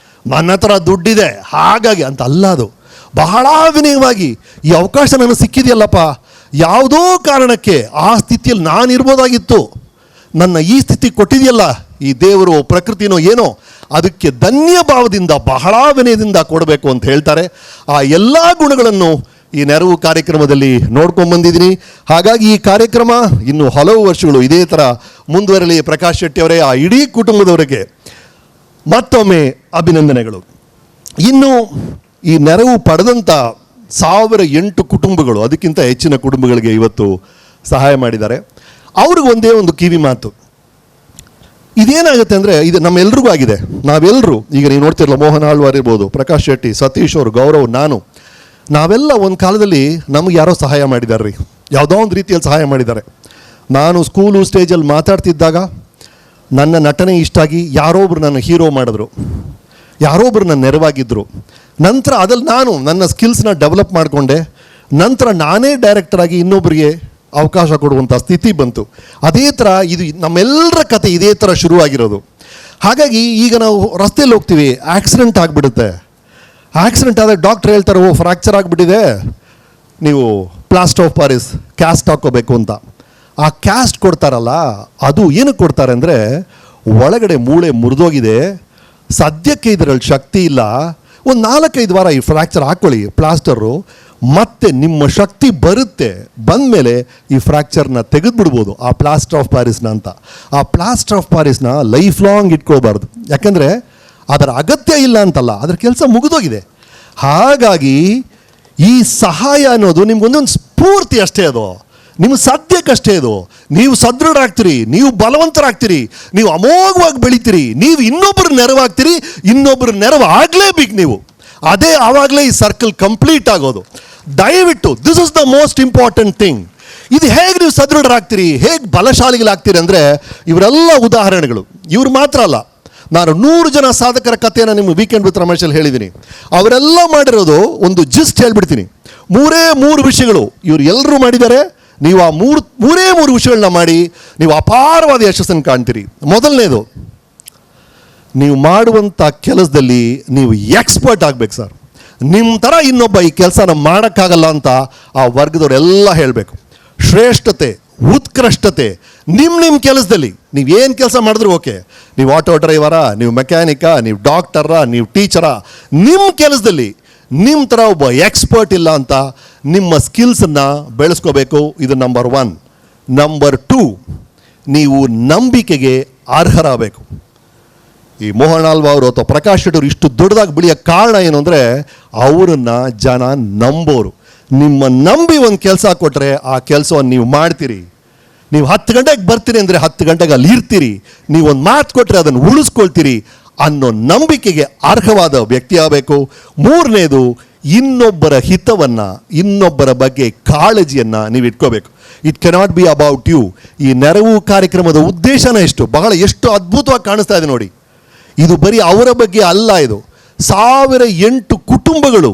ನನ್ನ ಹತ್ರ ದುಡ್ಡಿದೆ ಹಾಗಾಗಿ ಅಂತ ಅಲ್ಲ, ಅದು ಬಹಳ ವಿನಯವಾಗಿ, ಈ ಅವಕಾಶ ನನಗೆ ಸಿಕ್ಕಿದೆಯಲ್ಲಪ್ಪ, ಯಾವುದೋ ಕಾರಣಕ್ಕೆ ಆ ಸ್ಥಿತಿಯಲ್ಲಿ ನಾನು ಇರ್ಬೋದಾಗಿತ್ತು, ನನ್ನ ಈ ಸ್ಥಿತಿ ಕೊಟ್ಟಿದೆಯಲ್ಲ ಈ ದೇವರು ಪ್ರಕೃತಿನೋ ಏನೋ, ಅದಕ್ಕೆ ಧನ್ಯ ಭಾವದಿಂದ ಬಹಳ ವಿನಯದಿಂದ ಕೊಡಬೇಕು ಅಂತ ಹೇಳ್ತಾರೆ. ಆ ಎಲ್ಲ ಗುಣಗಳನ್ನು ಈ ನೆರವು ಕಾರ್ಯಕ್ರಮದಲ್ಲಿ ನೋಡ್ಕೊಂಡ್ಬಂದಿದ್ದೀನಿ. ಹಾಗಾಗಿ ಈ ಕಾರ್ಯಕ್ರಮ ಇನ್ನು ಹಲವು ವರ್ಷಗಳು ಇದೇ ಥರ ಮುಂದುವರಲಿ. ಪ್ರಕಾಶ್ ಶೆಟ್ಟಿ ಅವರೇ, ಆ ಇಡೀ ಕುಟುಂಬದವರಿಗೆ ಮತ್ತೊಮ್ಮೆ ಅಭಿನಂದನೆಗಳು. ಇನ್ನು ಈ ನೆರವು ಪಡೆದಂಥ 1008 ಕುಟುಂಬಗಳು, ಅದಕ್ಕಿಂತ ಹೆಚ್ಚಿನ ಕುಟುಂಬಗಳಿಗೆ ಇವತ್ತು ಸಹಾಯ ಮಾಡಿದ್ದಾರೆ. ಅವ್ರಿಗೆ ಒಂದೇ ಒಂದು ಕಿವಿ ಮಾತು. ಇದೇನಾಗುತ್ತೆ ಅಂದರೆ, ಇದು ನಮ್ಮೆಲ್ರಿಗೂ ಆಗಿದೆ. ನಾವೆಲ್ಲರೂ ಈಗ ನೀವು ನೋಡ್ತಿರಲ್ಲ, ಮೋಹನ್ ಆಳ್ವಾರ್ ಇರ್ಬೋದು, ಪ್ರಕಾಶ್ ಶೆಟ್ಟಿ, ಸತೀಶ್ ಅವರು, ಗೌರವ್, ನಾನು, ನಾವೆಲ್ಲ ಒಂದು ಕಾಲದಲ್ಲಿ ನಮಗೆ ಯಾರೋ ಸಹಾಯ ಮಾಡಿದ್ದಾರೆ ರೀ, ಯಾವುದೋ ಒಂದು ರೀತಿಯಲ್ಲಿ ಸಹಾಯ ಮಾಡಿದ್ದಾರೆ. ನಾನು ಸ್ಕೂಲು ಸ್ಟೇಜಲ್ಲಿ ಮಾತಾಡ್ತಿದ್ದಾಗ ನನ್ನ ನಟನೆ ಇಷ್ಟ ಆಗಿ ಯಾರೊಬ್ರು ನನ್ನ ಹೀರೋ ಮಾಡಿದ್ರು, ಯಾರೊಬ್ರು ನನ್ನ ನೆರವಾಗಿದ್ದರು. ನಂತರ ಅದಲ್ಲಿ ನಾನು ನನ್ನ ಸ್ಕಿಲ್ಸ್ನ ಡೆವಲಪ್ ಮಾಡಿಕೊಂಡೆ. ನಂತರ ನಾನೇ ಡೈರೆಕ್ಟರಾಗಿ ಇನ್ನೊಬ್ಬರಿಗೆ ಅವಕಾಶ ಕೊಡುವಂಥ ಸ್ಥಿತಿ ಬಂತು. ಅದೇ ಥರ ಇದು ನಮ್ಮೆಲ್ಲರ ಕತೆ ಇದೇ ಥರ ಶುರುವಾಗಿರೋದು. ಹಾಗಾಗಿ ಈಗ ನಾವು ರಸ್ತೆಯಲ್ಲಿ ಹೋಗ್ತೀವಿ, ಆಕ್ಸಿಡೆಂಟ್ ಆಗಿಬಿಡುತ್ತೆ. ಆಕ್ಸಿಡೆಂಟ್ ಆದಾಗ ಡಾಕ್ಟ್ರ್ ಹೇಳ್ತಾರೆ, ಓ ಫ್ರ್ಯಾಕ್ಚರ್ ಆಗಿಬಿಟ್ಟಿದೆ, ನೀವು ಪ್ಲಾಸ್ಟರ್ ಆಫ್ ಪ್ಯಾರಿಸ್ ಕ್ಯಾಸ್ಟ್ ಹಾಕ್ಕೋಬೇಕು ಅಂತ. ಆ ಕ್ಯಾಸ್ಟ್ ಕೊಡ್ತಾರಲ್ಲ, ಅದು ಏನಕ್ಕೆ ಕೊಡ್ತಾರೆ ಅಂದರೆ, ಒಳಗಡೆ ಮೂಳೆ ಮುರಿದೋಗಿದೆ, ಸದ್ಯಕ್ಕೆ ಇದರಲ್ಲಿ ಶಕ್ತಿ ಇಲ್ಲ, ಒಂದು 4-5 ವಾರ ಈ ಫ್ರ್ಯಾಕ್ಚರ್ ಹಾಕ್ಕೊಳ್ಳಿ ಪ್ಲಾಸ್ಟರು, ಮತ್ತೆ ನಿಮ್ಮ ಶಕ್ತಿ ಬರುತ್ತೆ, ಬಂದಮೇಲೆ ಈ ಫ್ರ್ಯಾಕ್ಚರ್ನ ತೆಗೆದುಬಿಡ್ಬೋದು ಆ ಪ್ಲಾಸ್ಟರ್ ಆಫ್ ಪ್ಯಾರಿಸ್ನ ಅಂತ. ಆ ಪ್ಲಾಸ್ಟರ್ ಆಫ್ ಪ್ಯಾರಿಸ್ನ ಲೈಫ್ ಲಾಂಗ್ ಇಟ್ಕೊಳ್ಬಾರ್ದು, ಯಾಕೆಂದರೆ ಅದರ ಅಗತ್ಯ ಇಲ್ಲ ಅಂತಲ್ಲ, ಅದರ ಕೆಲಸ ಮುಗಿದೋಗಿದೆ. ಹಾಗಾಗಿ ಈ ಸಹಾಯ ಅನ್ನೋದು ನಿಮ್ಗೊಂದೊಂದು ಸ್ಫೂರ್ತಿ ಅಷ್ಟೇ, ಅದು ನಿಮ್ಮ ಸದ್ಯಕ್ಕಷ್ಟೇ. ಅದು ನೀವು ಸದೃಢರಾಗ್ತೀರಿ, ನೀವು ಬಲವಂತರಾಗ್ತೀರಿ, ನೀವು ಅಮೋಘವಾಗಿ ಬೆಳಿತೀರಿ, ನೀವು ಇನ್ನೊಬ್ಬರು ನೆರವಾಗ್ತೀರಿ, ಇನ್ನೊಬ್ಬರು ನೆರವು ಆಗಲೇಬೇಕು ನೀವು. ಅದೇ ಆವಾಗಲೇ ಈ ಸರ್ಕಲ್ ಕಂಪ್ಲೀಟ್ ಆಗೋದು. ದಯವಿಟ್ಟು this is the most important thing. ಇದು ಹೇಗೆ ನೀವು ಸದೃಢರಾಗ್ತೀರಿ, ಹೇಗೆ ಬಲಶಾಲಿಗಳಾಗ್ತೀರಿ ಅಂದರೆ, ಇವರೆಲ್ಲ ಉದಾಹರಣೆಗಳು. ಇವ್ರು ಮಾತ್ರ ಅಲ್ಲ, ನಾನು 100 ಜನ ಸಾಧಕರ ಕಥೆಯನ್ನು ನಿಮ್ಮ ವೀಕೆಂಡ್ ವಿತ್ ರಮೇಶಲ್ಲಿ ಹೇಳಿದ್ದೀನಿ. ಅವರೆಲ್ಲ ಮಾಡಿರೋದು ಒಂದು ಜಿಸ್ಟ್ ಹೇಳ್ಬಿಡ್ತೀನಿ. 3 ವಿಷಯಗಳು ಇವರು ಎಲ್ಲರೂ ಮಾಡಿದ್ದಾರೆ. ನೀವು ಆ 3 ವಿಷಯಗಳನ್ನ ಮಾಡಿ ನೀವು ಅಪಾರವಾದ ಯಶಸ್ಸನ್ನು ಕಾಣ್ತೀರಿ. ಮೊದಲನೇದು, ನೀವು ಮಾಡುವಂಥ ಕೆಲಸದಲ್ಲಿ ನೀವು ಎಕ್ಸ್ಪರ್ಟ್ ಆಗಬೇಕು ಸರ್. ನಿಮ್ಮ ಥರ ಇನ್ನೊಬ್ಬ ಈ ಕೆಲಸನ ಮಾಡೋಕ್ಕಾಗಲ್ಲ ಅಂತ ಆ ವರ್ಗದವರೆಲ್ಲ ಹೇಳಬೇಕು. ಶ್ರೇಷ್ಠತೆ, ಉತ್ಕೃಷ್ಟತೆ ನಿಮ್ಮ ಕೆಲಸದಲ್ಲಿ ನೀವೇನು ಕೆಲಸ ಮಾಡಿದ್ರು ಓಕೆ, ನೀವು ಆಟೋ ಡ್ರೈವರಾ, ನೀವು ಮೆಕ್ಯಾನಿಕಾ, ನೀವು ಡಾಕ್ಟರಾ, ನೀವು ಟೀಚರಾ, ನಿಮ್ಮ ಕೆಲಸದಲ್ಲಿ ನಿಮ್ಮ ಥರ ಒಬ್ಬ ಎಕ್ಸ್ಪರ್ಟ್ ಇಲ್ಲ ಅಂತ ನಿಮ್ಮ ಸ್ಕಿಲ್ಸನ್ನು ಬೆಳೆಸ್ಕೋಬೇಕು. ಇದು ನಂಬರ್ 1. ನಂಬರ್ 2, ನೀವು ನಂಬಿಕೆಗೆ ಅರ್ಹರಾಗಬೇಕು. ಈ ಮೋಹನ್ ಆಳ್ವಾ ಅವರು ಅಥವಾ ಪ್ರಕಾಶ್ ಶೆಟ್ಟಿ ಅವರು ಇಷ್ಟು ದೊಡ್ಡದಾಗಿ ಬೆಳೆಯೋ ಕಾರಣ ಏನು ಅಂದರೆ, ಅವರನ್ನು ಜನ ನಂಬೋರು. ನಿಮ್ಮ ನಂಬಿ ಒಂದು ಕೆಲಸ ಕೊಟ್ಟರೆ ಆ ಕೆಲಸವನ್ನು ನೀವು ಮಾಡ್ತೀರಿ. ನೀವು 10 ಗಂಟೆಗೆ ಬರ್ತೀರಿ ಅಂದರೆ 10 ಗಂಟೆಗೆ ಅಲ್ಲಿ ಇರ್ತೀರಿ. ನೀವು ಒಂದು ಮಾತು ಕೊಟ್ಟರೆ ಅದನ್ನು ಉಳಿಸ್ಕೊಳ್ತೀರಿ ಅನ್ನೋ ನಂಬಿಕೆಗೆ ಅರ್ಹವಾದ ವ್ಯಕ್ತಿ ಆಗಬೇಕು. 3ನೇದು, ಇನ್ನೊಬ್ಬರ ಹಿತವನ್ನು, ಇನ್ನೊಬ್ಬರ ಬಗ್ಗೆ ಕಾಳಜಿಯನ್ನು ನೀವು ಇಟ್ಕೋಬೇಕು. It cannot be about you. ಈ ನೆರವು ಕಾರ್ಯಕ್ರಮದ ಉದ್ದೇಶನೇ ಎಷ್ಟು ಅದ್ಭುತವಾಗಿ ಕಾಣಿಸ್ತಾ ಇದೆ ನೋಡಿ. ಇದು ಬರೀ ಅವರ ಬಗ್ಗೆ ಅಲ್ಲ, ಇದು 1008 ಕುಟುಂಬಗಳು,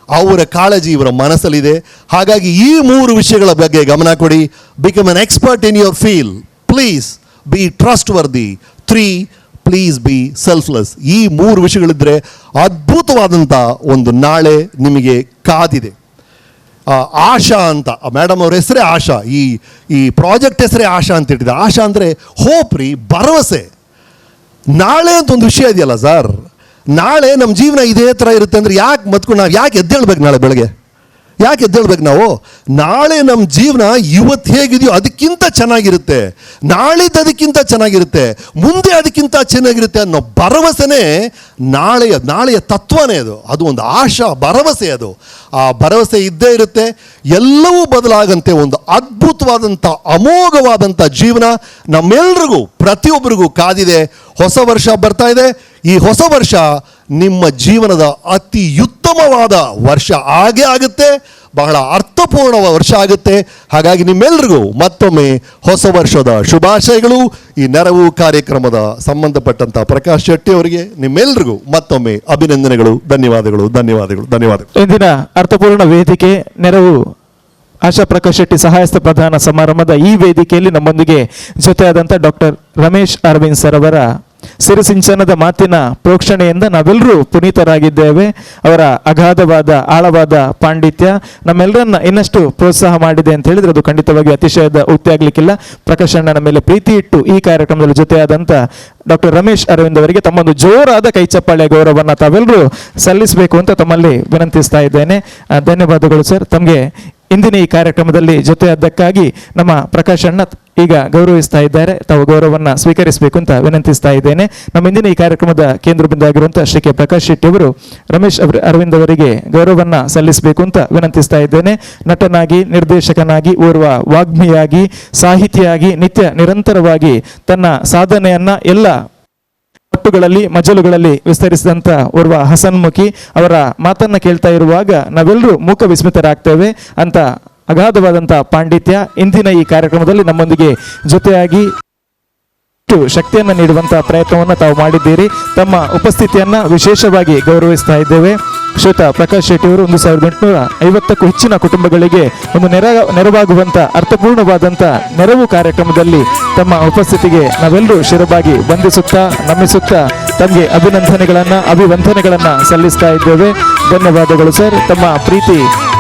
ಅವರ ಕಾಳಜಿ ಇವರ ಮನಸ್ಸಲ್ಲಿದೆ. ಹಾಗಾಗಿ ಈ 3 ವಿಷಯಗಳ ಬಗ್ಗೆ ಗಮನ ಕೊಡಿ. Become an expert in your field. Please be trust worthy. 3, please be selfless. ಈ 3 ವಿಷಯಗಳಿದ್ದರೆ ಅದ್ಭುತವಾದಂಥ ಒಂದು ನಾಳೆ ನಿಮಗೆ ಕಾದಿದೆ. ಆಶಾ ಅಂತ ಮೇಡಮ್ ಅವ್ರ ಹೆಸರೇ ಆಶಾ, ಈ ಪ್ರಾಜೆಕ್ಟ್ ಹೆಸರೇ ಆಶಾ ಅಂತ ಇಟ್ಟಿದೆ. ಆಶಾ ಅಂದರೆ ಹೋಪ್ ರೀ, ಭರವಸೆ. ನಾಳೆ ಅಂತ ಒಂದು ವಿಷಯ ಇದೆಯಲ್ಲ ಸರ್, ನಾಳೆ ನಮ್ಮ ಜೀವನ ಇದೇ ಥರ ಇರುತ್ತೆ ಅಂದರೆ ನಾವು ಯಾಕೆ ಎದ್ದೇಳ್ಬೇಕು? ನಾಳೆ ಬೆಳಗ್ಗೆ ಯಾಕೆ ಎದ್ದೇಳ್ಬೇಕು ನಾವು? ನಾಳೆ ನಮ್ಮ ಜೀವನ ಇವತ್ತು ಹೇಗಿದೆಯೋ ಅದಕ್ಕಿಂತ ಚೆನ್ನಾಗಿರುತ್ತೆ, ನಾಳಿದ್ದು ಅದಕ್ಕಿಂತ ಚೆನ್ನಾಗಿರುತ್ತೆ, ಮುಂದೆ ಅದಕ್ಕಿಂತ ಚೆನ್ನಾಗಿರುತ್ತೆ ಅನ್ನೋ ಭರವಸೆನೇ ನಾಳೆಯ ತತ್ವನೇ ಅದು ಒಂದು ಆಶಾ, ಭರವಸೆ. ಆ ಭರವಸೆ ಇದ್ದೇ ಇರುತ್ತೆ. ಎಲ್ಲವೂ ಬದಲಾಗಂತೆ ಒಂದು ಅದ್ಭುತವಾದಂಥ ಅಮೋಘವಾದಂಥ ಜೀವನ ನಮ್ಮೆಲ್ರಿಗೂ, ಪ್ರತಿಯೊಬ್ಬರಿಗೂ ಕಾದಿದೆ. ಹೊಸ ವರ್ಷ ಬರ್ತಾ ಇದೆ. ಈ ಹೊಸ ವರ್ಷ ನಿಮ್ಮ ಜೀವನದ ಅತಿ ಉತ್ತಮವಾದ ವರ್ಷ ಆಗೇ ಆಗುತ್ತೆ, ಬಹಳ ಅರ್ಥಪೂರ್ಣವಾದ ವರ್ಷ ಆಗುತ್ತೆ. ಹಾಗಾಗಿ ನಿಮ್ಮೆಲ್ರಿಗೂ ಮತ್ತೊಮ್ಮೆ ಹೊಸ ವರ್ಷದ ಶುಭಾಶಯಗಳು. ಈ ನೆರವು ಕಾರ್ಯಕ್ರಮದ ಸಂಬಂಧಪಟ್ಟಂಥ ಪ್ರಕಾಶ್ ಶೆಟ್ಟಿ ಅವರಿಗೆ ನಿಮ್ಮೆಲ್ರಿಗೂ ಮತ್ತೊಮ್ಮೆ ಅಭಿನಂದನೆಗಳು, ಧನ್ಯವಾದಗಳು. ಇಂದಿನ ಅರ್ಥಪೂರ್ಣ ವೇದಿಕೆ ನೆರವು ಆಶಾ ಪ್ರಕಾಶ್ ಶೆಟ್ಟಿ ಸಹಾಯಸ್ಥ ಪ್ರದಾನ ಸಮಾರಂಭದ ಈ ವೇದಿಕೆಯಲ್ಲಿ ನಮ್ಮೊಂದಿಗೆ ಜೊತೆಯಾದಂಥ ಡಾಕ್ಟರ್ ರಮೇಶ್ ಅರವಿಂದ್ ಸರ್ ಅವರ ಸಿರಿಸಿಂಚನದ ಮಾತಿನ ಪ್ರೋಕ್ಷಣೆಯಿಂದ ನಾವೆಲ್ಲರೂ ಪುನೀತರಾಗಿದ್ದೇವೆ. ಅವರ ಅಗಾಧವಾದ ಆಳವಾದ ಪಾಂಡಿತ್ಯ ನಮ್ಮೆಲ್ಲರನ್ನ ಇನ್ನಷ್ಟು ಪ್ರೋತ್ಸಾಹ ಮಾಡಿದೆ ಅಂತ ಹೇಳಿದ್ರೆ ಅದು ಖಂಡಿತವಾಗಿ ಅತಿಶಯದ ಉಕ್ತಿ ಆಗ್ಲಿಕ್ಕಿಲ್ಲ. ಪ್ರಕಾಶ್ ಅಣ್ಣನ ಮೇಲೆ ಪ್ರೀತಿ ಇಟ್ಟು ಈ ಕಾರ್ಯಕ್ರಮದಲ್ಲಿ ಜೊತೆಯಾದಂಥ ಡಾಕ್ಟರ್ ರಮೇಶ್ ಅರವಿಂದ್ ಅವರಿಗೆ ತಮ್ಮೊಂದು ಜೋರಾದ ಕೈಚಪ್ಪಾಳೆ ಗೌರವವನ್ನು ತಾವೆಲ್ಲರೂ ಸಲ್ಲಿಸಬೇಕು ಅಂತ ತಮ್ಮಲ್ಲಿ ವಿನಂತಿಸ್ತಾ ಇದ್ದೇನೆ. ಧನ್ಯವಾದಗಳು ಸರ್. ತಮಗೆ ಇಂದಿನ ಈ ಕಾರ್ಯಕ್ರಮದಲ್ಲಿ ಜೊತೆಯಾದ್ದಕ್ಕಾಗಿ ನಮ್ಮ ಪ್ರಕಾಶ್ ಅಣ್ಣ ಈಗ ಗೌರವಿಸ್ತಾ ಇದ್ದಾರೆ. ತಾವು ಗೌರವವನ್ನು ಸ್ವೀಕರಿಸಬೇಕು ಅಂತ ವಿನಂತಿಸ್ತಾ ಇದ್ದೇನೆ. ನಮ್ಮ ಇಂದಿನ ಈ ಕಾರ್ಯಕ್ರಮದ ಕೇಂದ್ರ ಬಿಂದು ಆಗಿರುವಂತಹ ಶ್ರೀ ಕೆ ಪ್ರಕಾಶ್ ಶೆಟ್ಟಿ ಅವರು ರಮೇಶ್ ಅರವಿಂದ್ ಅವರಿಗೆ ಗೌರವವನ್ನು ಸಲ್ಲಿಸಬೇಕು ಅಂತ ವಿನಂತಿಸ್ತಾ ಇದ್ದೇನೆ. ನಟನಾಗಿ, ನಿರ್ದೇಶಕನಾಗಿ, ಓರ್ವ ವಾಗ್ಮಿಯಾಗಿ, ಸಾಹಿತಿಯಾಗಿ ನಿತ್ಯ ನಿರಂತರವಾಗಿ ತನ್ನ ಸಾಧನೆಯನ್ನ ಎಲ್ಲ ಪಟ್ಟುಗಳಲ್ಲಿ ಮಜಲುಗಳಲ್ಲಿ ವಿಸ್ತರಿಸಿದಂಥ ಓರ್ವ ಹಸನ್ಮುಖಿ ಅವರ ಮಾತನ್ನ ಕೇಳ್ತಾ ಇರುವಾಗ ನಾವೆಲ್ಲರೂ ಮೂಕ ವಿಸ್ಮಿತರಾಗ್ತೇವೆ ಅಂತ ಅಗಾಧವಾದಂಥ ಪಾಂಡಿತ್ಯ ಇಂದಿನ ಈ ಕಾರ್ಯಕ್ರಮದಲ್ಲಿ ನಮ್ಮೊಂದಿಗೆ ಜೊತೆಯಾಗಿ ಶಕ್ತಿಯನ್ನು ನೀಡುವಂತಹ ಪ್ರಯತ್ನವನ್ನು ತಾವು ಮಾಡಿದ್ದೀರಿ. ತಮ್ಮ ಉಪಸ್ಥಿತಿಯನ್ನ ವಿಶೇಷವಾಗಿ ಗೌರವಿಸ್ತಾ ಇದ್ದೇವೆ. ಶ್ರೀಯುತ ಪ್ರಕಾಶ್ ಶೆಟ್ಟಿ ಅವರು 1850ಕ್ಕೂ ಹೆಚ್ಚಿನ ಕುಟುಂಬಗಳಿಗೆ ಒಂದು ನೆರವಾಗುವಂತ ಅರ್ಥಪೂರ್ಣವಾದಂಥ ನೆರವು ಕಾರ್ಯಕ್ರಮದಲ್ಲಿ ತಮ್ಮ ಉಪಸ್ಥಿತಿಗೆ ನಾವೆಲ್ಲರೂ ಶಿರಬಾಗಿ ವಂದಿಸುತ್ತಾ ನಮಿಸುತ್ತಾ ತಮಗೆ ಅಭಿವಂದನೆಗಳನ್ನ ಸಲ್ಲಿಸ್ತಾ ಇದ್ದೇವೆ. ಧನ್ಯವಾದಗಳು ಸರ್. ತಮ್ಮ ಪ್ರೀತಿ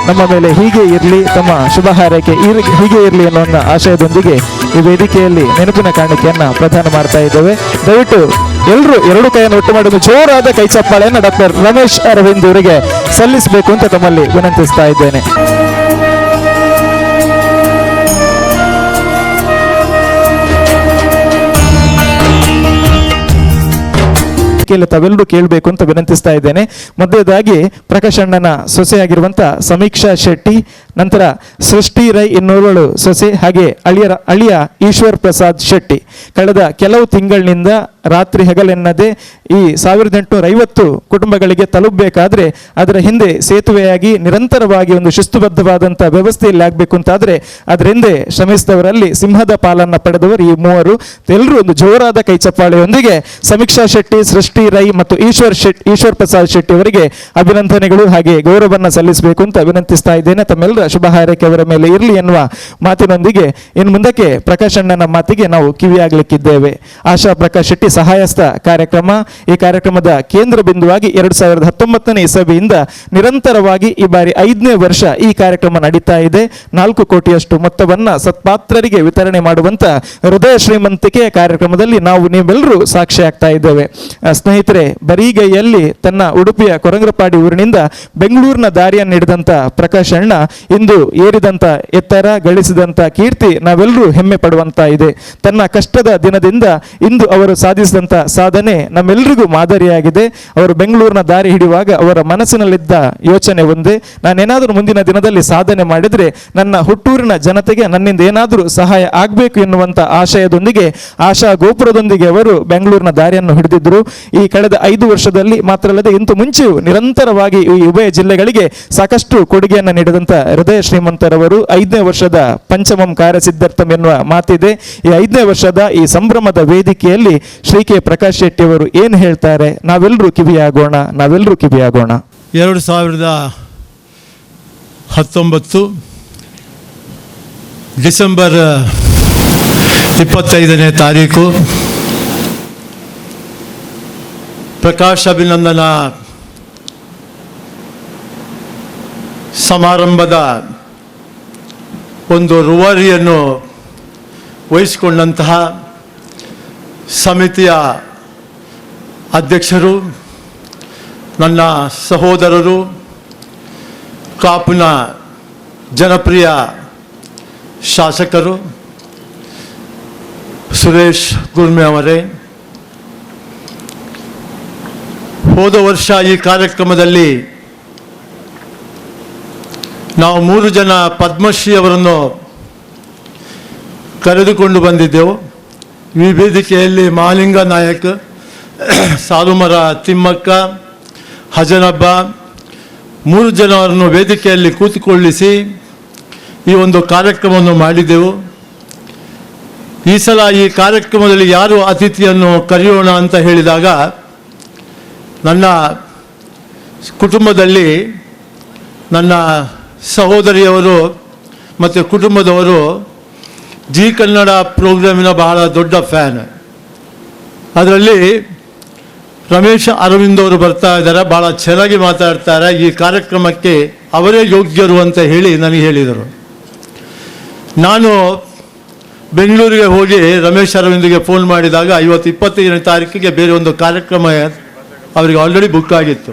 ನಮ್ಮ ಮೇಲೆ ಹೀಗೆ ಇರಲಿ, ತಮ್ಮ ಶುಭ ಹಾರೈಕೆ ಹೀಗೆ ಇರಲಿ ಅನ್ನೋ ಆಶಯದೊಂದಿಗೆ ಈ ವೇದಿಕೆಯಲ್ಲಿ ನೆನಪಿನ ಕಾಣಿಕೆಯನ್ನ ಪ್ರದಾನ ಮಾಡ್ತಾ ಇದ್ದೇವೆ. ದಯವಿಟ್ಟು ಎಲ್ಲರೂ ಎರಡು ಕೈಯನ್ನು ಒಟ್ಟು ಮಾಡಿ ಜೋರಾದ ಕೈ ಚಪ್ಪಾಳೆಯನ್ನು ಡಾಕ್ಟರ್ ರಮೇಶ್ ಅರವಿಂದ್ ಅವರಿಗೆ ಸಲ್ಲಿಸಬೇಕು ಅಂತ ತಮ್ಮಲ್ಲಿ ವಿನಂತಿಸ್ತಾ ಇದ್ದೇನೆ. ತಾವೆಲ್ಲರೂ ಕೇಳಬೇಕು ಅಂತ ವಿನಂತಿಸ್ತಾ ಇದ್ದೇನೆ. ಮೊದಲನೇದಾಗಿ ಪ್ರಕಾಶ್ ಅಣ್ಣನ ಸೊಸೆಯಾಗಿರುವಂತ ಸಮೀಕ್ಷಾ ಶೆಟ್ಟಿ, ನಂತರ ಸೃಷ್ಟಿ ರೈ ಇನ್ನೋರ್ವಳು ಸೊಸೆ, ಹಾಗೆ ಅಳಿಯ ಈಶ್ವರ್ ಪ್ರಸಾದ್ ಶೆಟ್ಟಿ ಕಳೆದ ಕೆಲವು ತಿಂಗಳಿನಿಂದ ರಾತ್ರಿ ಹಗಲೆನ್ನದೆ ಈ 1850 ಕುಟುಂಬಗಳಿಗೆ ತಲುಪಬೇಕಾದ್ರೆ ಅದರ ಹಿಂದೆ ಸೇತುವೆಯಾಗಿ ನಿರಂತರವಾಗಿ ಒಂದು ಶಿಸ್ತುಬದ್ಧವಾದಂಥ ವ್ಯವಸ್ಥೆಯಲ್ಲಿ ಆಗಬೇಕು ಅಂತಾದ್ರೆ ಅದರ ಹಿಂದೆ ಶ್ರಮಿಸಿದವರಲ್ಲಿ ಸಿಂಹದ ಪಾಲನ್ನ ಪಡೆದವರು ಈ ಮೂವರು. ಎಲ್ಲರೂ ಒಂದು ಜೋರಾದ ಕೈ ಚಪ್ಪಾಳೆಯೊಂದಿಗೆ ಸಮೀಕ್ಷಾ ಶೆಟ್ಟಿ, ಸೃಷ್ಟಿ ರೈ ಮತ್ತು ಈಶ್ವರ್ ಪ್ರಸಾದ್ ಶೆಟ್ಟಿ ಅವರಿಗೆ ಅಭಿನಂದನೆಗಳು ಹಾಗೆ ಗೌರವವನ್ನು ಸಲ್ಲಿಸಬೇಕು ಅಂತ ವಿನಂತಿಸ್ತಾ ಇದ್ದೇನೆ. ತಮ್ಮೆಲ್ಲರ ಶುಭ ಹಾರೈಕೆ ಅವರ ಮೇಲೆ ಇರಲಿ ಎನ್ನುವ ಮಾತಿನೊಂದಿಗೆ ಇನ್ನು ಮುಂದಕ್ಕೆ ಪ್ರಕಾಶ್ ಅಣ್ಣನ ಮಾತಿಗೆ ನಾವು ಕಿವಿಯಾಗಲಿಕ್ಕಿದ್ದೇವೆ. ಆಶಾ ಪ್ರಕಾಶ್ ಶೆಟ್ಟಿ ಸಹಾಯಸ್ಥ ಕಾರ್ಯಕ್ರಮ ಈ ಕಾರ್ಯಕ್ರಮದ ಕೇಂದ್ರ ಬಿಂದುವಾಗಿ 2019ನೇ ಇಸವಿಯಿಂದ ನಿರಂತರವಾಗಿ ಈ ಬಾರಿ 5ನೇ ವರ್ಷ ಈ ಕಾರ್ಯಕ್ರಮ ನಡೀತಾ ಇದೆ. 4 ಕೋಟಿಯಷ್ಟು ಮೊತ್ತವನ್ನ ಸತ್ಪಾತ್ರರಿಗೆ ವಿತರಣೆ ಮಾಡುವಂತ ಹೃದಯ ಶ್ರೀಮಂತಿಕೆ ಕಾರ್ಯಕ್ರಮದಲ್ಲಿ ನಾವು ನೀವೆಲ್ಲರೂ ಸಾಕ್ಷಿ ಆಗ್ತಾ ಇದ್ದೇವೆ. ಸ್ನೇಹಿತರೆ, ಬರೀಗೈಯಲ್ಲಿ ತನ್ನ ಉಡುಪಿಯ ಕೊರಂಗ್ರಪಾಡಿ ಊರಿನಿಂದ ಬೆಂಗಳೂರಿನ ದಾರಿಯನ್ನು ಹಿಡಿದಂತ ಪ್ರಕಾಶ್ ಅಣ್ಣ ಇಂದು ಏರಿದಂತ ಎತ್ತರ, ಗಳಿಸಿದಂತ ಕೀರ್ತಿ ನಾವೆಲ್ಲರೂ ಹೆಮ್ಮೆ ಪಡುವಂತ ಇದೆ. ತನ್ನ ಕಷ್ಟದ ದಿನದಿಂದ ಇಂದು ಅವರು ಸಾಧಿಸಿದಂತ ಸಾಧನೆ ನಮ್ಮೆಲ್ಲರಿಗೂ ಮಾದರಿಯಾಗಿದೆ. ಅವರು ಬೆಂಗಳೂರಿನ ದಾರಿ ಹಿಡಿಯುವಾಗ ಅವರ ಮನಸ್ಸಿನಲ್ಲಿದ್ದ ಯೋಚನೆ ಒಂದೇ, ನಾನೇನಾದರೂ ಮುಂದಿನ ದಿನದಲ್ಲಿ ಸಾಧನೆ ಮಾಡಿದ್ರೆ ನನ್ನ ಹುಟ್ಟೂರಿನ ಜನತೆಗೆ ನನ್ನಿಂದ ಏನಾದರೂ ಸಹಾಯ ಆಗಬೇಕು ಎನ್ನುವಂತ ಆಶಯದೊಂದಿಗೆ, ಆಶಾ ಗೋಪುರದೊಂದಿಗೆ ಅವರು ಬೆಂಗಳೂರಿನ ದಾರಿಯನ್ನು ಹಿಡಿದಿದ್ರು. ಈ ಕಳೆದ 5 ವರ್ಷದಲ್ಲಿ ಮಾತ್ರ ಅಲ್ಲದೆ ಇಂತು ಮುಂಚೆಯೂ ನಿರಂತರವಾಗಿ ಈ ಉಭಯ ಜಿಲ್ಲೆಗಳಿಗೆ ಸಾಕಷ್ಟು ಕೊಡುಗೆಯನ್ನು ನೀಡಿದಂತ ಹೃದಯ ಶ್ರೀಮಂತರವರು 5ನೇ ವರ್ಷದ ಪಂಚಮಂ ಕಾರ್ಯಸಿದ್ಧಾರ್ಥಂ ಎನ್ನುವ ಮಾತಿದೆ. ಈ 5ನೇ ವರ್ಷದ ಈ ಸಂಭ್ರಮದ ವೇದಿಕೆಯಲ್ಲಿ ಶ್ರೀ ಕೆ ಪ್ರಕಾಶ್ ಶೆಟ್ಟಿ ಅವರು ಏನು ಹೇಳ್ತಾರೆ ನಾವೆಲ್ಲರೂ ಕಿವಿಯಾಗೋಣ. 2019 ಡಿಸೆಂಬರ್ 25ನೇ ತಾರೀಕು ಪ್ರಕಾಶ್ ಅಭಿನಂದನ ಸಮಾರಂಭದ ಒಂದು ರೂವಾರಿಯನ್ನು ವಹಿಸಿಕೊಂಡಂತಹ ಸಮಿತಿಯ ಅಧ್ಯಕ್ಷರು, ನನ್ನ ಸಹೋದರರು, ಕಾಪುನ ಜನಪ್ರಿಯ ಶಾಸಕರು ಸುರೇಶ್ ಗುರ್ಮೆ ಅವರೇ, ಹೋದ ವರ್ಷ ಈ ಕಾರ್ಯಕ್ರಮದಲ್ಲಿ ನಾವು 3 ಜನ ಪದ್ಮಶ್ರೀ ಅವರನ್ನು ಕರೆದುಕೊಂಡು ಬಂದಿದ್ದೆವು. ಈ ವೇದಿಕೆಯಲ್ಲಿ ಮಹಾಲಿಂಗ ನಾಯಕ್, ಸಾಲುಮರ ತಿಮ್ಮಕ್ಕ, ಹಜನಬ್ಬ 3 ಜನರನ್ನು ವೇದಿಕೆಯಲ್ಲಿ ಕೂತುಕೊಳ್ಳಿಸಿ ಈ ಒಂದು ಕಾರ್ಯಕ್ರಮವನ್ನು ಮಾಡಿದೆವು. ಈ ಸಲ ಈ ಕಾರ್ಯಕ್ರಮದಲ್ಲಿ ಯಾರು ಅತಿಥಿಯನ್ನು ಕರೆಯೋಣ ಅಂತ ಹೇಳಿದಾಗ ನನ್ನ ಕುಟುಂಬದಲ್ಲಿ ನನ್ನ ಸಹೋದರಿಯವರು ಮತ್ತು ಕುಟುಂಬದವರು ಜಿ ಕನ್ನಡ ಪ್ರೋಗ್ರಾಮಿನ ಬಹಳ ದೊಡ್ಡ ಫ್ಯಾನ್. ಅದರಲ್ಲಿ ರಮೇಶ್ ಅರವಿಂದ್ ಅವರು ಬರ್ತಾ ಇದ್ದಾರೆ, ಭಾಳ ಚೆನ್ನಾಗಿ ಮಾತಾಡ್ತಾರೆ, ಈ ಕಾರ್ಯಕ್ರಮಕ್ಕೆ ಅವರೇ ಯೋಗ್ಯರು ಅಂತ ಹೇಳಿ ನನಗೆ ಹೇಳಿದರು. ನಾನು ಬೆಂಗಳೂರಿಗೆ ಹೋಗಿ ರಮೇಶ್ ಅರವಿಂದ್ಗೆ ಫೋನ್ ಮಾಡಿದಾಗ ಇವತ್ತು 25ನೇ ತಾರೀಕಿಗೆ ಬೇರೆ ಒಂದು ಕಾರ್ಯಕ್ರಮ ಅವರಿಗೆ ಆಲ್ರೆಡಿ ಬುಕ್ ಆಗಿತ್ತು,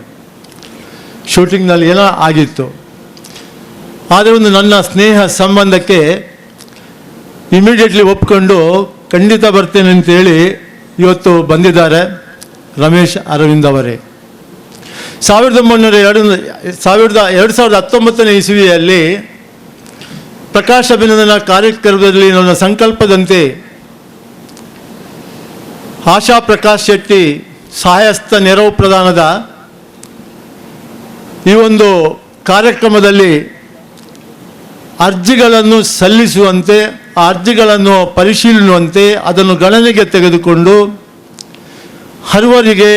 ಶೂಟಿಂಗ್ನಲ್ಲಿ ಏನೋ ಆಗಿತ್ತು. ಆದರೆ ಒಂದು ನನ್ನ ಸ್ನೇಹ ಸಂಬಂಧಕ್ಕೆ ಇಮಿಡಿಯೇಟ್ಲಿ ಒಪ್ಕೊಂಡು ಖಂಡಿತ ಬರ್ತೇನೆ ಅಂತೇಳಿ ಇವತ್ತು ಬಂದಿದ್ದಾರೆ ರಮೇಶ್ ಅರವಿಂದ್ ಅವರೇ. 2019 ಇಸವಿಯಲ್ಲಿ ಪ್ರಕಾಶ ಅಭಿನಂದನ ಕಾರ್ಯಕ್ರಮದಲ್ಲಿ ನನ್ನ ಸಂಕಲ್ಪದಂತೆ ಆಶಾ ಪ್ರಕಾಶ್ ಶೆಟ್ಟಿ ಸಹಾಯಸ್ಥ ನೆರವು ಪ್ರದಾನದ ಈ ಒಂದು ಕಾರ್ಯಕ್ರಮದಲ್ಲಿ ಅರ್ಜಿಗಳನ್ನು ಸಲ್ಲಿಸುವಂತೆ, ಆ ಅರ್ಜಿಗಳನ್ನು ಪರಿಶೀಲಿಸುವಂತೆ, ಅದನ್ನು ಗಣನೆಗೆ ತೆಗೆದುಕೊಂಡು ಹರುವರಿಗೆ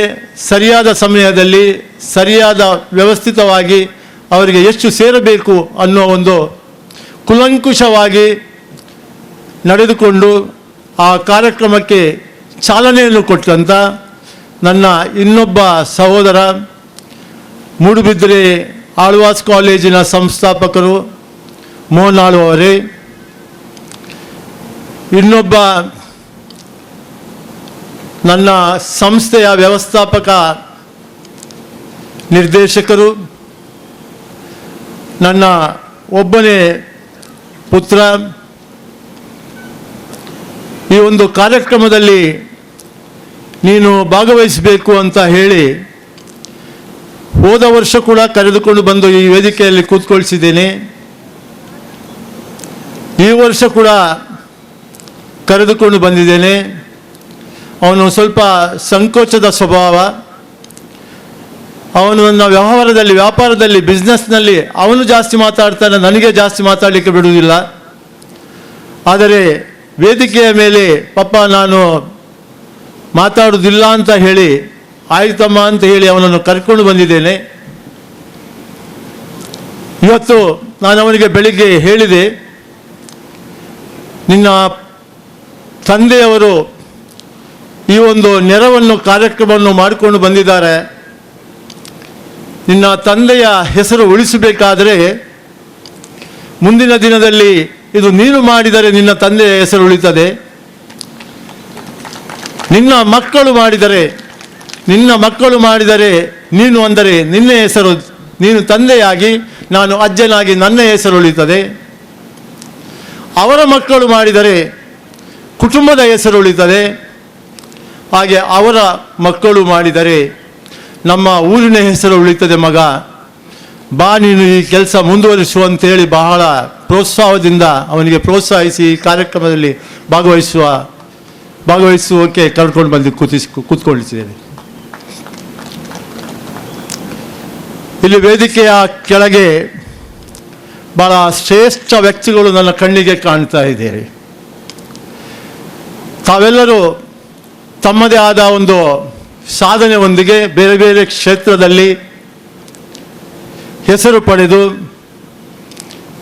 ಸರಿಯಾದ ಸಮಯದಲ್ಲಿ ಸರಿಯಾದ ವ್ಯವಸ್ಥಿತವಾಗಿ ಅವರಿಗೆ ಎಷ್ಟು ಸೇರಬೇಕು ಅನ್ನೋ ಒಂದು ಕುಲಂಕುಷವಾಗಿ ನಡೆದುಕೊಂಡು ಆ ಕಾರ್ಯಕ್ರಮಕ್ಕೆ ಚಾಲನೆಯನ್ನು ಕೊಟ್ಟಂಥ ನನ್ನ ಇನ್ನೊಬ್ಬ ಸಹೋದರ ಮೂಡುಬಿದಿರೆ ಆಳ್ವಾಸ್ ಕಾಲೇಜಿನ ಸಂಸ್ಥಾಪಕರು ಮೋಹನ್ ಆಳ್ವ ಅವರೇ, ಇನ್ನೊಬ್ಬ ನನ್ನ ಸಂಸ್ಥೆಯ ವ್ಯವಸ್ಥಾಪಕ ನಿರ್ದೇಶಕರು, ನನ್ನ ಒಬ್ಬನೇ ಪುತ್ರ. ಈ ಒಂದು ಕಾರ್ಯಕ್ರಮದಲ್ಲಿ ನೀನು ಭಾಗವಹಿಸಬೇಕು ಅಂತ ಹೇಳಿ ಹೋದ ವರ್ಷ ಕೂಡ ಕರೆದುಕೊಂಡು ಬಂದು ಈ ವೇದಿಕೆಯಲ್ಲಿ ಕೂತ್ಕೊಳಿಸಿದ್ದೇನೆ. ಈ ವರ್ಷ ಕೂಡ ಕರೆದುಕೊಂಡು ಬಂದಿದ್ದೇನೆ. ಅವನು ಸ್ವಲ್ಪ ಸಂಕೋಚದ ಸ್ವಭಾವ. ಅವನು ನನ್ನ ವ್ಯಾಪಾರದಲ್ಲಿ ಬಿಸ್ನೆಸ್ನಲ್ಲಿ ಅವನು ಜಾಸ್ತಿ ಮಾತಾಡ್ತಾನೆ, ನನಗೆ ಜಾಸ್ತಿ ಮಾತಾಡಲಿಕ್ಕೆ ಬಿಡುವುದಿಲ್ಲ. ಆದರೆ ವೇದಿಕೆಯ ಮೇಲೆ ಪಾಪ ನಾನು ಮಾತಾಡುವುದಿಲ್ಲ ಅಂತ ಹೇಳಿ ಆಯ್ತಮ್ಮ ಅಂತ ಹೇಳಿ ಅವನನ್ನು ಕರ್ಕೊಂಡು ಬಂದಿದ್ದೇನೆ. ಇವತ್ತು ನಾನು ಅವನಿಗೆ ಬೆಳಿಗ್ಗೆ ಹೇಳಿದೆ, ನಿನ್ನ ತಂದೆಯವರು ಈ ಒಂದು ನೆರವನ್ನು ಕಾರ್ಯಕ್ರಮವನ್ನು ಮಾಡಿಕೊಂಡು ಬಂದಿದ್ದಾರೆ. ನಿನ್ನ ತಂದೆಯ ಹೆಸರು ಉಳಿಸಬೇಕಾದರೆ ಮುಂದಿನ ದಿನದಲ್ಲಿ ಇದು ನೀನು ಮಾಡಿದರೆ ನಿನ್ನ ತಂದೆಯ ಹೆಸರು ಉಳಿತದೆ, ನಿನ್ನ ಮಕ್ಕಳು ಮಾಡಿದರೆ ನೀನು ಅಂದರೆ ನಿನ್ನ ಹೆಸರು, ನೀನು ತಂದೆಯಾಗಿ ನಾನು ಅಜ್ಜನಾಗಿ ನನ್ನ ಹೆಸರು ಉಳಿತದೆ. ಅವರ ಮಕ್ಕಳು ಮಾಡಿದರೆ ಕುಟುಂಬದ ಹೆಸರು ಉಳಿತದೆ. ಹಾಗೆ ಅವರ ಮಕ್ಕಳು ಮಾಡಿದರೆ ನಮ್ಮ ಊರಿನ ಹೆಸರು ಉಳಿತದೆ. ಮಗ ಬಾ, ನೀನು ಈ ಕೆಲಸ ಮುಂದುವರಿಸು ಅಂತೇಳಿ ಬಹಳ ಪ್ರೋತ್ಸಾಹದಿಂದ ಅವನಿಗೆ ಪ್ರೋತ್ಸಾಹಿಸಿ ಕಾರ್ಯಕ್ರಮದಲ್ಲಿ ಭಾಗವಹಿಸುವಕ್ಕೆ ಕರ್ಕೊಂಡು ಬಂದು ಕೂತ್ಕೊಳ್ಳಿಸಿದ್ದೇನೆ. ಇಲ್ಲಿ ವೇದಿಕೆಯ ಕೆಳಗೆ ಬಹಳ ಶ್ರೇಷ್ಠ ವ್ಯಕ್ತಿಗಳು ನನ್ನ ಕಣ್ಣಿಗೆ ಕಾಣ್ತಾ ಇದ್ದಾರೆ. ತಾವೆಲ್ಲರೂ ತಮ್ಮದೇ ಆದ ಒಂದು ಸಾಧನೆಯೊಂದಿಗೆ ಬೇರೆ ಬೇರೆ ಕ್ಷೇತ್ರದಲ್ಲಿ ಹೆಸರು ಪಡೆದು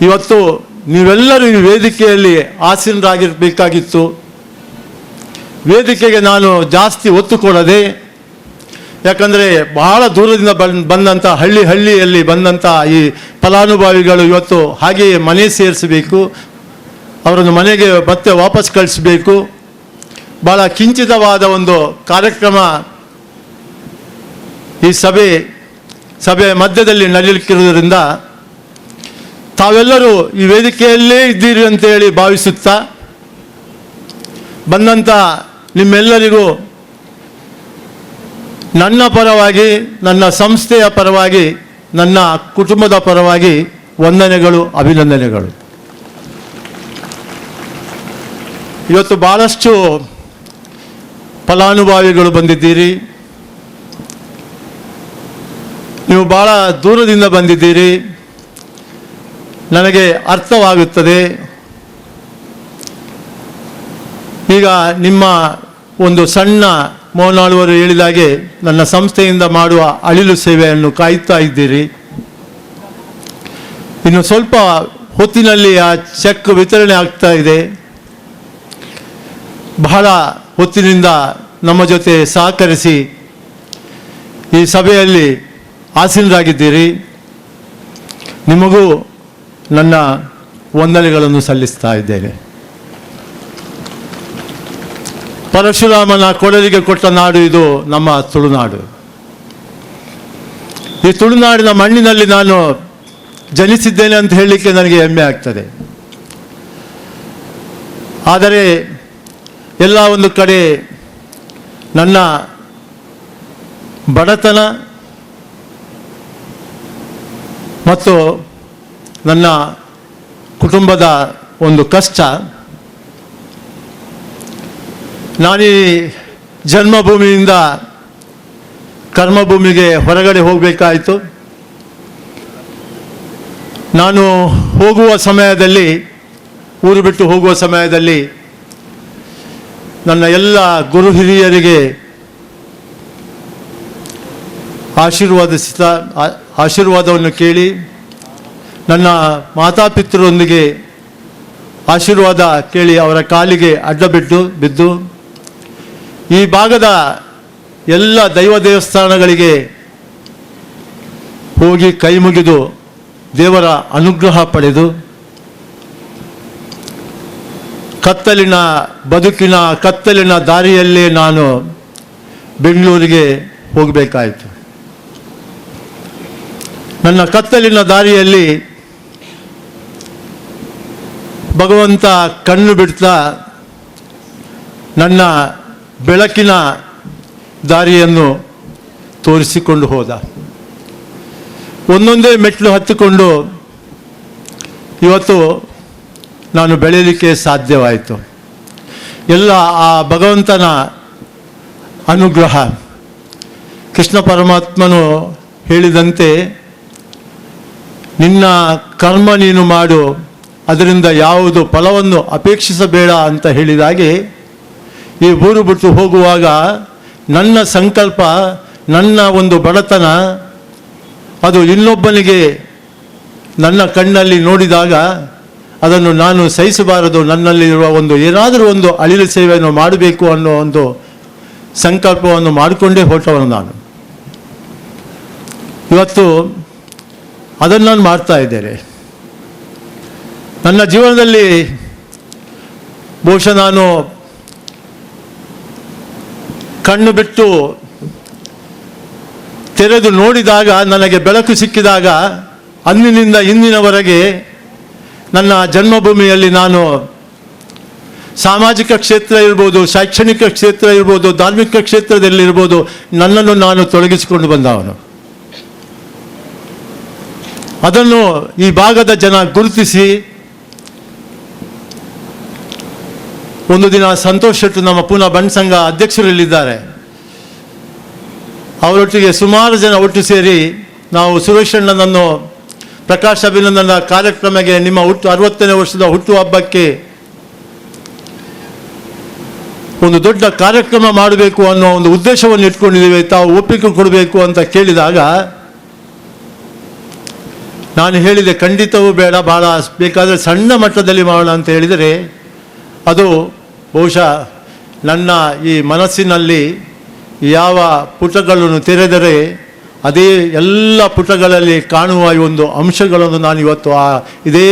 ಇವತ್ತು ನೀವೆಲ್ಲರೂ ಈ ವೇದಿಕೆಯಲ್ಲಿ ಆಸೀನರಾಗಿರಬೇಕಾಗಿತ್ತು. ವೇದಿಕೆಗೆ ನಾನು ಜಾಸ್ತಿ ಒತ್ತು ಕೊಡದೆ, ಯಾಕಂದರೆ ಬಹಳ ದೂರದಿಂದ ಬಂದಂಥ ಹಳ್ಳಿಯಲ್ಲಿ ಬಂದಂಥ ಈ ಫಲಾನುಭವಿಗಳು ಇವತ್ತು ಹಾಗೆಯೇ ಮನೆ ಸೇರಿಸಬೇಕು, ಅವರನ್ನು ಮನೆಗೆ ಮತ್ತೆ ವಾಪಸ್ ಕಳಿಸಬೇಕು. ಭಾಳ ಕಿಂಚಿತವಾದ ಒಂದು ಕಾರ್ಯಕ್ರಮ ಈ ಸಭೆ ಮಧ್ಯದಲ್ಲಿ ನಡೆಯಲಿಕ್ಕಿರುವುದರಿಂದ ತಾವೆಲ್ಲರೂ ಈ ವೇದಿಕೆಯಲ್ಲೇ ಇದ್ದೀರಿ ಅಂತೇಳಿ ಭಾವಿಸುತ್ತಾ ಬಂದಂಥ ನಿಮ್ಮೆಲ್ಲರಿಗೂ ನನ್ನ ಪರವಾಗಿ, ನನ್ನ ಸಂಸ್ಥೆಯ ಪರವಾಗಿ, ನನ್ನ ಕುಟುಂಬದ ಪರವಾಗಿ ವಂದನೆಗಳು, ಅಭಿನಂದನೆಗಳು. ಇವತ್ತು ಭಾಳಷ್ಟು ಫಲಾನುಭವಿಗಳು ಬಂದಿದ್ದೀರಿ. ನೀವು ಭಾಳ ದೂರದಿಂದ ಬಂದಿದ್ದೀರಿ, ನನಗೆ ಅರ್ಥವಾಗುತ್ತದೆ. ಈಗ ನಿಮ್ಮ ಒಂದು ಸಣ್ಣ ಮೋಹನಾಳ್ವರು ಹೇಳಿದಾಗೆ ನನ್ನ ಸಂಸ್ಥೆಯಿಂದ ಮಾಡುವ ಅಳಿಲು ಸೇವೆಯನ್ನು ಕಾಯ್ತಾ ಇದ್ದೀರಿ. ಇನ್ನು ಸ್ವಲ್ಪ ಹೊತ್ತಿನಲ್ಲಿ ಆ ಚೆಕ್ ವಿತರಣೆ ಆಗ್ತಾ ಇದೆ. ಬಹಳ ಹೊತ್ತಿನಿಂದ ನಮ್ಮ ಜೊತೆ ಸಹಕರಿಸಿ ಈ ಸಭೆಯಲ್ಲಿ ಆಸೀನರಾಗಿದ್ದೀರಿ. ನಿಮಗೂ ನನ್ನ ವಂದನೆಗಳನ್ನು ಸಲ್ಲಿಸ್ತಾ ಇದ್ದೇನೆ. ಪರಶುರಾಮನ ಕೊಡಲಿಗೆ ಕೊಟ್ಟ ನಾಡು ಇದು ನಮ್ಮ ತುಳುನಾಡು. ಈ ತುಳುನಾಡಿನ ಮಣ್ಣಿನಲ್ಲಿ ನಾನು ಜನಿಸಿದ್ದೇನೆ ಅಂತ ಹೇಳಲಿಕ್ಕೆ ನನಗೆ ಹೆಮ್ಮೆ ಆಗ್ತದೆ. ಆದರೆ ಎಲ್ಲ ಒಂದು ಕಡೆ ನನ್ನ ಬಡತನ ಮತ್ತು ನನ್ನ ಕುಟುಂಬದ ಒಂದು ಕಷ್ಟ, ನಾನೀ ಜನ್ಮಭೂಮಿಯಿಂದ ಕರ್ಮಭೂಮಿಗೆ ಹೊರಗಡೆ ಹೋಗಬೇಕಾಯಿತು. ನಾನು ಹೋಗುವ ಸಮಯದಲ್ಲಿ, ಊರು ಬಿಟ್ಟು ಹೋಗುವ ಸಮಯದಲ್ಲಿ ನನ್ನ ಎಲ್ಲ ಗುರು ಹಿರಿಯರಿಗೆ ಆಶೀರ್ವಾದವನ್ನು ಕೇಳಿ, ನನ್ನ ಮಾತಾಪಿತರೊಂದಿಗೆ ಆಶೀರ್ವಾದ ಕೇಳಿ ಅವರ ಕಾಲಿಗೆ ಅಡ್ಡ ಬಿದ್ದು ಈ ಭಾಗದ ಎಲ್ಲ ದೈವ ದೇವಸ್ಥಾನಗಳಿಗೆ ಹೋಗಿ ಕೈ ಮುಗಿದು ದೇವರ ಅನುಗ್ರಹ ಪಡೆದು ಕತ್ತಲಿನ ಬದುಕಿನ ಕತ್ತಲಿನ ದಾರಿಯಲ್ಲೇ ನಾನು ಬೆಂಗಳೂರಿಗೆ ಹೋಗಬೇಕಾಯಿತು. ನನ್ನ ಕತ್ತಲಿನ ದಾರಿಯಲ್ಲಿ ಭಗವಂತ ಕಣ್ಣು ಬಿಡ್ತಾ ನನ್ನ ಬೆಳಕಿನ ದಾರಿಯನ್ನು ತೋರಿಸಿಕೊಂಡು ಹೋದ. ಒಂದೊಂದೇ ಮೆಟ್ಲು ಹತ್ತಿಕೊಂಡು ಇವತ್ತು ನಾನು ಬೆಳೆಯಲಿಕ್ಕೆ ಸಾಧ್ಯವಾಯಿತು. ಎಲ್ಲ ಆ ಭಗವಂತನ ಅನುಗ್ರಹ. ಕೃಷ್ಣ ಪರಮಾತ್ಮನು ಹೇಳಿದಂತೆ, ನಿನ್ನ ಕರ್ಮ ನೀನು ಮಾಡು, ಅದರಿಂದ ಯಾವುದು ಫಲವನ್ನು ಅಪೇಕ್ಷಿಸಬೇಡ ಅಂತ ಹೇಳಿದಾಗೆ, ಈ ಊರು ಬಿಟ್ಟು ಹೋಗುವಾಗ ನನ್ನ ಸಂಕಲ್ಪ, ನನ್ನ ಒಂದು ಬಡತನ, ಅದು ಇನ್ನೊಬ್ಬನಿಗೆ ನನ್ನ ಕಣ್ಣಲ್ಲಿ ನೋಡಿದಾಗ ಅದನ್ನು ನಾನು ಸಹಿಸಬಾರದು. ನನ್ನಲ್ಲಿರುವ ಒಂದು ಏನಾದರೂ ಒಂದು ಅಳಿಲು ಸೇವೆಯನ್ನು ಮಾಡಬೇಕು ಅನ್ನೋ ಒಂದು ಸಂಕಲ್ಪವನ್ನು ಮಾಡಿಕೊಂಡೇ ಹೊರಟವನು ನಾನು. ಇವತ್ತು ಅದನ್ನು ನಾನು ಮಾಡ್ತಾ ಇದ್ದೇನೆ. ನನ್ನ ಜೀವನದಲ್ಲಿ ಬಹುಶಃ ನಾನು ಕಣ್ಣು ಬಿಟ್ಟು ತೆರೆದು ನೋಡಿದಾಗ, ನನಗೆ ಬೆಳಕು ಸಿಕ್ಕಿದಾಗ, ಅಂದಿನಿಂದ ಇಂದಿನವರೆಗೆ ನನ್ನ ಜನ್ಮಭೂಮಿಯಲ್ಲಿ ನಾನು ಸಾಮಾಜಿಕ ಕ್ಷೇತ್ರ ಇರ್ಬೋದು, ಶೈಕ್ಷಣಿಕ ಕ್ಷೇತ್ರ ಇರ್ಬೋದು, ಧಾರ್ಮಿಕ ಕ್ಷೇತ್ರದಲ್ಲಿರ್ಬೋದು, ನನ್ನನ್ನು ನಾನು ತೊಡಗಿಸಿಕೊಂಡು ಬಂದವನು. ಅದನ್ನು ಈ ಭಾಗದ ಜನ ಗುರುತಿಸಿ, ಒಂದು ದಿನ ಸಂತೋಷ್ ಶೆಟ್ಟಿ, ನಮ್ಮ ಪೂನಾ ಬಣ್ ಸಂಘ ಅಧ್ಯಕ್ಷರಲ್ಲಿದ್ದಾರೆ, ಅವರೊಟ್ಟಿಗೆ ಸುಮಾರು ಜನ ಒಟ್ಟು ಸೇರಿ ನಾವು ಸುರೇಶ್ ಅಣ್ಣನನ್ನು ಪ್ರಕಾಶ್ ಅಭಿನಂದನ ಕಾರ್ಯಕ್ರಮಕ್ಕೆ, ನಿಮ್ಮ 60ನೇ ವರ್ಷದ ಹುಟ್ಟುಹಬ್ಬಕ್ಕೆ ಒಂದು ದೊಡ್ಡ ಕಾರ್ಯಕ್ರಮ ಮಾಡಬೇಕು ಅನ್ನೋ ಒಂದು ಉದ್ದೇಶವನ್ನು ಇಟ್ಕೊಂಡಿದ್ದೀವಿ, ತಾವು ಒಪ್ಪಿಗೆ ಕೊಡಬೇಕು ಅಂತ ಕೇಳಿದಾಗ ನಾನು ಹೇಳಿದೆ, ಖಂಡಿತವೂ ಬೇಡ, ಭಾಳ ಬೇಕಾದರೆ ಸಣ್ಣ ಮಟ್ಟದಲ್ಲಿ ಮಾಡೋಣ ಅಂತ ಹೇಳಿದರೆ, ಅದು ಬಹುಶಃ ನನ್ನ ಈ ಮನಸ್ಸಿನಲ್ಲಿ ಯಾವ ಪುಟಗಳನ್ನು ತೆರೆದರೆ ಅದೇ ಎಲ್ಲ ಪುಟಗಳಲ್ಲಿ ಕಾಣುವ ಈ ಒಂದು ಅಂಶಗಳನ್ನು ನಾನು ಇವತ್ತು ಇದೇ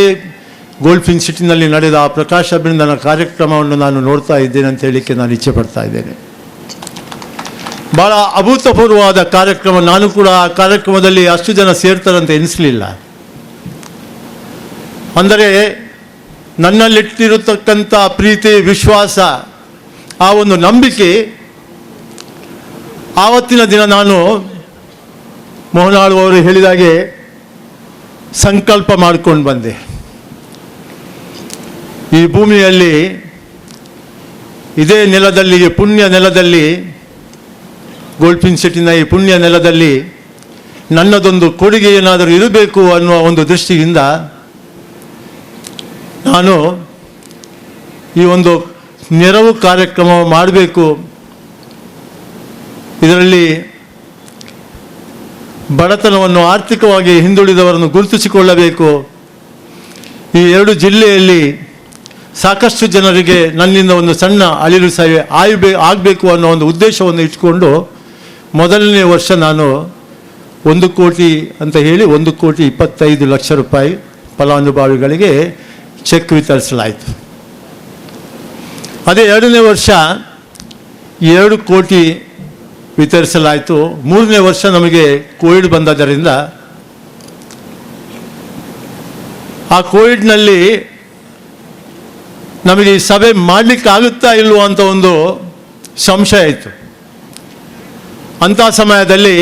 ಗೋಲ್ಫಿನ್ ಸಿಟಿನಲ್ಲಿ ನಡೆದ ಆ ಪ್ರಕಾಶ್ ಅಭಿನಂದನ ಕಾರ್ಯಕ್ರಮವನ್ನು ನಾನು ನೋಡ್ತಾ ಇದ್ದೇನೆ ಅಂತ ಹೇಳಲಿಕ್ಕೆ ನಾನು ಇಚ್ಛೆ ಪಡ್ತಾ ಇದ್ದೇನೆ. ಭಾಳ ಅಭೂತಪೂರ್ವವಾದ ಕಾರ್ಯಕ್ರಮ. ನಾನು ಕೂಡ ಆ ಕಾರ್ಯಕ್ರಮದಲ್ಲಿ ಅಷ್ಟು ಜನ ಸೇರ್ತಾರಂತ ಎನಿಸಲಿಲ್ಲ. ಅಂದರೆ ನನ್ನಲ್ಲಿಟ್ಟಿರತಕ್ಕಂಥ ಪ್ರೀತಿ, ವಿಶ್ವಾಸ, ಆ ಒಂದು ನಂಬಿಕೆ, ಆವತ್ತಿನ ದಿನ ನಾನು ಮೋಹನಾಳು ಅವರು ಹೇಳಿದಾಗೆ ಸಂಕಲ್ಪ ಮಾಡಿಕೊಂಡು ಬಂದೆ. ಈ ಭೂಮಿಯಲ್ಲಿ, ಇದೇ ನೆಲದಲ್ಲಿ, ಪುಣ್ಯ ನೆಲದಲ್ಲಿ, ಗೋಲ್ಫಿನ್ ಸಿಟಿನ ಈ ಪುಣ್ಯ ನೆಲದಲ್ಲಿ ನನ್ನದೊಂದು ಕೊಡುಗೆ ಏನಾದರೂ ಇರಬೇಕು ಅನ್ನುವ ಒಂದು ದೃಷ್ಟಿಯಿಂದ ನಾನು ಈ ಒಂದು ನೆರವು ಕಾರ್ಯಕ್ರಮ ಮಾಡಬೇಕು. ಇದರಲ್ಲಿ ಬಡತನವನ್ನು, ಆರ್ಥಿಕವಾಗಿ ಹಿಂದುಳಿದವರನ್ನು ಗುರುತಿಸಿಕೊಳ್ಳಬೇಕು. ಈ 2 ಜಿಲ್ಲೆಯಲ್ಲಿ ಸಾಕಷ್ಟು ಜನರಿಗೆ ನನ್ನಿಂದ ಒಂದು ಸಣ್ಣ ಅಳಿಲು ಸೇವೆ ಆಗಬೇಕು ಅನ್ನೋ ಒಂದು ಉದ್ದೇಶವನ್ನು ಇಟ್ಕೊಂಡು ಮೊದಲನೇ ವರ್ಷ ನಾನು 1 ಕೋಟಿ ಅಂತ ಹೇಳಿ 1,25,00,000 ರೂಪಾಯಿ ಫಲಾನುಭವಿಗಳಿಗೆ ಚೆಕ್ ವಿತರಿಸಲಾಯಿತು. ಅದೇ 2ನೇ ವರ್ಷ 2 ಕೋಟಿ ವಿತರಿಸಲಾಯಿತು. 3ನೇ ವರ್ಷ ನಮಗೆ ಕೋವಿಡ್ ಬಂದದ್ದರಿಂದ ಆ ಕೋವಿಡ್ನಲ್ಲಿ ನಮಗೆ ಈ ಸಭೆ ಮಾಡಲಿಕ್ಕೆ ಆಗುತ್ತಾ ಇಲ್ವೋ ಅಂತ ಒಂದು ಸಂಶಯ ಇತ್ತು. ಅಂಥ ಸಮಯದಲ್ಲಿ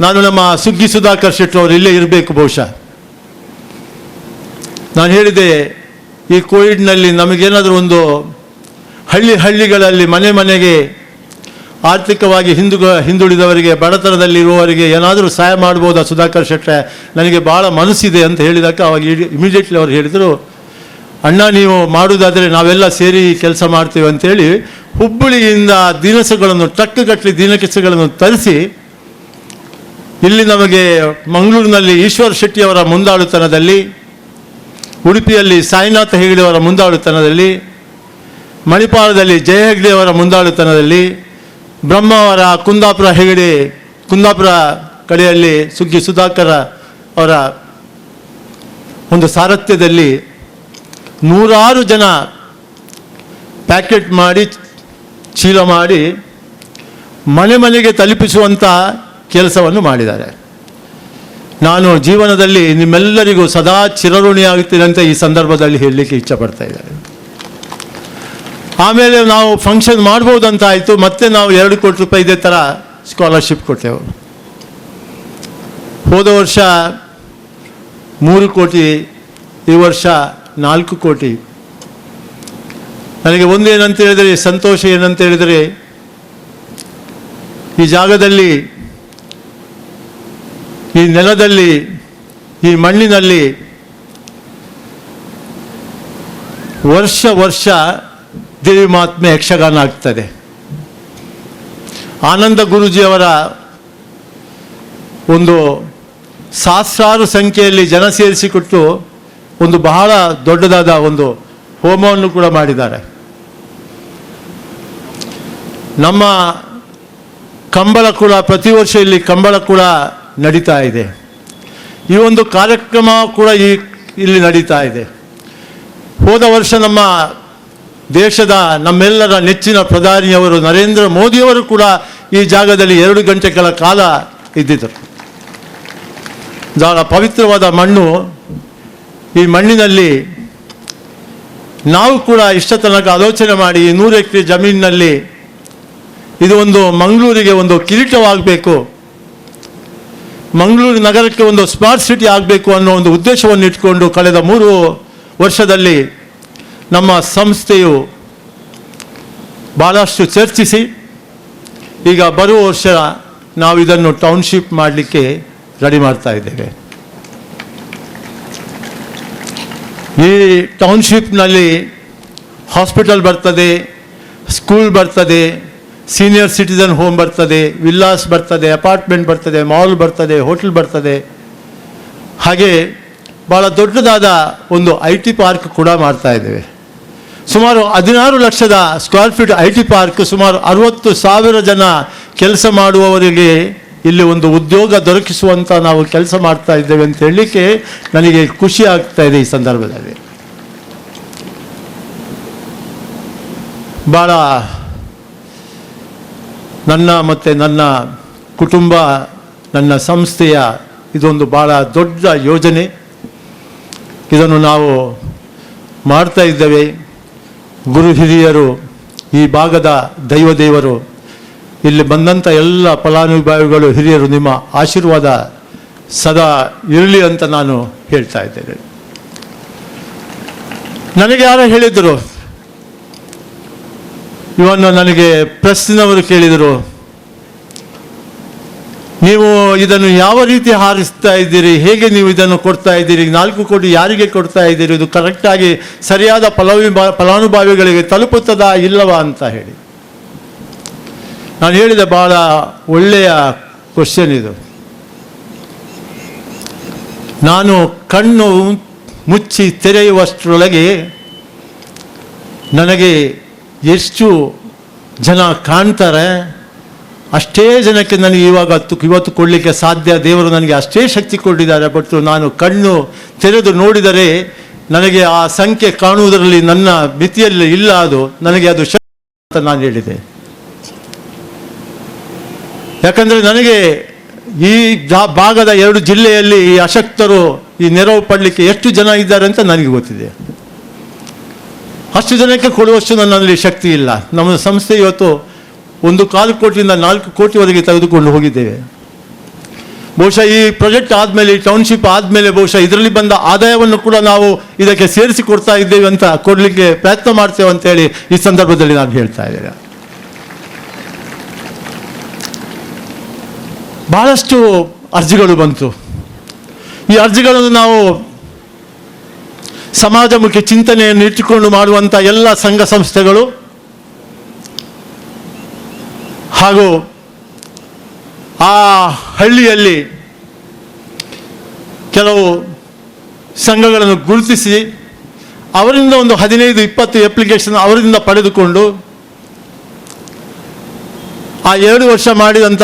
ನಾನು ನಮ್ಮ ಸುಗ್ಗಿ ಸುಧಾಕರ್ ಶೆಟ್ಟಿ ಅವರು ಇಲ್ಲೇ ಇರಬೇಕು ಬಹುಶಃ. ನಾನು ಹೇಳಿದೆ, ಈ ಕೋವಿಡ್ನಲ್ಲಿ ನಮಗೇನಾದರೂ ಒಂದು ಹಳ್ಳಿಗಳಲ್ಲಿ ಮನೆಗೆ ಆರ್ಥಿಕವಾಗಿ ಹಿಂದುಳಿದವರಿಗೆ, ಬಡತನದಲ್ಲಿರುವವರಿಗೆ ಏನಾದರೂ ಸಹಾಯ ಮಾಡ್ಬೋದಾ ಸುಧಾಕರ್ ಶೆಟ್ಟೆ, ನನಗೆ ಭಾಳ ಮನಸ್ಸಿದೆ ಅಂತ ಹೇಳಿದಾಗ ಅವಾಗ ಇಮಿಡಿಯೇಟ್ಲಿ ಅವ್ರು ಹೇಳಿದರು, ಅಣ್ಣ ನೀವು ಮಾಡೋದಾದರೆ ನಾವೆಲ್ಲ ಸೇರಿ ಕೆಲಸ ಮಾಡ್ತೀವಿ ಅಂತೇಳಿ ಹುಬ್ಬಳ್ಳಿಯಿಂದ ದಿನಸುಗಳನ್ನು ಟ್ರಕ್ಗಟ್ಟಲೆ ದಿನಸುಗಳನ್ನು ತರಿಸಿ ಇಲ್ಲಿ ನಮಗೆ ಮಂಗಳೂರಿನಲ್ಲಿ ಈಶ್ವರ್ ಶೆಟ್ಟಿಯವರ ಮುಂದಾಳುತನದಲ್ಲಿ, ಉಡುಪಿಯಲ್ಲಿ ಸಾಯಿನಾಥ ಹೆಗಡೆಯವರ ಮುಂದಾಳುತನದಲ್ಲಿ, ಮಣಿಪಾಲದಲ್ಲಿ ಜಯ ಹೆಗಡೆಯವರ ಮುಂದಾಳುತನದಲ್ಲಿ, ಬ್ರಹ್ಮಾವರ ಕುಂದಾಪುರ ಕಡೆಯಲ್ಲಿ ಸುಗ್ಗಿ ಸುಧಾಕರ ಅವರ ಒಂದು ಸಾರಥ್ಯದಲ್ಲಿ 100 ಜನ ಪ್ಯಾಕೆಟ್ ಮಾಡಿ ಚೀಲ ಮಾಡಿ ಮನೆಗೆ ತಲುಪಿಸುವಂಥ ಕೆಲಸವನ್ನು ಮಾಡಿದ್ದಾರೆ. ನಾನು ಜೀವನದಲ್ಲಿ ನಿಮ್ಮೆಲ್ಲರಿಗೂ ಸದಾ ಚಿರಋಣಿಯಾಗುತ್ತೇನೆ ಅಂತ ಈ ಸಂದರ್ಭದಲ್ಲಿ ಹೇಳಲಿಕ್ಕೆ ಇಚ್ಛಪಡ್ತಾ ಇದ್ದಾರೆ. ಆಮೇಲೆ ನಾವು ಫಂಕ್ಷನ್ ಮಾಡ್ಬೋದಂತ ಆಯಿತು. ಮತ್ತೆ ನಾವು 2 ಕೋಟಿ ರೂಪಾಯಿ ಇದೇ ಥರ ಸ್ಕಾಲರ್ಶಿಪ್ ಕೊಟ್ಟೆವು. ಹೋದ ವರ್ಷ 3 ಕೋಟಿ, ಈ ವರ್ಷ 4 ಕೋಟಿ. ನನಗೆ ಒಂದು ಏನಂತ ಹೇಳಿದರೆ ಸಂತೋಷ, ಏನಂತ ಹೇಳಿದರೆ ಈ ಜಾಗದಲ್ಲಿ, ಈ ನೆಲದಲ್ಲಿ, ಈ ಮಣ್ಣಿನಲ್ಲಿ ವರ್ಷ ದೇವಿ ಮಹಾತ್ಮೆ ಯಕ್ಷಗಾನ ಆಗ್ತದೆ. ಆನಂದ ಗುರೂಜಿಯವರ ಒಂದು ಸಹಸ್ರಾರು ಸಂಖ್ಯೆಯಲ್ಲಿ ಜನ ಸೇರಿಸಿಕೊಟ್ಟು ಒಂದು ಬಹಳ ದೊಡ್ಡದಾದ ಒಂದು ಹೋಮವನ್ನು ಕೂಡ ಮಾಡಿದ್ದಾರೆ. ನಮ್ಮ ಕಂಬಳ ಕೂಡ ಪ್ರತಿ ವರ್ಷ ಇಲ್ಲಿ ಕಂಬಳ ಕೂಡ ನಡೀತಾ ಇದೆ. ಈ ಒಂದು ಕಾರ್ಯಕ್ರಮ ಕೂಡ ಇಲ್ಲಿ ನಡೀತಾ ಇದೆ. ಹೋದ ವರ್ಷ ನಮ್ಮ ದೇಶದ ನಮ್ಮೆಲ್ಲರ ನೆಚ್ಚಿನ ಪ್ರಧಾನಿಯವರು ನರೇಂದ್ರ ಮೋದಿಯವರು ಕೂಡ ಈ ಜಾಗದಲ್ಲಿ 2 ಗಂಟೆಗಳ ಕಾಲ ಇದ್ದಿದ್ದರು. ಬಹಳ ಪವಿತ್ರವಾದ ಮಣ್ಣು. ಈ ಮಣ್ಣಿನಲ್ಲಿ ನಾವು ಕೂಡ ಇಷ್ಟ ತನಕ ಆಲೋಚನೆ ಮಾಡಿ 100 ಎಕರೆ ಜಮೀನಿನಲ್ಲಿ ಇದು ಒಂದು ಮಂಗಳೂರಿಗೆ ಒಂದು ಕಿರೀಟವಾಗಬೇಕು, ಮಂಗಳೂರು ನಗರಕ್ಕೆ ಒಂದು ಸ್ಮಾರ್ಟ್ ಸಿಟಿ ಆಗಬೇಕು ಅನ್ನೋ ಒಂದು ಉದ್ದೇಶವನ್ನು ಇಟ್ಕೊಂಡು ಕಳೆದ 3 ವರ್ಷದಲ್ಲಿ ನಮ್ಮ ಸಂಸ್ಥೆಯು ಭಾಳಷ್ಟು ಚರ್ಚಿಸಿ ಈಗ ಬರುವ ವರ್ಷ ನಾವು ಇದನ್ನು ಟೌನ್ಶಿಪ್ ಮಾಡಲಿಕ್ಕೆ ರೆಡಿ ಮಾಡ್ತಾ ಇದ್ದೇವೆ. ಈ ಟೌನ್ಶಿಪ್ನಲ್ಲಿ ಹಾಸ್ಪಿಟಲ್ ಬರ್ತದೆ, ಸ್ಕೂಲ್ ಬರ್ತದೆ, ಸೀನಿಯರ್ ಸಿಟಿಸನ್ ಹೋಮ್ ಬರ್ತದೆ, ವಿಲ್ಲಾಸ್ ಬರ್ತದೆ, ಅಪಾರ್ಟ್ಮೆಂಟ್ ಬರ್ತದೆ, ಮಾಲ್ ಬರ್ತದೆ, ಹೋಟೆಲ್ ಬರ್ತದೆ. ಹಾಗೆ ಭಾಳ ದೊಡ್ಡದಾದ ಒಂದು IT ಪಾರ್ಕ್ ಕೂಡ ಮಾಡ್ತಾ ಇದ್ದೇವೆ. ಸುಮಾರು 16 ಲಕ್ಷದ ಸ್ಕ್ವೇರ್ ಫೀಟ್ IT ಪಾರ್ಕ್, ಸುಮಾರು 60,000 ಜನ ಕೆಲಸ ಮಾಡುವವರಿಗೆ ಇಲ್ಲಿ ಒಂದು ಉದ್ಯೋಗ ದೊರಕಿಸುವಂಥ ನಾವು ಕೆಲಸ ಮಾಡ್ತಾ ಇದ್ದೇವೆ ಅಂತ ಹೇಳಲಿಕ್ಕೆ ನನಗೆ ಖುಷಿ ಆಗ್ತಾ ಇದೆ. ಈ ಸಂದರ್ಭದಲ್ಲಿ ಭಾಳ ನನ್ನ ಕುಟುಂಬ, ನನ್ನ ಸಂಸ್ಥೆಯ ಇದೊಂದು ಭಾಳ ದೊಡ್ಡ ಯೋಜನೆ. ಇದನ್ನು ನಾವು ಮಾಡ್ತಾ ಇದ್ದೇವೆ. ಗುರು ಹಿರಿಯರು, ಈ ಭಾಗದ ದೈವದೇವರು, ಇಲ್ಲಿ ಬಂದಂಥ ಎಲ್ಲ ಫಲಾನುಭವಿಗಳು, ಹಿರಿಯರು, ನಿಮ್ಮ ಆಶೀರ್ವಾದ ಸದಾ ಇರಲಿ ಅಂತ ನಾನು ಹೇಳ್ತಾ ಇದ್ದೇನೆ. ನನಗೆ ಯಾರೋ ಹೇಳಿದರು, ಇವನ್ನು ನನಗೆ ಪ್ರೆಸ್ನವರು ಕೇಳಿದರು, ನೀವು ಇದನ್ನು ಯಾವ ರೀತಿ ಹಾರಿಸ್ತಾ ಇದ್ದೀರಿ, ಹೇಗೆ ನೀವು ಇದನ್ನು ಕೊಡ್ತಾ ಇದ್ದೀರಿ, 4 ಕೋಟಿ ಯಾರಿಗೆ ಕೊಡ್ತಾ ಇದ್ದೀರಿ, ಇದು ಕರೆಕ್ಟಾಗಿ ಸರಿಯಾದ ಫಲಾನುಭವಿಗಳಿಗೆ ತಲುಪುತ್ತದಾ ಇಲ್ಲವಾ ಅಂತ ಹೇಳಿ. ನಾನು ಹೇಳಿದೆ, ಭಾಳ ಒಳ್ಳೆಯ ಕ್ವಶನ್ ಇದು. ನಾನು ಕಣ್ಣು ಮುಚ್ಚಿ ತೆರೆಯುವಷ್ಟರೊಳಗೆ ನನಗೆ ಎಷ್ಟು ಜನ ಕಾಣ್ತಾರೆ ಅಷ್ಟೇ ಜನಕ್ಕೆ ನನಗೆ ಇವತ್ತು ಕೊಡಲಿಕ್ಕೆ ಸಾಧ್ಯ. ದೇವರು ನನಗೆ ಅಷ್ಟೇ ಶಕ್ತಿ ಕೊಟ್ಟಿದ್ದಾರೆ. ಬಟ್ ನಾನು ಕಣ್ಣು ತೆರೆದು ನೋಡಿದರೆ ನನಗೆ ಆ ಸಂಖ್ಯೆ ಕಾಣುವುದರಲ್ಲಿ ನನ್ನ ಮಿತಿಯಲ್ಲಿ ಇಲ್ಲ. ಅದು ನನಗೆ ಅದು ಶಕ್ತಿ ಅಂತ ನಾನು ಹೇಳಿದೆ. ಯಾಕಂದರೆ ನನಗೆ ಈ ಭಾಗದ 2 ಜಿಲ್ಲೆಯಲ್ಲಿ ಈ ಅಶಕ್ತರು ಈ ನೆರವು ಪಡಲಿಕ್ಕೆ ಎಷ್ಟು ಜನ ಇದ್ದಾರೆ ಅಂತ ನನಗೆ ಗೊತ್ತಿದೆ. ಅಷ್ಟು ಜನಕ್ಕೆ ಕೊಡುವಷ್ಟು ನನ್ನಲ್ಲಿ ಶಕ್ತಿ ಇಲ್ಲ. ನಮ್ಮ ಸಂಸ್ಥೆ ಇವತ್ತು 1.25 ಕೋಟಿಯಿಂದ 4 ಕೋಟಿವರೆಗೆ ತೆಗೆದುಕೊಂಡು ಹೋಗಿದ್ದೇವೆ. ಬಹುಶಃ ಈ ಪ್ರಾಜೆಕ್ಟ್ ಆದಮೇಲೆ, ಈ ಟೌನ್ಶಿಪ್ ಆದಮೇಲೆ ಬಹುಶಃ ಇದರಲ್ಲಿ ಬಂದ ಆದಾಯವನ್ನು ಕೂಡ ನಾವು ಇದಕ್ಕೆ ಸೇರಿಸಿ ಕೊಡ್ತಾ ಇದ್ದೇವೆ ಅಂತ, ಕೊಡಲಿಕ್ಕೆ ಪ್ರಯತ್ನ ಮಾಡ್ತೇವೆ ಅಂತೇಳಿ ಈ ಸಂದರ್ಭದಲ್ಲಿ ನಾನು ಹೇಳ್ತಾ ಇದ್ದೇನೆ. ಬಹಳಷ್ಟು ಅರ್ಜಿಗಳು ಬಂತು. ಈ ಅರ್ಜಿಗಳನ್ನು ನಾವು ಸಮಾಜಮುಖಿ ಚಿಂತನೆಯನ್ನು ಇಟ್ಟುಕೊಂಡು ಮಾಡುವಂಥ ಎಲ್ಲ ಸಂಘ ಸಂಸ್ಥೆಗಳು ಹಾಗೂ ಆ ಹಳ್ಳಿಯಲ್ಲಿ ಕೆಲವು ಸಂಘಗಳನ್ನು ಗುರುತಿಸಿ ಅವರಿಂದ ಒಂದು 15-20 ಅಪ್ಲಿಕೇಶನ್ ಅವರಿಂದ ಪಡೆದುಕೊಂಡು ಆ 2 ವರ್ಷ ಮಾಡಿದಂಥ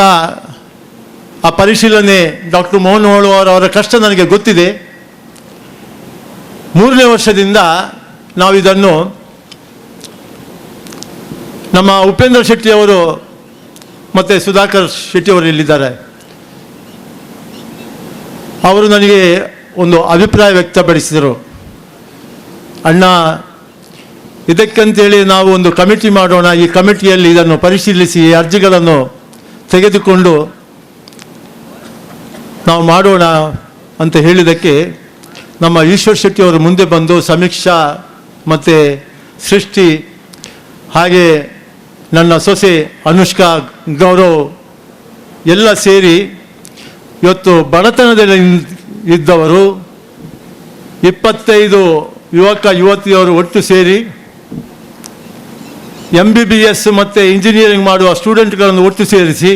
ಆ ಪರಿಶೀಲನೆ ಡಾಕ್ಟರ್ ಮೋಹನ್ ಹೋಳುವಾರ್ ಅವರ ಕಷ್ಟ ನನಗೆ ಗೊತ್ತಿದೆ. 3ನೇ ವರ್ಷದಿಂದ ನಾವು ಇದನ್ನು ನಮ್ಮ ಉಪೇಂದ್ರ ಶೆಟ್ಟಿಯವರು ಮತ್ತು ಸುಧಾಕರ್ ಶೆಟ್ಟಿಯವರು ಇಲ್ಲಿದ್ದಾರೆ. ಅವರು ನನಗೆ ಒಂದು ಅಭಿಪ್ರಾಯ ವ್ಯಕ್ತಪಡಿಸಿದರು. ಅಣ್ಣ, ಇದಕ್ಕಂತೇಳಿ ನಾವು ಒಂದು ಕಮಿಟಿ ಮಾಡೋಣ, ಈ ಕಮಿಟಿಯಲ್ಲಿ ಇದನ್ನು ಪರಿಶೀಲಿಸಿ ಅರ್ಜಿಗಳನ್ನು ತೆಗೆದುಕೊಂಡು ನಾವು ಮಾಡೋಣ ಅಂತ ಹೇಳಿದ್ದಕ್ಕೆ ನಮ್ಮ ಈಶ್ವರ್ ಶೆಟ್ಟಿಯವರು ಮುಂದೆ ಬಂದು ಸಮೀಕ್ಷಾ ಮತ್ತು ಸೃಷ್ಟಿ ಹಾಗೆ ನನ್ನ ಸೊಸೆ ಅನುಷ್ಕಾ ಗೌರವ್ ಎಲ್ಲ ಸೇರಿ ಇವತ್ತು ಬಡತನದಲ್ಲಿ ಇದ್ದವರು 25 ಯುವಕ ಯುವತಿಯರು ಒಟ್ಟು ಸೇರಿ MBBS ಮತ್ತು ಇಂಜಿನಿಯರಿಂಗ್ ಮಾಡುವ ಸ್ಟೂಡೆಂಟ್ಗಳನ್ನು ಒಟ್ಟು ಸೇರಿಸಿ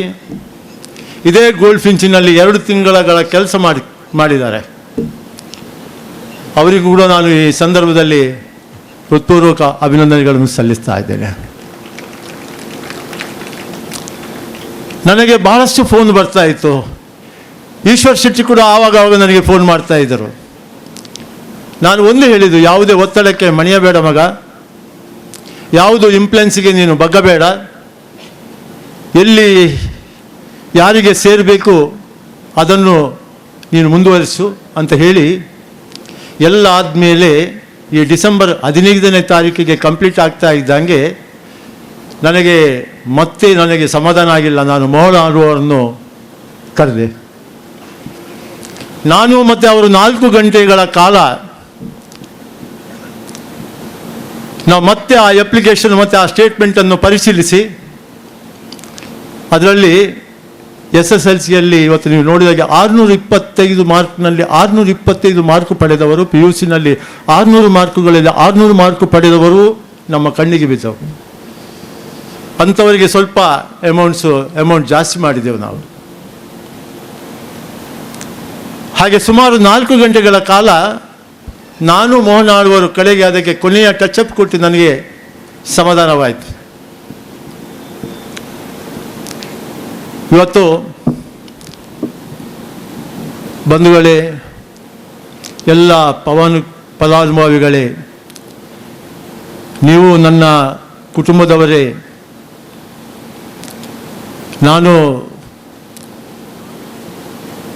ಇದೇ ಗೋಲ್ಡ್ ಫಿಂಚಿನಲ್ಲಿ 2 ತಿಂಗಳ ಕೆಲಸ ಮಾಡಿದ್ದಾರೆ. ಅವರಿಗೂ ಕೂಡ ನಾನು ಈ ಸಂದರ್ಭದಲ್ಲಿ ಹೃತ್ಪೂರ್ವಕ ಅಭಿನಂದನೆಗಳನ್ನು ಸಲ್ಲಿಸ್ತಾ ಇದ್ದೇನೆ. ನನಗೆ ಬಹಳಷ್ಟು ಫೋನ್ ಬರ್ತಾ ಇತ್ತು. ಈಶ್ವರ್ ಶೆಟ್ಟಿ ಕೂಡ ಆವಾಗ ನನಗೆ ಫೋನ್ ಮಾಡ್ತಾ ಇದ್ದರು. ನಾನು ಒಂದು ಹೇಳಿದ್ದು, ಯಾವುದೇ ಒತ್ತಡಕ್ಕೆ ಮಣಿಯಬೇಡ ಮಗ, ಯಾವುದು ಇಂಪ್ಲೆನ್ಸಿಗೆ ನೀನು ಬಗ್ಗಬೇಡ, ಎಲ್ಲಿ ಯಾರಿಗೆ ಸೇರಬೇಕು ಅದನ್ನು ನೀನು ಮುಂದುವರಿಸು ಅಂತ ಹೇಳಿ ಎಲ್ಲ ಆದಮೇಲೆ ಈ ಡಿಸೆಂಬರ್ 15ನೇ ತಾರೀಕಿಗೆ ಕಂಪ್ಲೀಟ್ ಆಗ್ತಾ ಇದ್ದಂಗೆ ನನಗೆ ಸಮಾಧಾನ ಆಗಿಲ್ಲ. ನಾನು ಮೋಹನ್ ಅವರನ್ನು ಕರೆದೆ. ನಾನು ಮತ್ತು ಅವರು 4 ಗಂಟೆಗಳ ಕಾಲ ನಾವು ಮತ್ತೆ ಆ ಅಪ್ಲಿಕೇಶನ್ ಮತ್ತು ಆ ಸ್ಟೇಟ್ಮೆಂಟನ್ನು ಪರಿಶೀಲಿಸಿ ಅದರಲ್ಲಿ SSLCಯಲ್ಲಿ ಇವತ್ತು ನೀವು ನೋಡಿದಾಗ 625 ಮಾರ್ಕ್ನಲ್ಲಿ 625 ಮಾರ್ಕ್ ಪಡೆದವರು, PUCನಲ್ಲಿ 600 ಮಾರ್ಕುಗಳಲ್ಲಿ 600 ಮಾರ್ಕ್ ಪಡೆದವರು ನಮ್ಮ ಕಣ್ಣಿಗೆ ಬಿದ್ದವು. ಅಂಥವರಿಗೆ ಸ್ವಲ್ಪ ಅಮೌಂಟ್ ಜಾಸ್ತಿ ಮಾಡಿದೆವು ನಾವು. ಹಾಗೆ ಸುಮಾರು 4 ಗಂಟೆಗಳ ಕಾಲ ನಾನು ಮೋಹನ್ ಆಳ್ವರು ಕಡೆಗೆ ಅದಕ್ಕೆ ಕೊನೆಯ ಟಚಪ್ ಕೊಟ್ಟು ನನಗೆ ಸಮಾಧಾನವಾಯಿತು. ಇವತ್ತು ಬಂಧುಗಳೇ, ಎಲ್ಲ ಫಲಾನುಭವಿಗಳೇ, ನೀವು ನನ್ನ ಕುಟುಂಬದವರೇ, ನಾನು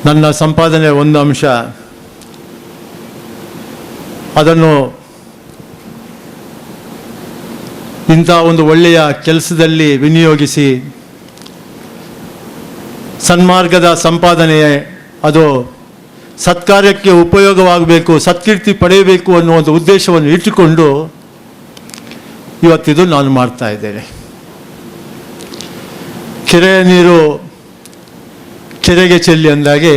ನನ್ನ ಸಂಪಾದನೆ ಒಂದು ಅಂಶ ಅದನ್ನು ಇಂಥ ಒಂದು ಒಳ್ಳೆಯ ಕೆಲಸದಲ್ಲಿ ವಿನಿಯೋಗಿಸಿ ಸನ್ಮಾರ್ಗದ ಸಂಪಾದನೆ ಅದು ಸತ್ಕಾರ್ಯಕ್ಕೆ ಉಪಯೋಗವಾಗಬೇಕು, ಸತ್ಕೀರ್ತಿ ಪಡೆಯಬೇಕು ಅನ್ನುವಂಥ ಉದ್ದೇಶವನ್ನು ಇಟ್ಟುಕೊಂಡು ಇವತ್ತಿದು ನಾನು ಮಾಡ್ತಾ ಇದ್ದೇನೆ. ಕೆರೆಯ ನೀರು ಕೆರೆಗೆ ಚೆಲ್ಲಿ ಅಂದಾಗೆ,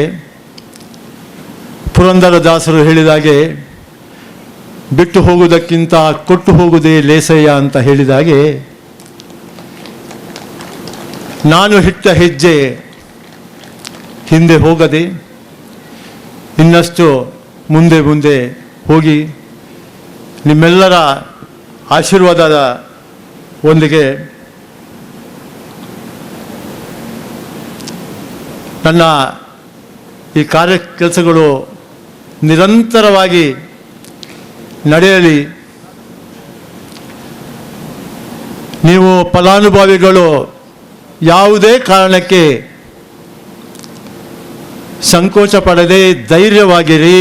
ಪುರಂದರದಾಸರು ಹೇಳಿದಾಗೆ, ಬಿಟ್ಟು ಹೋಗುವುದಕ್ಕಿಂತ ಕೊಟ್ಟು ಹೋಗುವುದೇ ಲೇಸಯ್ಯ ಅಂತ ಹೇಳಿದಾಗೆ, ನಾನು ಇಟ್ಟ ಹೆಜ್ಜೆ ಹಿಂದೆ ಹೋಗದೆ ಇನ್ನಷ್ಟು ಮುಂದೆ ಹೋಗಿ ನಿಮ್ಮೆಲ್ಲರ ಆಶೀರ್ವಾದದ ಒಂದಿಗೆ ನನ್ನ ಈ ಕೆಲಸಗಳು ನಿರಂತರವಾಗಿ ನಡೆಯಲಿ. ನೀವು ಫಲಾನುಭವಿಗಳು ಯಾವುದೇ ಕಾರಣಕ್ಕೆ ಸಂಕೋಚ ಪಡದೆ ಧೈರ್ಯವಾಗಿರಿ.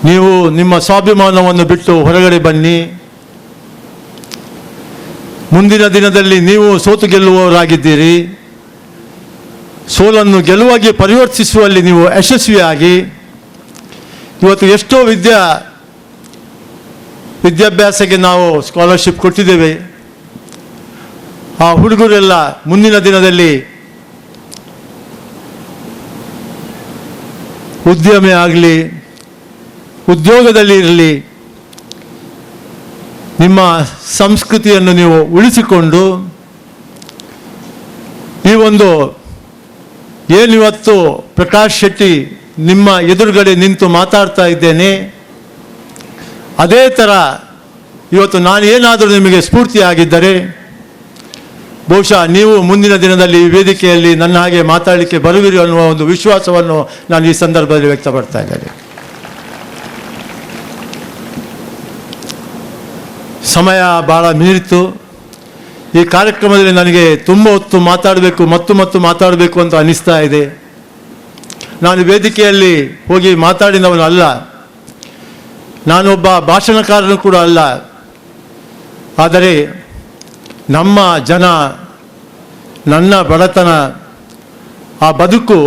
ನೀವು ನಿಮ್ಮ ಸ್ವಾಭಿಮಾನವನ್ನು ಬಿಟ್ಟು ಹೊರಗಡೆ ಬನ್ನಿ. ಮುಂದಿನ ದಿನದಲ್ಲಿ ನೀವು ಸೋತು ಗೆಲ್ಲುವವರಾಗಿದ್ದೀರಿ. ಸೋಲನ್ನು ಗೆಲುವಾಗಿ ಪರಿವರ್ತಿಸುವಲ್ಲಿ ನೀವು ಯಶಸ್ವಿಯಾಗಿ ಇವತ್ತು ಎಷ್ಟೋ ವಿದ್ಯಾಭ್ಯಾಸಕ್ಕೆ ನಾವು ಸ್ಕಾಲರ್ಶಿಪ್ ಕೊಟ್ಟಿದ್ದೇವೆ. ಆ ಹುಡುಗರೆಲ್ಲ ಮುಂದಿನ ದಿನದಲ್ಲಿ ಉದ್ಯಮಿ ಆಗಲಿ, ಉದ್ಯೋಗದಲ್ಲಿ ಇರಲಿ, ನಿಮ್ಮ ಸಂಸ್ಕೃತಿಯನ್ನು ನೀವು ಉಳಿಸಿಕೊಂಡು ಈ ಒಂದು ಏನಿವತ್ತು ಪ್ರಕಾಶ್ ಶೆಟ್ಟಿ ನಿಮ್ಮ ಎದುರುಗಡೆ ನಿಂತು ಮಾತಾಡ್ತಾ ಇದ್ದೇನೆ, ಅದೇ ಥರ ಇವತ್ತು ನಾನು ಏನಾದರೂ ನಿಮಗೆ ಸ್ಫೂರ್ತಿಯಾಗಿದ್ದರೆ ಬಹುಶಃ ನೀವು ಮುಂದಿನ ದಿನದಲ್ಲಿ ಈ ವೇದಿಕೆಯಲ್ಲಿ ನನ್ನ ಹಾಗೆ ಮಾತಾಡಲಿಕ್ಕೆ ಬರುವಿರಿ ಅನ್ನುವ ಒಂದು ವಿಶ್ವಾಸವನ್ನು ನಾನು ಈ ಸಂದರ್ಭದಲ್ಲಿ ವ್ಯಕ್ತಪಡ್ತಾ ಇದ್ದೇನೆ. ಸಮಯ ಭಾಳ ಮೀರಿತು. ಈ ಕಾರ್ಯಕ್ರಮದಲ್ಲಿ ನನಗೆ ತುಂಬ ಹೊತ್ತು ಮಾತಾಡಬೇಕು ಮತ್ತು ಮಾತಾಡಬೇಕು ಅಂತ ಅನಿಸ್ತಾ ಇದೆ. ನಾನು ವೇದಿಕೆಯಲ್ಲಿ ಹೋಗಿ ಮಾತಾಡಿದವನು ಅಲ್ಲ, ನಾನೊಬ್ಬ ಭಾಷಣಕಾರನು ಕೂಡ ಅಲ್ಲ. ಆದರೆ ನಮ್ಮ ಜನ, ನನ್ನ ಬಡತನ, ಆ ಬದುಕು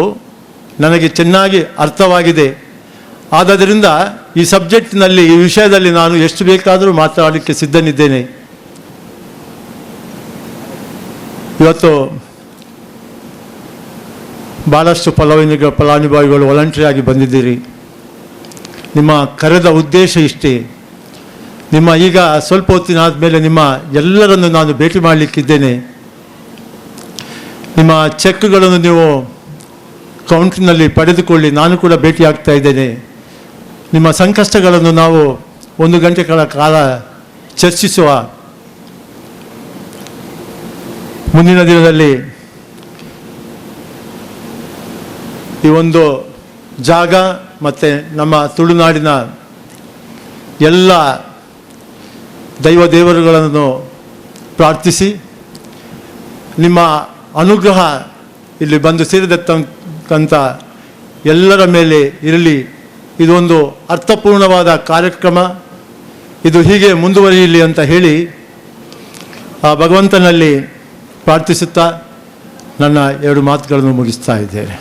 ನನಗೆ ಚೆನ್ನಾಗಿ ಅರ್ಥವಾಗಿದೆ. ಆದ್ದರಿಂದ ಈ ಸಬ್ಜೆಕ್ಟ್ನಲ್ಲಿ, ಈ ವಿಷಯದಲ್ಲಿ ನಾನು ಎಷ್ಟು ಬೇಕಾದರೂ ಮಾತಾಡಲಿಕ್ಕೆ ಸಿದ್ಧನಿದ್ದೇನೆ. ಇವತ್ತು ಭಾಳಷ್ಟು ಫಲಾನುಭವಿಗಳು ವಾಲಂಟ್ರಿಯಾಗಿ ಬಂದಿದ್ದೀರಿ. ನಿಮ್ಮ ಕರೆದ ಉದ್ದೇಶ ಇಷ್ಟೇ. ನಿಮ್ಮ ಈಗ ಸ್ವಲ್ಪ ಹೊತ್ತಿನ ಆದಮೇಲೆ ನಿಮ್ಮ ಎಲ್ಲರನ್ನು ನಾನು ಭೇಟಿ ಮಾಡಲಿಕ್ಕಿದ್ದೇನೆ. ನಿಮ್ಮ ಚೆಕ್ಗಳನ್ನು ನೀವು ಕೌಂಟ್ರಿನಲ್ಲಿ ಪಡೆದುಕೊಳ್ಳಿ. ನಾನು ಕೂಡ ಭೇಟಿ ಆಗ್ತಾ ಇದ್ದೇನೆ. ನಿಮ್ಮ ಸಂಕಷ್ಟಗಳನ್ನು ನಾವು 1 ಗಂಟೆಗಳ ಕಾಲ ಚರ್ಚಿಸುವ. ಮುಂದಿನ ದಿನದಲ್ಲಿ ಈ ಒಂದು ಜಾಗ ಮತ್ತು ನಮ್ಮ ತುಳುನಾಡಿನ ಎಲ್ಲ ದೇವರುಗಳನ್ನು ಪ್ರಾರ್ಥಿಸಿ ನಿಮ್ಮ ಅನುಗ್ರಹ ಇಲ್ಲಿ ಬಂದು ಸೇರಿದಕ್ಕಂಥ ಎಲ್ಲರ ಮೇಲೆ ಇರಲಿ. ಇದೊಂದು ಅರ್ಥಪೂರ್ಣವಾದ ಕಾರ್ಯಕ್ರಮ, ಇದು ಹೀಗೆ ಮುಂದುವರಿಯಲಿ ಅಂತ ಹೇಳಿ ಆ ಭಗವಂತನಲ್ಲಿ ಪ್ರಾರ್ಥಿಸುತ್ತಾ ನನ್ನ 2 ಮಾತುಗಳನ್ನು ಮುಗಿಸ್ತಾ ಇದ್ದೇನೆ.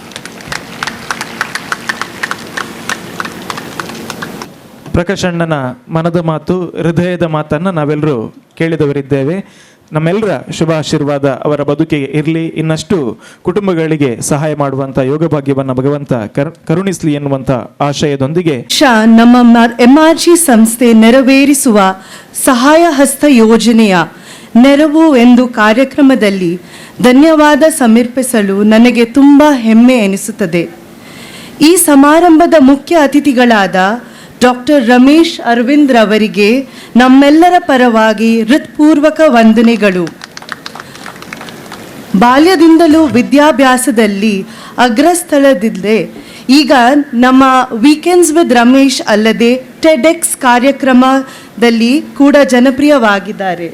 ಪ್ರಕಾಶ್ ಅಣ್ಣನ ಮನದ ಮಾತು, ಹೃದಯದ ಮಾತನ್ನು ನಾವೆಲ್ಲರೂ ಕೇಳಿದವರಿದ್ದೇವೆ. ನಮ್ಮೆಲ್ಲರ ಶುಭ ಆಶೀರ್ವಾದ ಅವರ ಬದುಕಿಗೆ ಇರಲಿ. ಇನ್ನಷ್ಟು ಕುಟುಂಬಗಳಿಗೆ ಸಹಾಯ ಮಾಡುವಂಥ ಯೋಗ ಭಾಗ್ಯವನ್ನು ಭಗವಂತ ಕರುಣಿಸಲಿ ಎನ್ನುವಂಥ ಆಶಯದೊಂದಿಗೆ ನಮ್ಮ MRG ಸಂಸ್ಥೆ ನೆರವೇರಿಸುವ ಸಹಾಯ ಹಸ್ತ ಯೋಜನೆಯ ನೆರವು ಎಂದು ಕಾರ್ಯಕ್ರಮದಲ್ಲಿ ಧನ್ಯವಾದ ಸಮರ್ಪಿಸಲು ನನಗೆ ತುಂಬ ಹೆಮ್ಮೆ ಎನಿಸುತ್ತದೆ. ಈ ಸಮಾರಂಭದ ಮುಖ್ಯ ಅತಿಥಿಗಳಾದ ಡಾಕ್ಟರ್ ರಮೇಶ್ ಅರವಿಂದ್ ರವರಿಗೆ ನಮ್ಮೆಲ್ಲರ ಪರವಾಗಿ ಹೃತ್ಪೂರ್ವಕ ವಂದನೆಗಳು. ಬಾಲ್ಯದಿಂದಲೂ ವಿದ್ಯಾಭ್ಯಾಸದಲ್ಲಿ ಅಗ್ರಸ್ಥಳದಿದ್ದೆ. ಈಗ ನಮ್ಮ ವೀಕೆಂಡ್ಸ್ ವಿತ್ ರಮೇಶ್ ಅಲ್ಲದೆ ಟೆಡೆಕ್ಸ್ ಕಾರ್ಯಕ್ರಮದಲ್ಲಿ ಕೂಡ ಜನಪ್ರಿಯವಾಗಿದ್ದಾರೆ.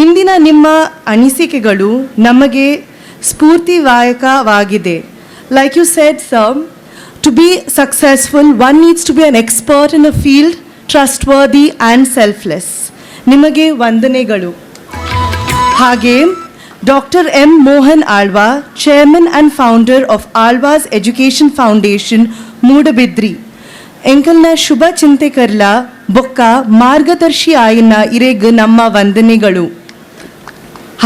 ಇಂದಿನ ನಿಮ್ಮ ಅನಿಸಿಕೆಗಳು ನಮಗೆ ಸ್ಫೂರ್ತಿದಾಯಕವಾಗಿದೆ. Like you said sir, to be successful, one needs to be an expert in a field, trustworthy and selfless. ನಿಮಗೆ ವಂದನೆಗಳು. ಹಾಗೆ doctor M Mohan Alva, chairman and founder of Alva's education foundation Moodbidri, ಎಂಕಲ್ನ ಶುಭ ಚಿಂತೆಕರ್ಲ ಬೊಕ್ಕ ಮಾರ್ಗದರ್ಶಿ ಆಯನ ಇರೆಗ್ ನಮ್ಮ ವಂದನೆಗಳು.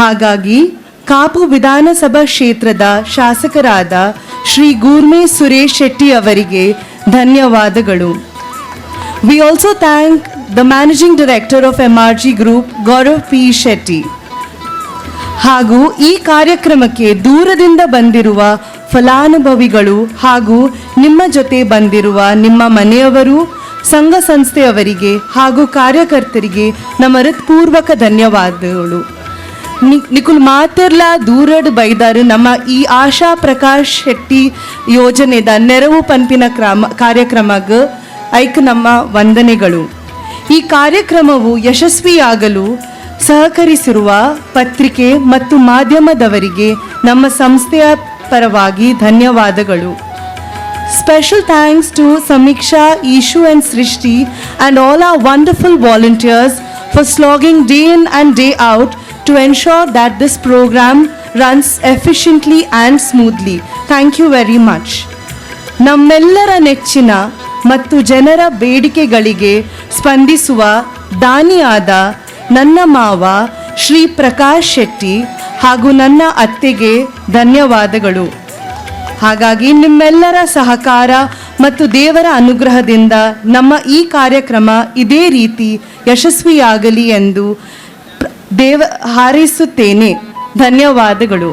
ಹಾಗಾಗಿ ಕಾಪು ವಿಧಾನಸಭಾ ಕ್ಷೇತ್ರದ ಶಾಸಕರಾದ ಶ್ರೀ ಗೂರ್ಮೆ ಸುರೇಶ್ ಶೆಟ್ಟಿ ಅವರಿಗೆ ಧನ್ಯವಾದಗಳು. We also thank the managing director of MRG group Gaurav P. Shetty. ಹಾಗೂ ಈ ಕಾರ್ಯಕ್ರಮಕ್ಕೆ ದೂರದಿಂದ ಬಂದಿರುವ ಫಲಾನುಭವಿಗಳು ಹಾಗೂ ನಿಮ್ಮ ಜೊತೆ ಬಂದಿರುವ ನಿಮ್ಮ ಮನೆಯವರು, ಸಂಘ ಸಂಸ್ಥೆಯವರಿಗೆ ಹಾಗೂ ಕಾರ್ಯಕರ್ತರಿಗೆ ನಮ್ಮ ಹೃತ್ಪೂರ್ವಕ ಧನ್ಯವಾದಗಳು. ನಿಕುಲ್ ಮಾತಿರ್ಲ ದೂರಡ್ ಬೈದಾರು ನಮ್ಮ ಈ ಆಶಾ ಪ್ರಕಾಶ್ ಶೆಟ್ಟಿ ಯೋಜನೆದ ನೆರವು ಪಂಪಿನ ಕಾರ್ಯಕ್ರಮಕ್ಕೆ ಐಕ್ ನಮ್ಮ ವಂದನೆಗಳು. ಈ ಕಾರ್ಯಕ್ರಮವು ಯಶಸ್ವಿಯಾಗಲು ಸಹಕರಿಸಿರುವ ಪತ್ರಿಕೆ ಮತ್ತು ಮಾಧ್ಯಮದವರಿಗೆ ನಮ್ಮ ಸಂಸ್ಥೆಯ ಪರವಾಗಿ ಧನ್ಯವಾದಗಳು. Special thanks to Samiksha, Ishu and Srishti and all our wonderful volunteers for slogging day in and day out to ensure that this program runs efficiently and smoothly. Thank you very much. ನಮ್ಮೆಲ್ಲರ ನೆಚ್ಚಿನ ಮತ್ತು ಜನರ ಬೇಡಿಕೆಗಳಿಗೆ ಸ್ಪಂದಿಸುವ ದಾನಿಯಾದ ನನ್ನ ಮಾವ ಶ್ರೀ ಪ್ರಕಾಶ್ ಶೆಟ್ಟಿ ಹಾಗೂ ನನ್ನ ಅತ್ತೆಗೆ ಧನ್ಯವಾದಗಳು. ಹಾಗಾಗಿ ನಿಮ್ಮೆಲ್ಲರ ಸಹಕಾರ ಮತ್ತು ದೇವರ ಅನುಗ್ರಹದಿಂದ ನಮ್ಮ ಈ ಕಾರ್ಯಕ್ರಮ ಇದೇ ರೀತಿ ಯಶಸ್ವಿಯಾಗಲಿ ಎಂದು ಹಾರೈಸುತ್ತೇನೆ. ಧನ್ಯವಾದಗಳು.